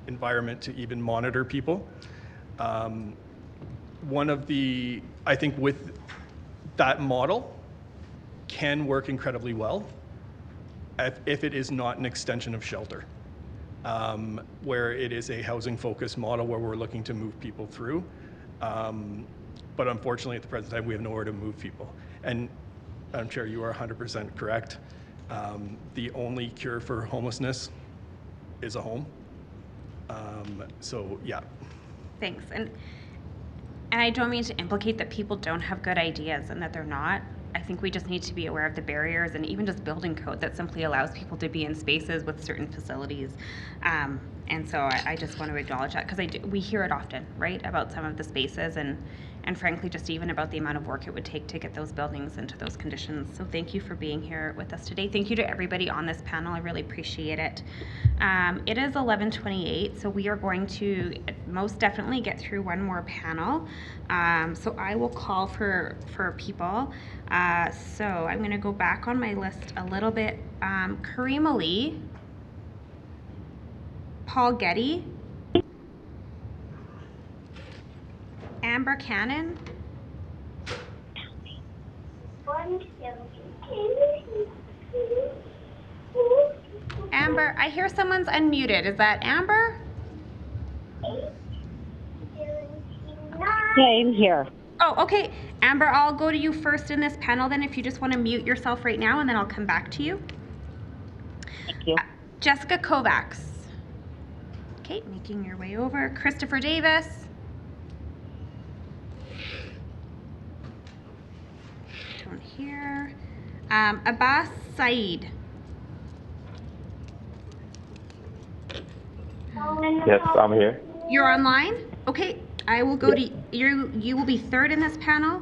environment to even monitor people. I think with that model can work incredibly well if it is not an extension of shelter, where it is a housing-focused model where we're looking to move people through. But unfortunately, at the present time, we have nowhere to move people. And Madam Chair, you are 100% correct. The only cure for homelessness is a home. So, yeah. Thanks. And I don't mean to implicate that people don't have good ideas and that they're not. I think we just need to be aware of the barriers and even just building code that simply allows people to be in spaces with certain facilities. And so I just want to acknowledge that, because we hear it often, right, about some of the spaces and frankly just even about the amount of work it would take to get those buildings into those conditions. So thank you for being here with us today. Thank you to everybody on this panel. I really appreciate it. It is 11:28, so we are going to most definitely get through one more panel. So I will call for people. So I'm going to go back on my list a little bit. Kareem Ali, Paul Getty, Amber Cannon, Amber, I hear someone's unmuted. Is that Amber? Same here. Oh, okay. Amber, I'll go to you first in this panel then, if you just want to mute yourself right now, and then I'll come back to you. Thank you. Jessica Kovacs. Okay, making your way over. Christopher Davis. Don't hear. Abbas Syed. Yes, I'm here. You're online? Okay, I will go to you. You will be third in this panel.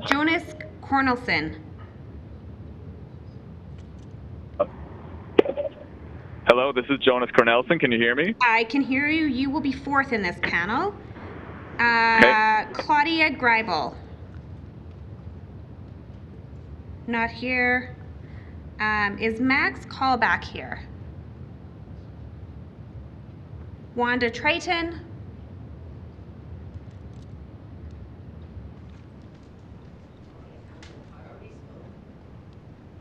Jonas Cornelson. Hello, this is Jonas Cornelson. Can you hear me? I can hear you. You will be fourth in this panel. Claudia Greibel. Not here. Is Max Callback here? Wanda Trytten.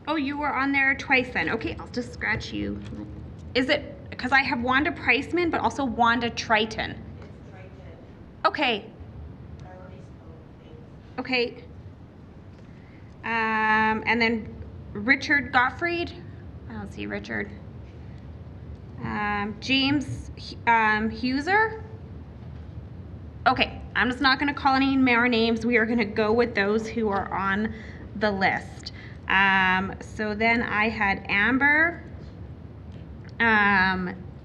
Oh, you were on there twice then. Okay, I'll just scratch you. Is it, because I have Wanda Priceman, but also Wanda Trytten. Okay. Okay. And then Richard Gotfried. I don't see Richard. James Huser. Okay, I'm just not going to call any more names. We are going to go with those who are on the list. So then I had Amber,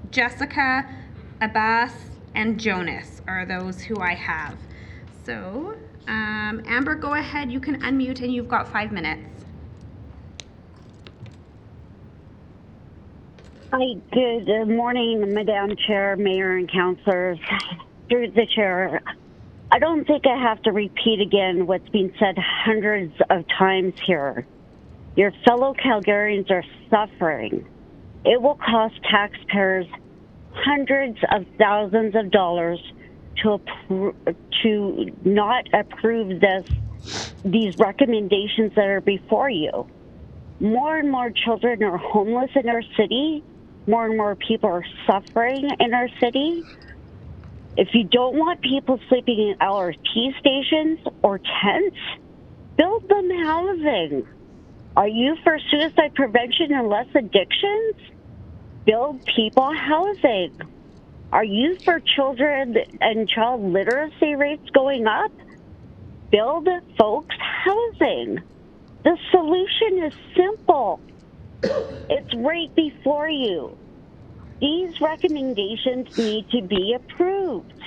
Jessica, Abbas, and Jonas are those who I have. So, Amber, go ahead. You can unmute and you've got 5 minutes. Hi, good morning, Madam Chair, Mayor, and councillors. Through the chair, I don't think I have to repeat again what's been said hundreds of times here. Your fellow Calgarians are suffering. It will cost taxpayers hundreds of thousands of dollars to not approve these recommendations that are before you. More and more children are homeless in our city. More and more people are suffering in our city. If you don't want people sleeping in LRT stations or tents, build them housing. Are you for suicide prevention and less addictions? Build people housing. Are you for children and child literacy rates going up? Build folks housing. The solution is simple. It's right before you. These recommendations need to be approved.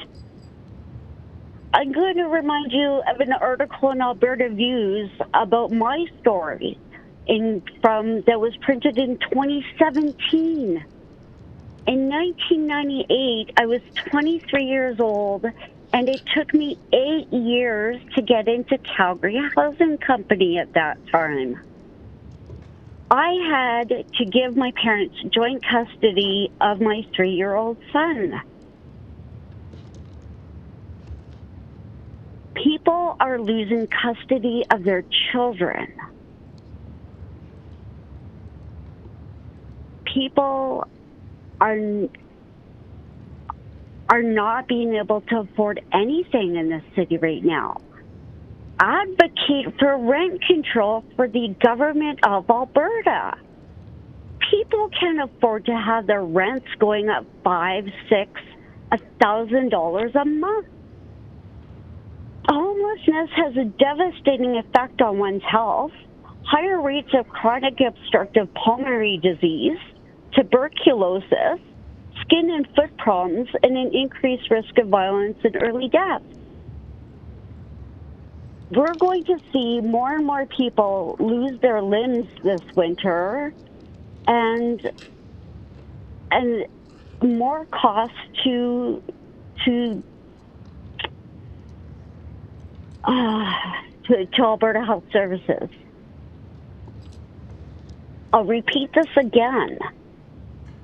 I'm going to remind you of an article in Alberta Views about my story that was printed in 2017. In 1998, I was 23 years old, and it took me 8 years to get into Calgary Housing Company at that time. I had to give my parents joint custody of my 3-year-old son. People are losing custody of their children. People are not being able to afford anything in this city right now. Advocate for rent control for the government of Alberta. People can't afford to have their rents going up $5,000, $6,000, $1,000 a month. Homelessness has a devastating effect on one's health. Higher rates of chronic obstructive pulmonary disease, tuberculosis, skin and foot problems, and an increased risk of violence and early death. We're going to see more and more people lose their limbs this winter, and more costs to Alberta Health Services. I'll repeat this again.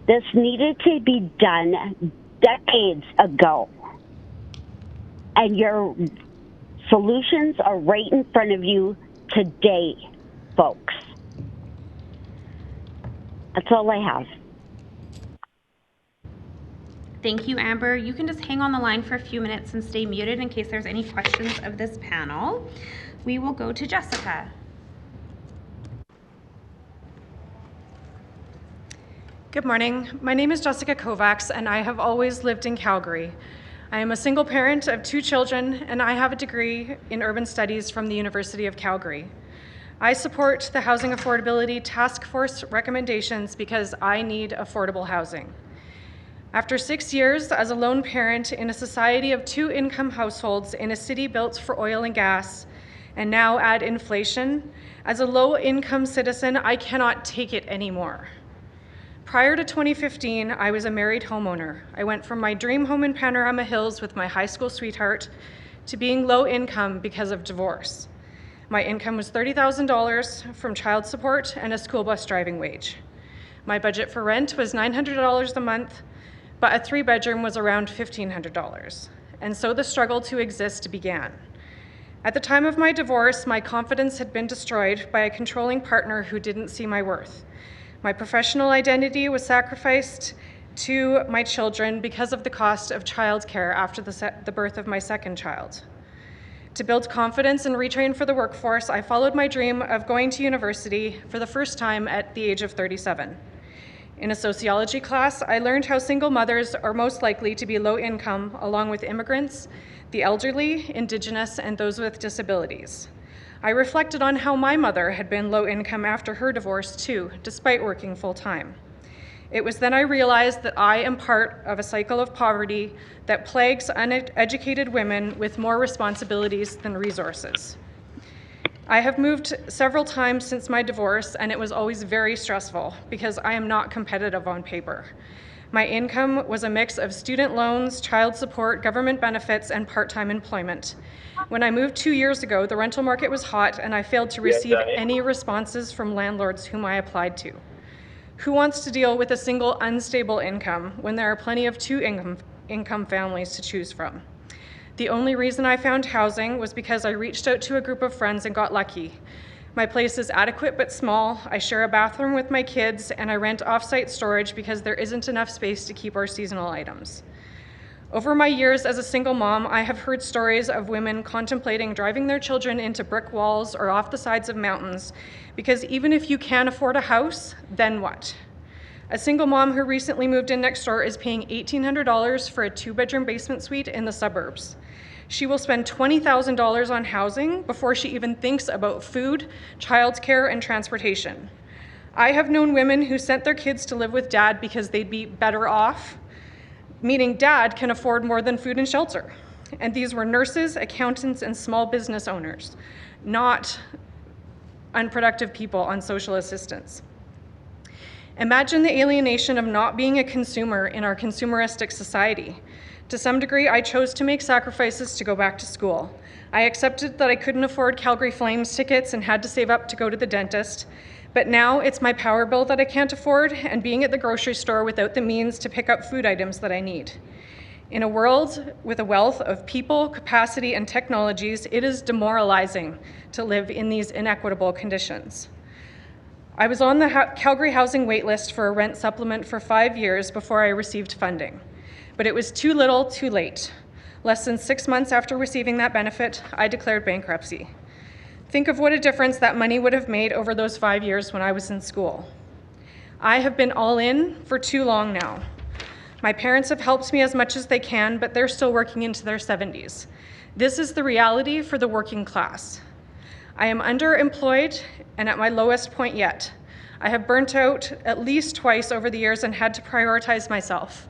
This needed to be done decades ago, and your solutions are right in front of you today, folks. That's all I have. Thank you, Amber. You can just hang on the line for a few minutes and stay muted in case there's any questions of this panel. We will go to Jessica. Good morning. My name is Jessica Kovacs, and I have always lived in Calgary. I am a single parent of 2 children, and I have a degree in urban studies from the University of Calgary. I support the Housing Affordability Task Force recommendations because I need affordable housing. After 6 years as a lone parent in a society of 2-income households in a city built for oil and gas, and now add inflation, as a low-income citizen, I cannot take it anymore. Prior to 2015, I was a married homeowner. I went from my dream home in Panorama Hills with my high school sweetheart to being low income because of divorce. My income was $30,000 from child support and a school bus driving wage. My budget for rent was $900 a month, but a 3-bedroom was around $1,500. And so the struggle to exist began. At the time of my divorce, my confidence had been destroyed by a controlling partner who didn't see my worth. My professional identity was sacrificed to my children because of the cost of childcare after the birth of my second child. To build confidence and retrain for the workforce, I followed my dream of going to university for the first time at the age of 37. In a sociology class, I learned how single mothers are most likely to be low income, along with immigrants, the elderly, Indigenous, and those with disabilities. I reflected on how my mother had been low income after her divorce too, despite working full time. It was then I realized that I am part of a cycle of poverty that plagues uneducated women with more responsibilities than resources. I have moved several times since my divorce, and it was always very stressful because I am not competitive on paper. My income was a mix of student loans, child support, government benefits, and part-time employment. When I moved 2 years ago, the rental market was hot, and I failed to receive any responses from landlords whom I applied to. Who wants to deal with a single unstable income when there are plenty of two-income families to choose from? The only reason I found housing was because I reached out to a group of friends and got lucky. My place is adequate but small. I share a bathroom with my kids, and I rent off-site storage because there isn't enough space to keep our seasonal items. Over my years as a single mom, I have heard stories of women contemplating driving their children into brick walls or off the sides of mountains, because even if you can afford a house, then what? A single mom who recently moved in next door is paying $1,800 for a 2-bedroom basement suite in the suburbs. She will spend $20,000 on housing before she even thinks about food, childcare, and transportation. I have known women who sent their kids to live with dad because they'd be better off, meaning dad can afford more than food and shelter. And these were nurses, accountants, and small business owners, not unproductive people on social assistance. Imagine the alienation of not being a consumer in our consumeristic society. To some degree, I chose to make sacrifices to go back to school. I accepted that I couldn't afford Calgary Flames tickets and had to save up to go to the dentist. But now it's my power bill that I can't afford and being at the grocery store without the means to pick up food items that I need. In a world with a wealth of people, capacity, and technologies, it is demoralizing to live in these inequitable conditions. I was on the Calgary housing waitlist for a rent supplement for 5 years before I received funding. But it was too little, too late. Less than 6 months after receiving that benefit, I declared bankruptcy. Think of what a difference that money would have made over those 5 years when I was in school. I have been all in for too long now. My parents have helped me as much as they can, but they're still working into their 70s. This is the reality for the working class. I am underemployed and at my lowest point yet. I have burnt out at least twice over the years and had to prioritize myself.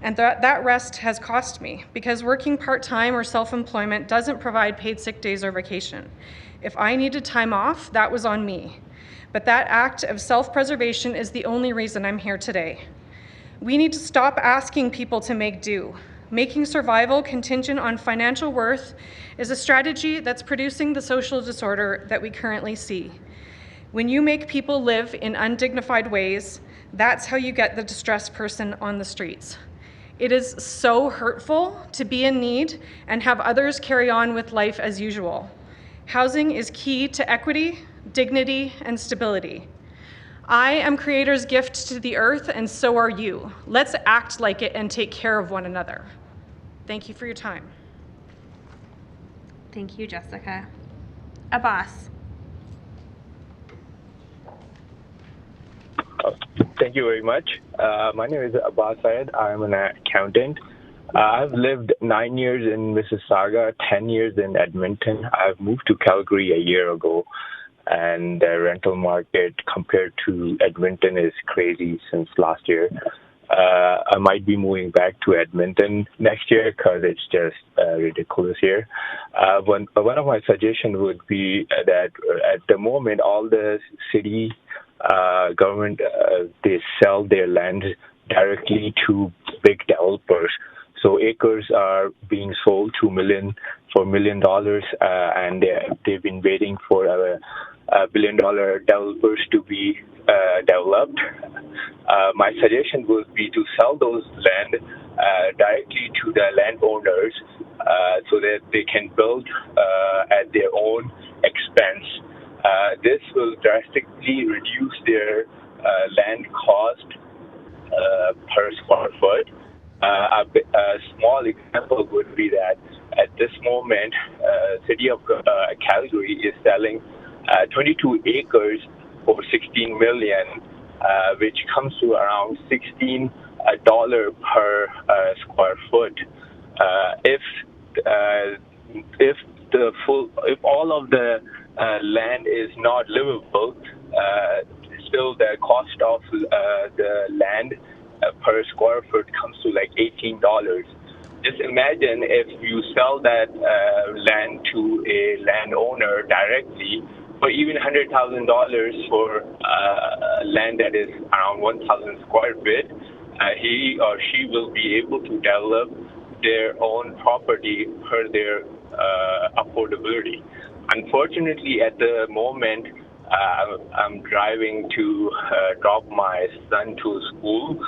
And that rest has cost me because working part-time or self-employment doesn't provide paid sick days or vacation. If I needed time off, that was on me. But that act of self-preservation is the only reason I'm here today. We need to stop asking people to make do. Making survival contingent on financial worth is a strategy that's producing the social disorder that we currently see. When you make people live in undignified ways, that's how you get the distressed person on the streets. It is so hurtful to be in need and have others carry on with life as usual. Housing is key to equity, dignity, and stability. I am Creator's gift to the earth, and so are you. Let's act like it and take care of one another. Thank you for your time. Thank you, Jessica. Abbas. Thank you very much. My name is Abbas Syed. I'm an accountant. I've lived 9 years in Mississauga, 10 years in Edmonton. I've moved to Calgary a year ago, and the rental market compared to Edmonton is crazy since last year. I might be moving back to Edmonton next year because it's just ridiculous here. One of my suggestions would be that at the moment, all the city government, they sell their land directly to big developers. So acres are being sold for $1 million, and they've been waiting for $1 billion developers to be developed. My suggestion would be to sell those land directly to the landowners so that they can build at their own expense. This will drastically reduce their land cost per square foot. A small example would be that at this moment, city of Calgary is selling 22 acres for $16 million, which comes to around $16 per square foot. If all of the land is not livable, still the cost of the land per square foot comes to like $18. just imagine if you sell that land to a landowner directly for even $100,000 for land that is around 1,000 square feet, he or she will be able to develop their own property per their affordability. Unfortunately, at the moment, I'm driving to drop my son to school,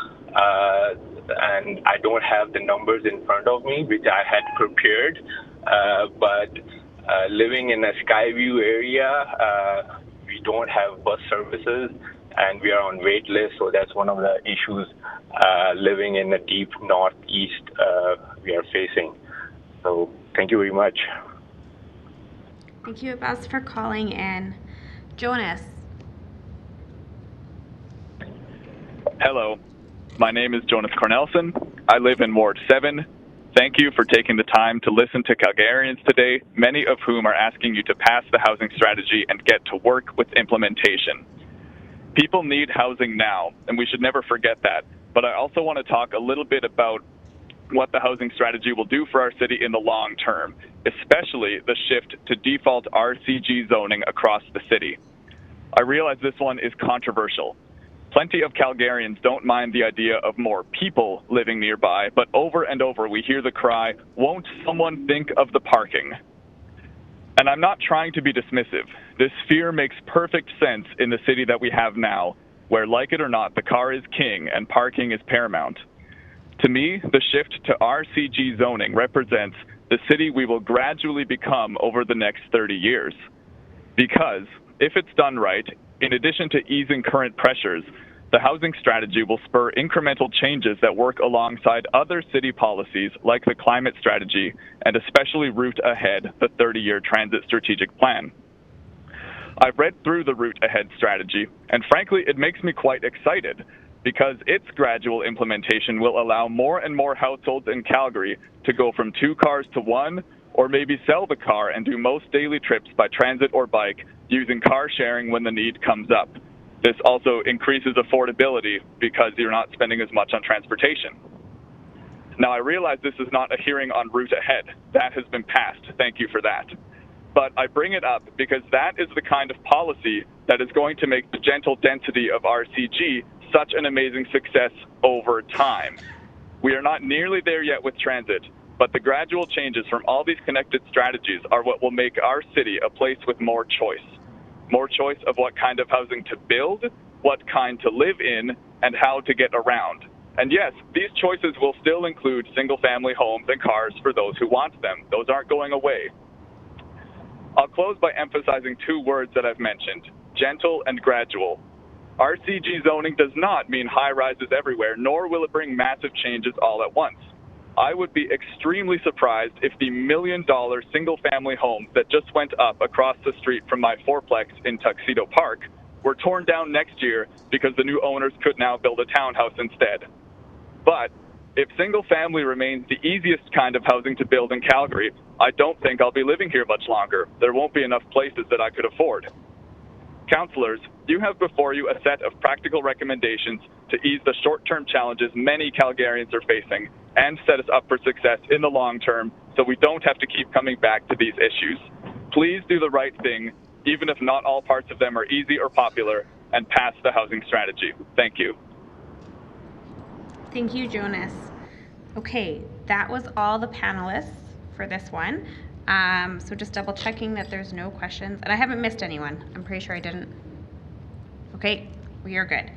and I don't have the numbers in front of me, which I had prepared. But living in a Skyview area, we don't have bus services, and we are on wait list, so that's one of the issues living in the deep northeast we are facing. So thank you very much. Thank you, Abbas, for calling in. Jonas. Hello, my name is Jonas Cornelson. I live in Ward 7. Thank you for taking the time to listen to Calgarians today, many of whom are asking you to pass the housing strategy and get to work with implementation. People need housing now, and we should never forget that. But I also want to talk a little bit about what the housing strategy will do for our city in the long term, especially the shift to default RCG zoning across the city. I realize this one is controversial. Plenty of Calgarians don't mind the idea of more people living nearby, but over and over we hear the cry, "Won't someone think of the parking?" And I'm not trying to be dismissive. This fear makes perfect sense in the city that we have now, where, like it or not, the car is king and parking is paramount. To me, the shift to RCG zoning represents the city we will gradually become over the next 30 years. Because, if it's done right, in addition to easing current pressures, the housing strategy will spur incremental changes that work alongside other city policies like the climate strategy and especially Route Ahead, the 30-year transit strategic plan. I've read through the Route Ahead strategy, and frankly, it makes me quite excited because its gradual implementation will allow more and more households in Calgary to go from 2 cars to 1, or maybe sell the car and do most daily trips by transit or bike using car sharing when the need comes up. This also increases affordability because you're not spending as much on transportation. Now, I realize this is not a hearing on Route Ahead. That has been passed. Thank you for that. But I bring it up because that is the kind of policy that is going to make the gentle density of RCG such an amazing success over time. We are not nearly there yet with transit, but the gradual changes from all these connected strategies are what will make our city a place with more choice. More choice of what kind of housing to build, what kind to live in, and how to get around. And yes, these choices will still include single-family homes and cars for those who want them. Those aren't going away. I'll close by emphasizing 2 words that I've mentioned, gentle and gradual. RCG zoning does not mean high-rises everywhere, nor will it bring massive changes all at once. I would be extremely surprised if the $1 million single-family homes that just went up across the street from my fourplex in Tuxedo Park were torn down next year because the new owners could now build a townhouse instead. But if single-family remains the easiest kind of housing to build in Calgary, I don't think I'll be living here much longer. There won't be enough places that I could afford. Councillors, you have before you a set of practical recommendations to ease the short-term challenges many Calgarians are facing and set us up for success in the long term so we don't have to keep coming back to these issues. Please do the right thing, even if not all parts of them are easy or popular, and pass the housing strategy. Thank you. Thank you, Jonas. Okay, that was all the panelists for this one. So just double checking that there's no questions. And I haven't missed anyone. I'm pretty sure I didn't. Okay, we are good.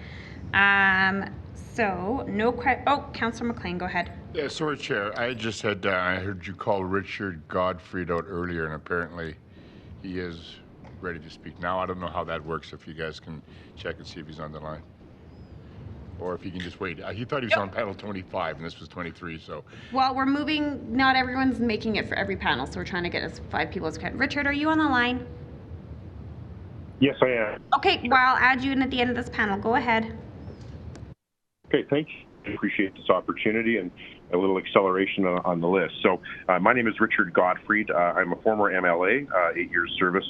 So no Councillor McLean, go ahead. Yeah, sorry, Chair. I just had, I heard you call Richard Gotfried out earlier, and apparently he is ready to speak now. I don't know how that works, if you guys can check and see if he's on the line. Or if you can just wait. He thought he was on panel 25, and this was 23, so. Well, we're moving, not everyone's making it for every panel, so we're trying to get as 5 people as we can. Richard, are you on the line? Yes, I am. Okay, well, I'll add you in at the end of this panel. Go ahead. Okay, thank you. I appreciate this opportunity and a little acceleration on the list. So my name is Richard Gotfried. I'm a former MLA, 8 years service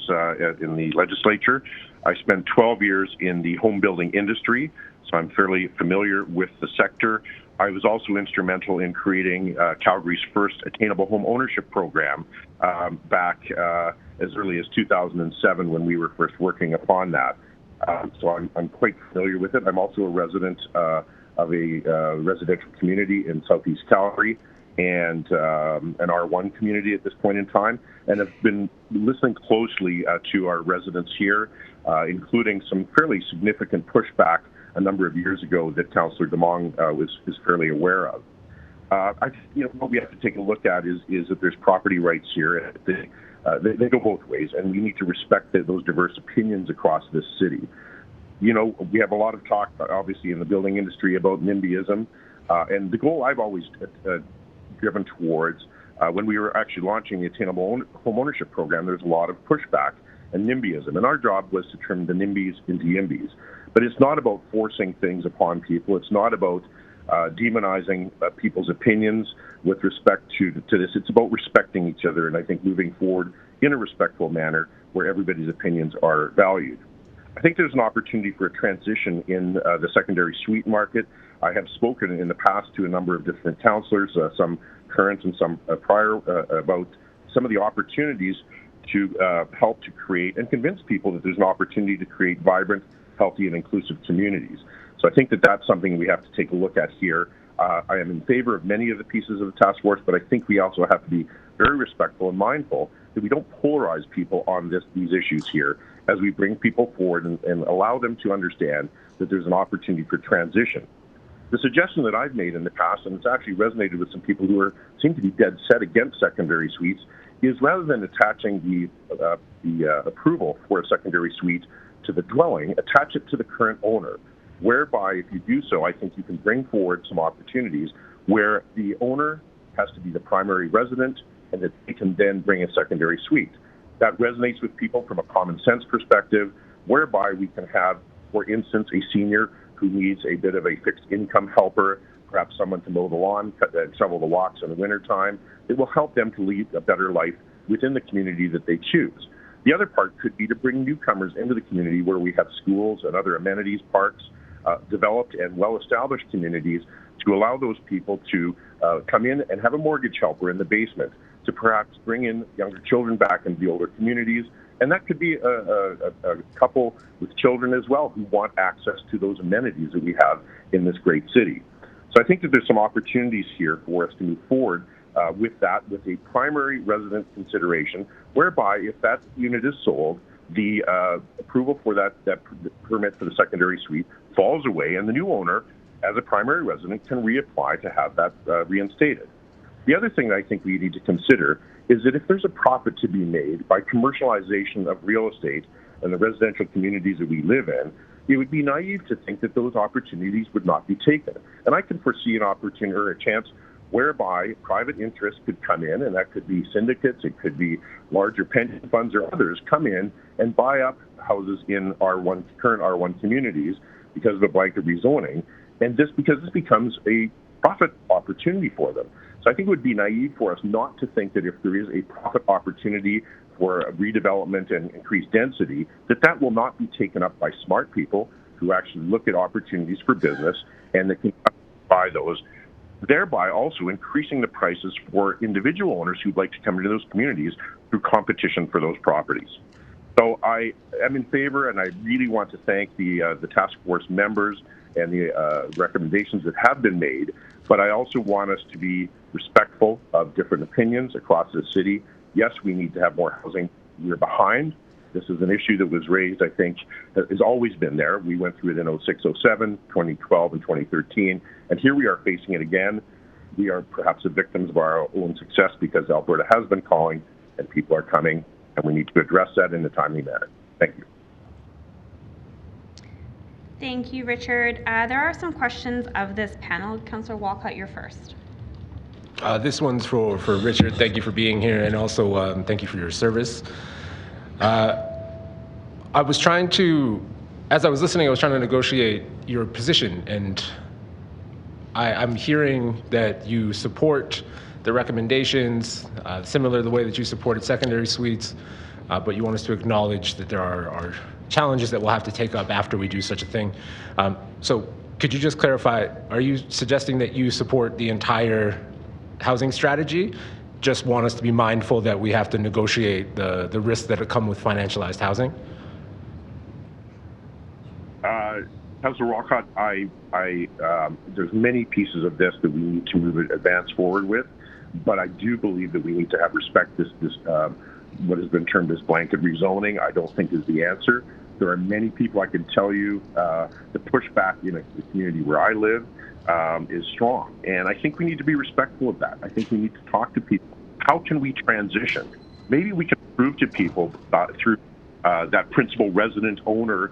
in the legislature. I spent 12 years in the home building industry, so I'm fairly familiar with the sector. I was also instrumental in creating Calgary's first attainable home ownership program back as early as 2007 when we were first working upon that. So I'm quite familiar with it. I'm also a resident of a residential community in Southeast Calgary and an R1 community at this point in time, and have been listening closely to our residents here, including some fairly significant pushback a number of years ago that Councillor Demong is fairly aware of. What we have to take a look at is that there's property rights here. They go both ways, and we need to respect those diverse opinions across this city. We have a lot of talk, obviously, in the building industry about NIMBYism, and the goal I've always driven towards, when we were actually launching the Attainable Home Ownership Program, there's a lot of pushback and NIMBYism, and our job was to turn the NIMBYs into YIMBYs. But it's not about forcing things upon people. It's not about demonizing people's opinions with respect to this. It's about respecting each other, and I think moving forward in a respectful manner where everybody's opinions are valued. I think there's an opportunity for a transition in the secondary suite market. I have spoken in the past to a number of different councillors, some current and some prior, about some of the opportunities to help to create and convince people that there's an opportunity to create vibrant, healthy, and inclusive communities. So I think that that's something we have to take a look at here. I am in favor of many of the pieces of the task force, but I think we also have to be very respectful and mindful that we don't polarize people on these issues here as we bring people forward and allow them to understand that there's an opportunity for transition. The suggestion that I've made in the past, and it's actually resonated with some people who seem to be dead set against secondary suites, is rather than attaching the approval for a secondary suite to the dwelling, attach it to the current owner, whereby if you do so, I think you can bring forward some opportunities where the owner has to be the primary resident and that they can then bring a secondary suite. That resonates with people from a common sense perspective, whereby we can have, for instance, a senior who needs a bit of a fixed income helper, perhaps someone to mow the lawn, shovel the walks in the wintertime. It will help them to lead a better life within the community that they choose. The other part could be to bring newcomers into the community where we have schools and other amenities, parks, developed and well-established communities, to allow those people to come in and have a mortgage helper in the basement, to perhaps bring in younger children back into the older communities. And that could be a couple with children as well who want access to those amenities that we have in this great city. So I think that there's some opportunities here for us to move forward with a primary resident consideration, whereby if that unit is sold, the approval for that permit for the secondary suite falls away, and the new owner, as a primary resident, can reapply to have that reinstated. The other thing that I think we need to consider is that if there's a profit to be made by commercialization of real estate and the residential communities that we live in, it would be naive to think that those opportunities would not be taken. And I can foresee an opportunity or a chance whereby private interests could come in, and that could be syndicates, it could be larger pension funds or others, come in and buy up houses in current R1 communities because of a blanket rezoning, and because this becomes a profit opportunity for them. So I think it would be naive for us not to think that if there is a profit opportunity for redevelopment and increased density, that will not be taken up by smart people who actually look at opportunities for business and that can buy those, thereby also increasing the prices for individual owners who'd like to come into those communities through competition for those properties. So I am in favor, and I really want to thank the task force members and the recommendations that have been made, but I also want us to be respectful of different opinions across the city. Yes, we need to have more housing. We're behind. This is an issue that was raised, I think, that has always been there. We went through it in 06, 07, 2012, and 2013, and here we are facing it again. We are perhaps the victims of our own success because Alberta has been calling and people are coming, and we need to address that in a timely manner. Thank you. Thank you, Richard. There are some questions of this panel. Councillor Walcott, you're first. This one's for Richard. Thank you for being here, and also thank you for your service. I was trying to, as I was listening, I was trying to negotiate your position, and I'm hearing that you support the recommendations, similar to the way that you supported secondary suites, but you want us to acknowledge that there are challenges that we'll have to take up after we do such a thing. So could you just clarify, are you suggesting that you support the entire housing strategy? Just want us to be mindful that we have to negotiate the risks that come with financialized housing? Councillor Walcott, there's many pieces of this that we need to advance forward with, but I do believe that we need to have respect. This what has been termed as blanket rezoning, I don't think is the answer. There are many people, I can tell you, the pushback in the community where I live is strong, and I think we need to be respectful of that. I think we need to talk to people. How can we transition? Maybe we can prove to people through that principal resident owner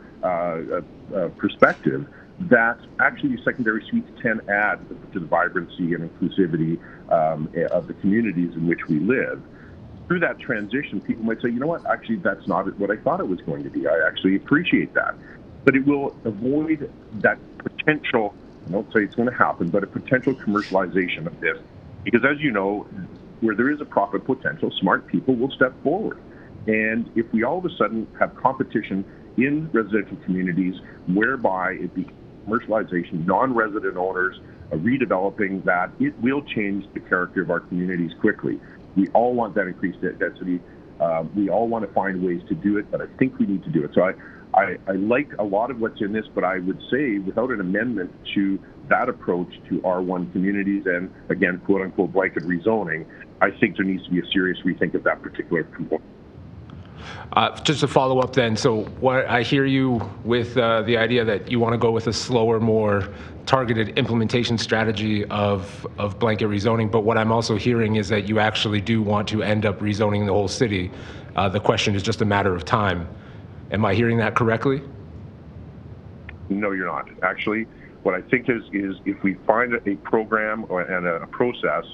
perspective that actually secondary suites can add to the vibrancy and inclusivity of the communities in which we live. Through that transition, people might say, you know what, actually that's not what I thought it was going to be. I actually appreciate that. But it will avoid that potential, I won't say it's going to happen, but a potential commercialization of this. Because as you know, where there is a profit potential, smart people will step forward. And if we all of a sudden have competition in residential communities whereby it becomes commercialization, non-resident owners redeveloping that, it will change the character of our communities quickly. We all want that increased density. We all want to find ways to do it, but I think we need to do it. So I like a lot of what's in this, but I would say without an amendment to that approach to R1 communities and, again, quote-unquote blanket rezoning, I think there needs to be a serious rethink of that particular component. Just to follow up then, so what I hear you with the idea that you want to go with a slower, more targeted implementation strategy of blanket rezoning, but what I'm also hearing is that you actually do want to end up rezoning the whole city. The question is just a matter of time. Am I hearing that correctly? No, you're not. Actually, what I think is if we find a program and a process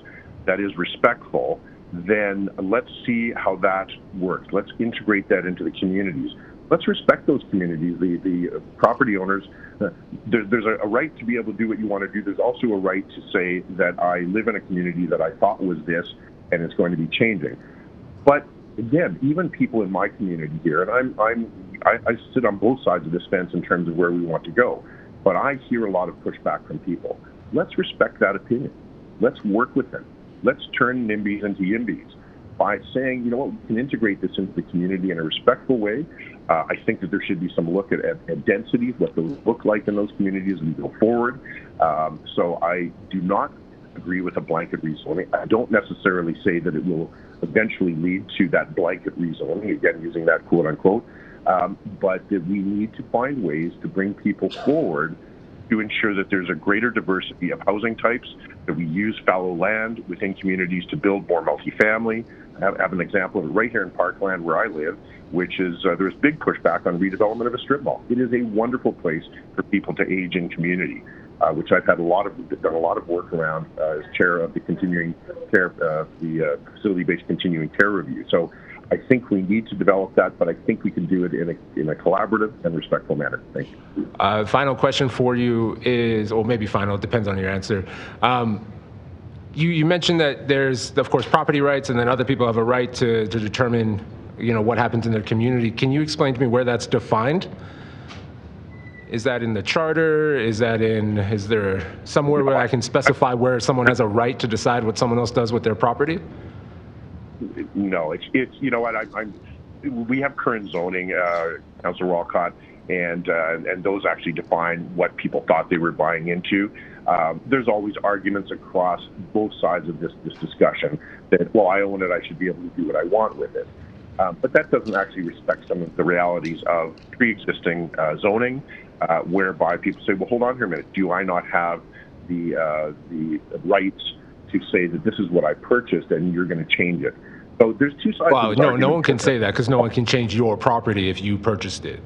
that is respectful, then let's see how that works. Let's integrate that into the communities. Let's respect those communities, the property owners. There's a right to be able to do what you want to do. There's also a right to say that I live in a community that I thought was this and it's going to be changing. But again, even people in my community here, and I sit on both sides of this fence in terms of where we want to go, but I hear a lot of pushback from people. Let's respect that opinion. Let's work with them. Let's turn NIMBYs into YIMBYs by saying, you know what, we can integrate this into the community in a respectful way. I think that there should be some look at densities, what those look like in those communities as we go forward. So I do not agree with a blanket rezoning. I don't necessarily say that it will eventually lead to that blanket rezoning, again, using that quote unquote, but that we need to find ways to bring people forward to ensure that there's a greater diversity of housing types, that we use fallow land within communities to build more multifamily. I have an example of it right here in Parkland where I live, which is there's big pushback on redevelopment of a strip mall. It is a wonderful place for people to age in community, which I've had done a lot of work around as chair of the continuing care, the facility-based continuing care review. So I think we need to develop that, but I think we can do it in a collaborative and respectful manner. Thank you. Final question for you is, or maybe final, it depends on your answer. You mentioned that there's, of course, property rights, and then other people have a right to determine, what happens in their community. Can you explain to me where that's defined? Is that in the charter? Is there somewhere where I can specify where someone has a right to decide what someone else does with their property? No, it's you know what, we have current zoning, Councillor Walcott, and those actually define what people thought they were buying into. There's always arguments across both sides of this discussion that, well, I own it, I should be able to do what I want with it. But that doesn't actually respect some of the realities of pre-existing zoning, whereby people say, well, hold on here a minute, do I not have the rights to say that this is what I purchased and you're going to change it? So there's two sides. Well, no one can say that because no one can change your property if you purchased it.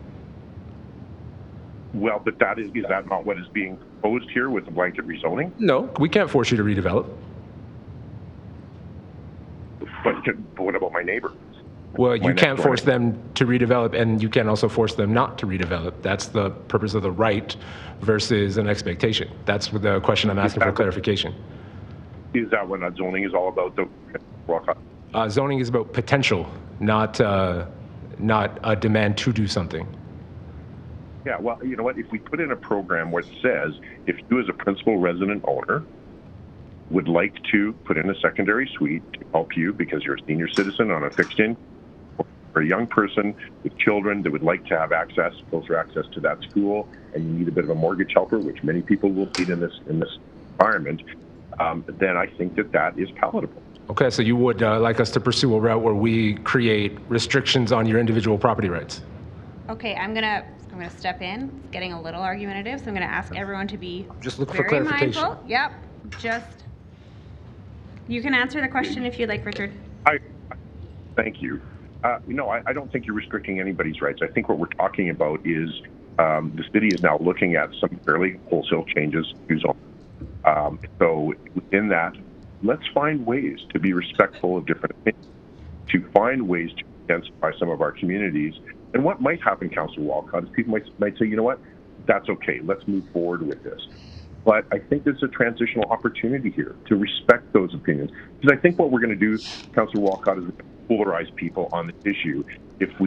Well, but is that not what is being proposed here with the blanket rezoning? No, we can't force you to redevelop. But what about my neighbor? Well, you can't force them to redevelop, and you can also force them not to redevelop. That's the purpose of the right versus an expectation. That's the question I'm asking for clarification. Is that what zoning is all about, though? Zoning is about potential, not a demand to do something. Yeah, well, you know what? If we put in a program where it says if you as a principal resident owner would like to put in a secondary suite to help you because you're a senior citizen on a fixed income, or a young person with children that would like to have access, closer access to that school, and you need a bit of a mortgage helper, which many people will need in this environment, then I think that is palatable. Okay, so you would like us to pursue a route where we create restrictions on your individual property rights? Okay, I'm gonna step in. It's getting a little argumentative, so I'm gonna ask everyone to be Just look for very clarification. mindful. Yep, just, you can answer the question if you'd like, Richard. Thank you. No, I don't think you're restricting anybody's rights. I think what we're talking about is the city is now looking at some fairly wholesale changes to zone. So within that, let's find ways to be respectful of different opinions, to find ways to identify some of our communities. And what might happen, Councillor Walcott, is people might say, you know what, that's okay, let's move forward with this. But I think there's a transitional opportunity here to respect those opinions. Because I think what we're going to do, Councillor Walcott, is polarize people on this issue. If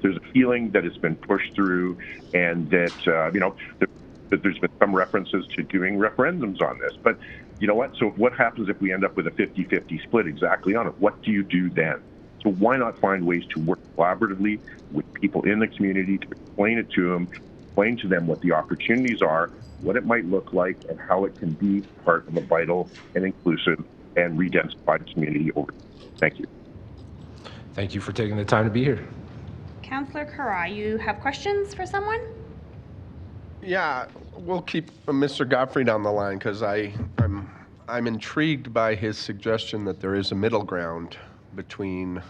there's a feeling that it's been pushed through and that, that there's been some references to doing referendums on this. But you know what? So what happens if we end up with a 50-50 split exactly on it? What do you do then? So why not find ways to work collaboratively with people in the community to explain it to them, explain to them what the opportunities are, what it might look like, and how it can be part of a vital and inclusive and re-densified community over. Thank you. Thank you for taking the time to be here. Councillor Carra, you have questions for someone? Yeah, we'll keep Mr. Gotfried on the line because I'm intrigued by his suggestion that there is a middle ground between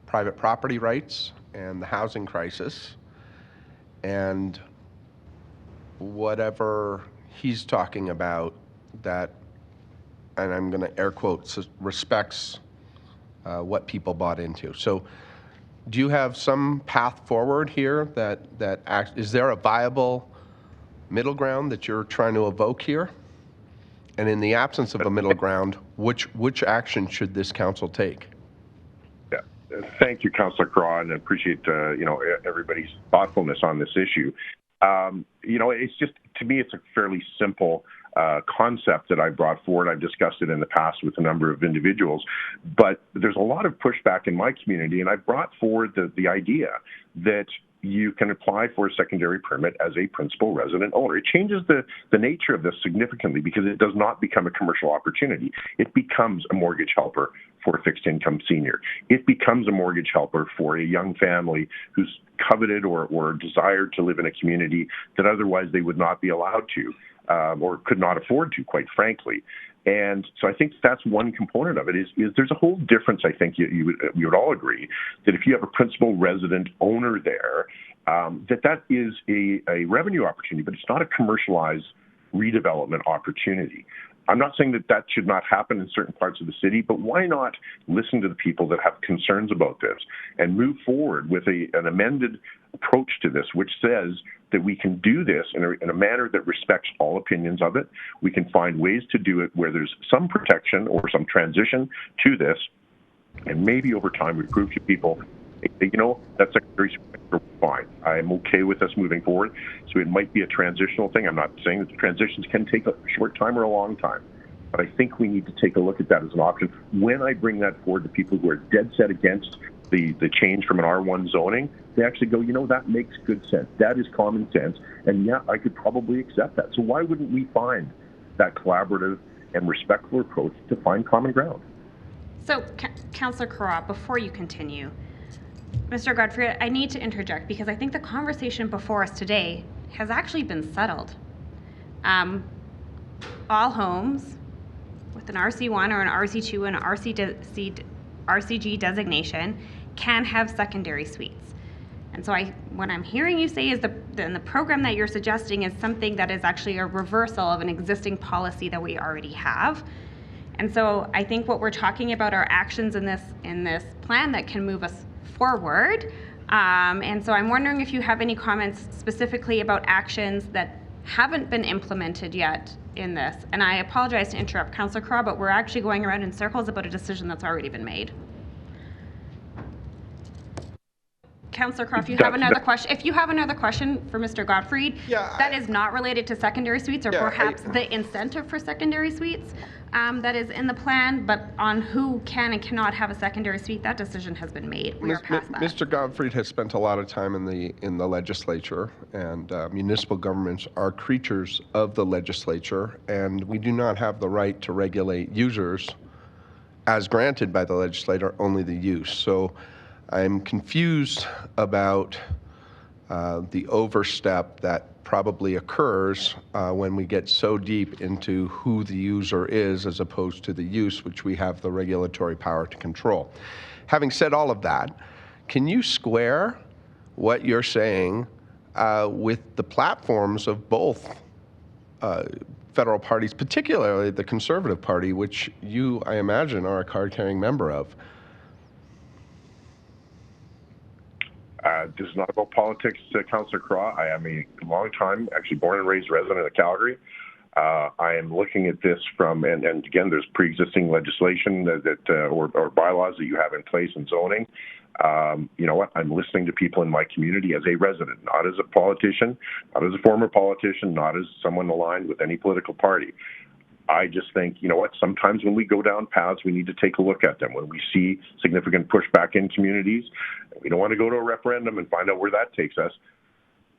private property rights and the housing crisis, and whatever he's talking about that, and I'm going to air quote, respects what people bought into. So do you have some path forward here is there a viable middle ground that you're trying to evoke here? And in the absence of a middle ground, which action should this council take? Yeah, thank you, Councillor Craw, and I appreciate everybody's thoughtfulness on this issue. It's just, to me, it's a fairly simple concept that I brought forward. I've discussed it in the past with a number of individuals, but there's a lot of pushback in my community, and I brought forward the idea that you can apply for a secondary permit as a principal resident owner. It changes the nature of this significantly because it does not become a commercial opportunity. It becomes a mortgage helper for a fixed income senior. It becomes a mortgage helper for a young family who's coveted or desired to live in a community that otherwise they would not be allowed to or could not afford to, quite frankly. And so I think that's one component of it is there's a whole difference. I think you would all agree that if you have a principal resident owner there, that is a revenue opportunity, but it's not a commercialized redevelopment opportunity. I'm not saying that should not happen in certain parts of the city, but why not listen to the people that have concerns about this and move forward with an amended approach to this, which says that we can do this in a manner that respects all opinions of it. We can find ways to do it where there's some protection or some transition to this, and maybe over time we prove to people, that's secondary fine. I'm okay with us moving forward. So it might be a transitional thing. I'm not saying that the transitions can take a short time or a long time, but I think we need to take a look at that as an option. When I bring that forward to people who are dead set against the change from an R1 zoning, they actually go, that makes good sense. That is common sense. And yeah, I could probably accept that. So why wouldn't we find that collaborative and respectful approach to find common ground? So, Councillor Carra, before you continue, Mr. Gotfried, I need to interject because I think the conversation before us today has actually been settled. All homes with an RC1 or an RC2 and an RCG designation can have secondary suites. And so what I'm hearing you say is the program that you're suggesting is something that is actually a reversal of an existing policy that we already have. And so I think what we're talking about are actions in this plan that can move us forward. And so I'm wondering if you have any comments specifically about actions that haven't been implemented yet in this. And I apologize to interrupt, Councillor Carra, but we're actually going around in circles about a decision that's already been made. Councillor Croft, if you have another question for Mr. Gotfried, that is not related to secondary suites or perhaps the incentive for secondary suites that is in the plan, but on who can and cannot have a secondary suite, that decision has been made. We are past that. Mr. Gotfried has spent a lot of time in the legislature, and municipal governments are creatures of the legislature, and we do not have the right to regulate users as granted by the legislator, only the use. So I'm confused about the overstep that probably occurs when we get so deep into who the user is as opposed to the use, which we have the regulatory power to control. Having said all of that, can you square what you're saying with the platforms of both federal parties, particularly the Conservative Party, which you, I imagine, are a card-carrying member of? This is not about politics, Councillor Craw. I am a long-time, actually born and raised resident of Calgary. I am looking at this from, and again, there's pre-existing legislation or bylaws that you have in place in zoning. You know what? I'm listening to people in my community as a resident, not as a politician, not as a former politician, not as someone aligned with any political party. I just think, you know what, sometimes when we go down paths, we need to take a look at them. When we see significant pushback in communities, we don't want to go to a referendum and find out where that takes us.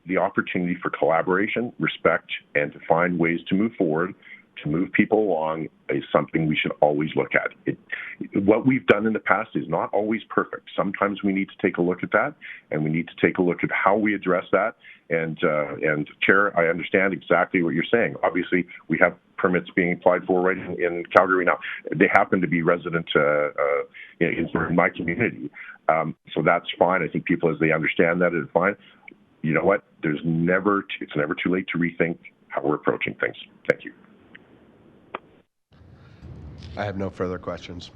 The opportunity for collaboration, respect, and to find ways to move forward, to move people along is something we should always look at. What we've done in the past is not always perfect. Sometimes we need to take a look at that, and we need to take a look at how we address that. And Chair, I understand exactly what you're saying. Obviously, we have permits being applied for right in Calgary now. They happen to be resident in my community. So that's fine. I think people, as they understand that, it's fine. You know what? It's never too late to rethink how we're approaching things. Thank you. I have no further questions.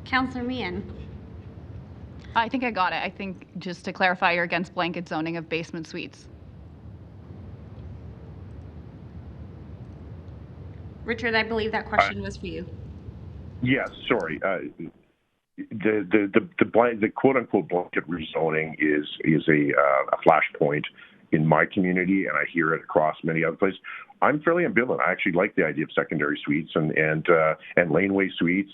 Councillor Meehan. I think I got it. I think just to clarify, you're against blanket zoning of basement suites. Richard, I believe that question was for you. Yes, sorry. The quote-unquote blanket rezoning is a flashpoint in my community, and I hear it across many other places. I'm fairly ambivalent. I actually like the idea of secondary suites and laneway suites.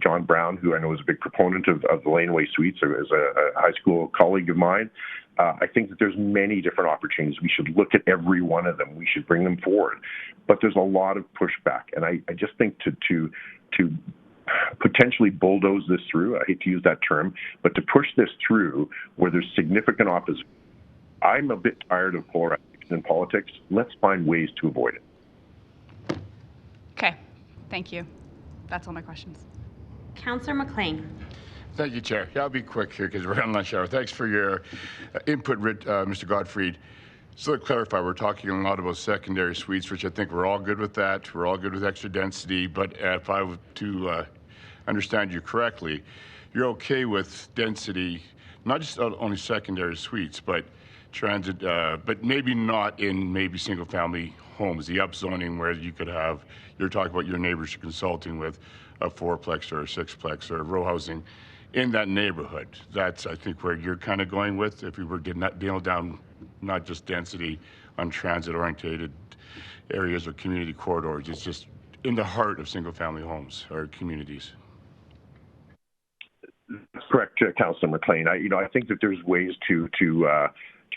John Brown, who I know is a big proponent of the laneway suites, is a high school colleague of mine. I think that there's many different opportunities. We should look at every one of them. We should bring them forward. But there's a lot of pushback, and I just think to potentially bulldoze this through, I hate to use that term, but to push this through where there's significant opposition. I'm a bit tired of polarization in politics. Let's find ways to avoid it. Okay, thank you. That's all my questions. Councillor McLean. Thank you, Chair. Yeah, I'll be quick here because we're on lunch hour. Thanks for your input, Mr. Gotfried. So to clarify, we're talking a lot about secondary suites, which I think we're all good with that. We're all good with extra density. But if I were to understand you correctly, you're okay with density, not just only secondary suites, but transit, but maybe not in maybe single-family homes. The upzoning where you could have, you're talking about your neighbors you're consulting with, a fourplex or a sixplex or row housing in that neighborhood. That's, I think, where you're kind of going with, if we were to nail down not just density on transit-oriented areas or community corridors. It's just in the heart of single-family homes or communities. That's correct, Councillor McLean. I think that there's ways to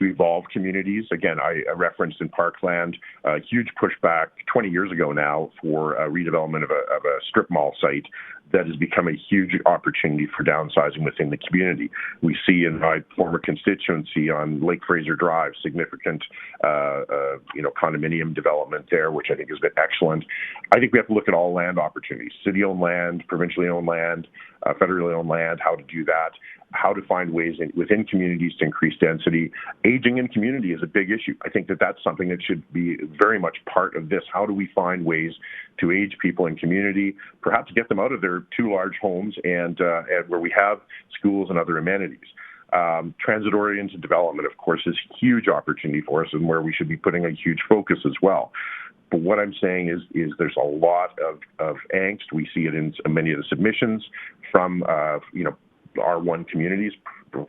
evolve communities. Again, I referenced in Parkland a huge pushback 20 years ago now for redevelopment of a strip mall site that has become a huge opportunity for downsizing within the community. We see in my former constituency on Lake Fraser Drive significant condominium development there, which I think has been excellent. I think we have to look at all land opportunities, city-owned land, provincially owned land, federally owned land, how to do that, how to find ways within communities to increase density. Aging in community is a big issue. I think that that's something that should be very much part of this. How do we find ways to age people in community, perhaps get them out of their too large homes and where we have schools and other amenities. Transit-oriented development, of course, is a huge opportunity for us and where we should be putting a huge focus as well. But what I'm saying is there's a lot of angst. We see it in many of the submissions from R1 communities,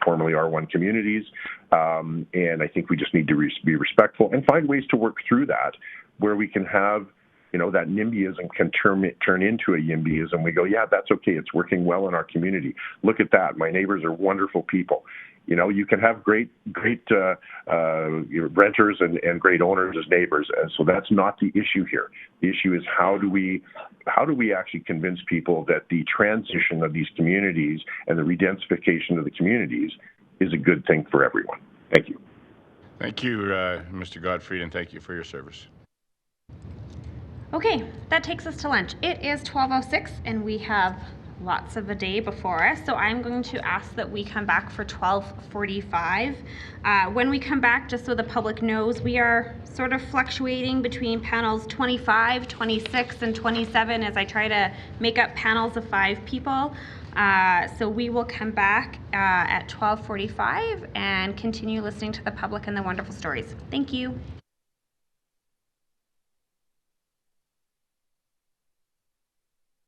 formerly R1 communities, and I think we just need to be respectful and find ways to work through that, where we can have, that NIMBYism can turn into a YIMBYism. We go, yeah, that's okay. It's working well in our community. Look at that. My neighbors are wonderful people. You can have great renters and great owners as neighbors, and so that's not the issue here. The issue is how do we actually convince people that the transition of these communities and the redensification of the communities is a good thing for everyone. Thank you. Thank you, Mr. Gotfried, and thank you for your service. Okay, that takes us to lunch. It is 12:06 and we have lots of a day before us, so I'm going to ask that we come back for 12:45. When we come back, just so the public knows, we are sort of fluctuating between panels 25, 26, and 27 as I try to make up panels of 5 people. So we will come back at 12:45 and continue listening to the public and the wonderful stories. Thank you.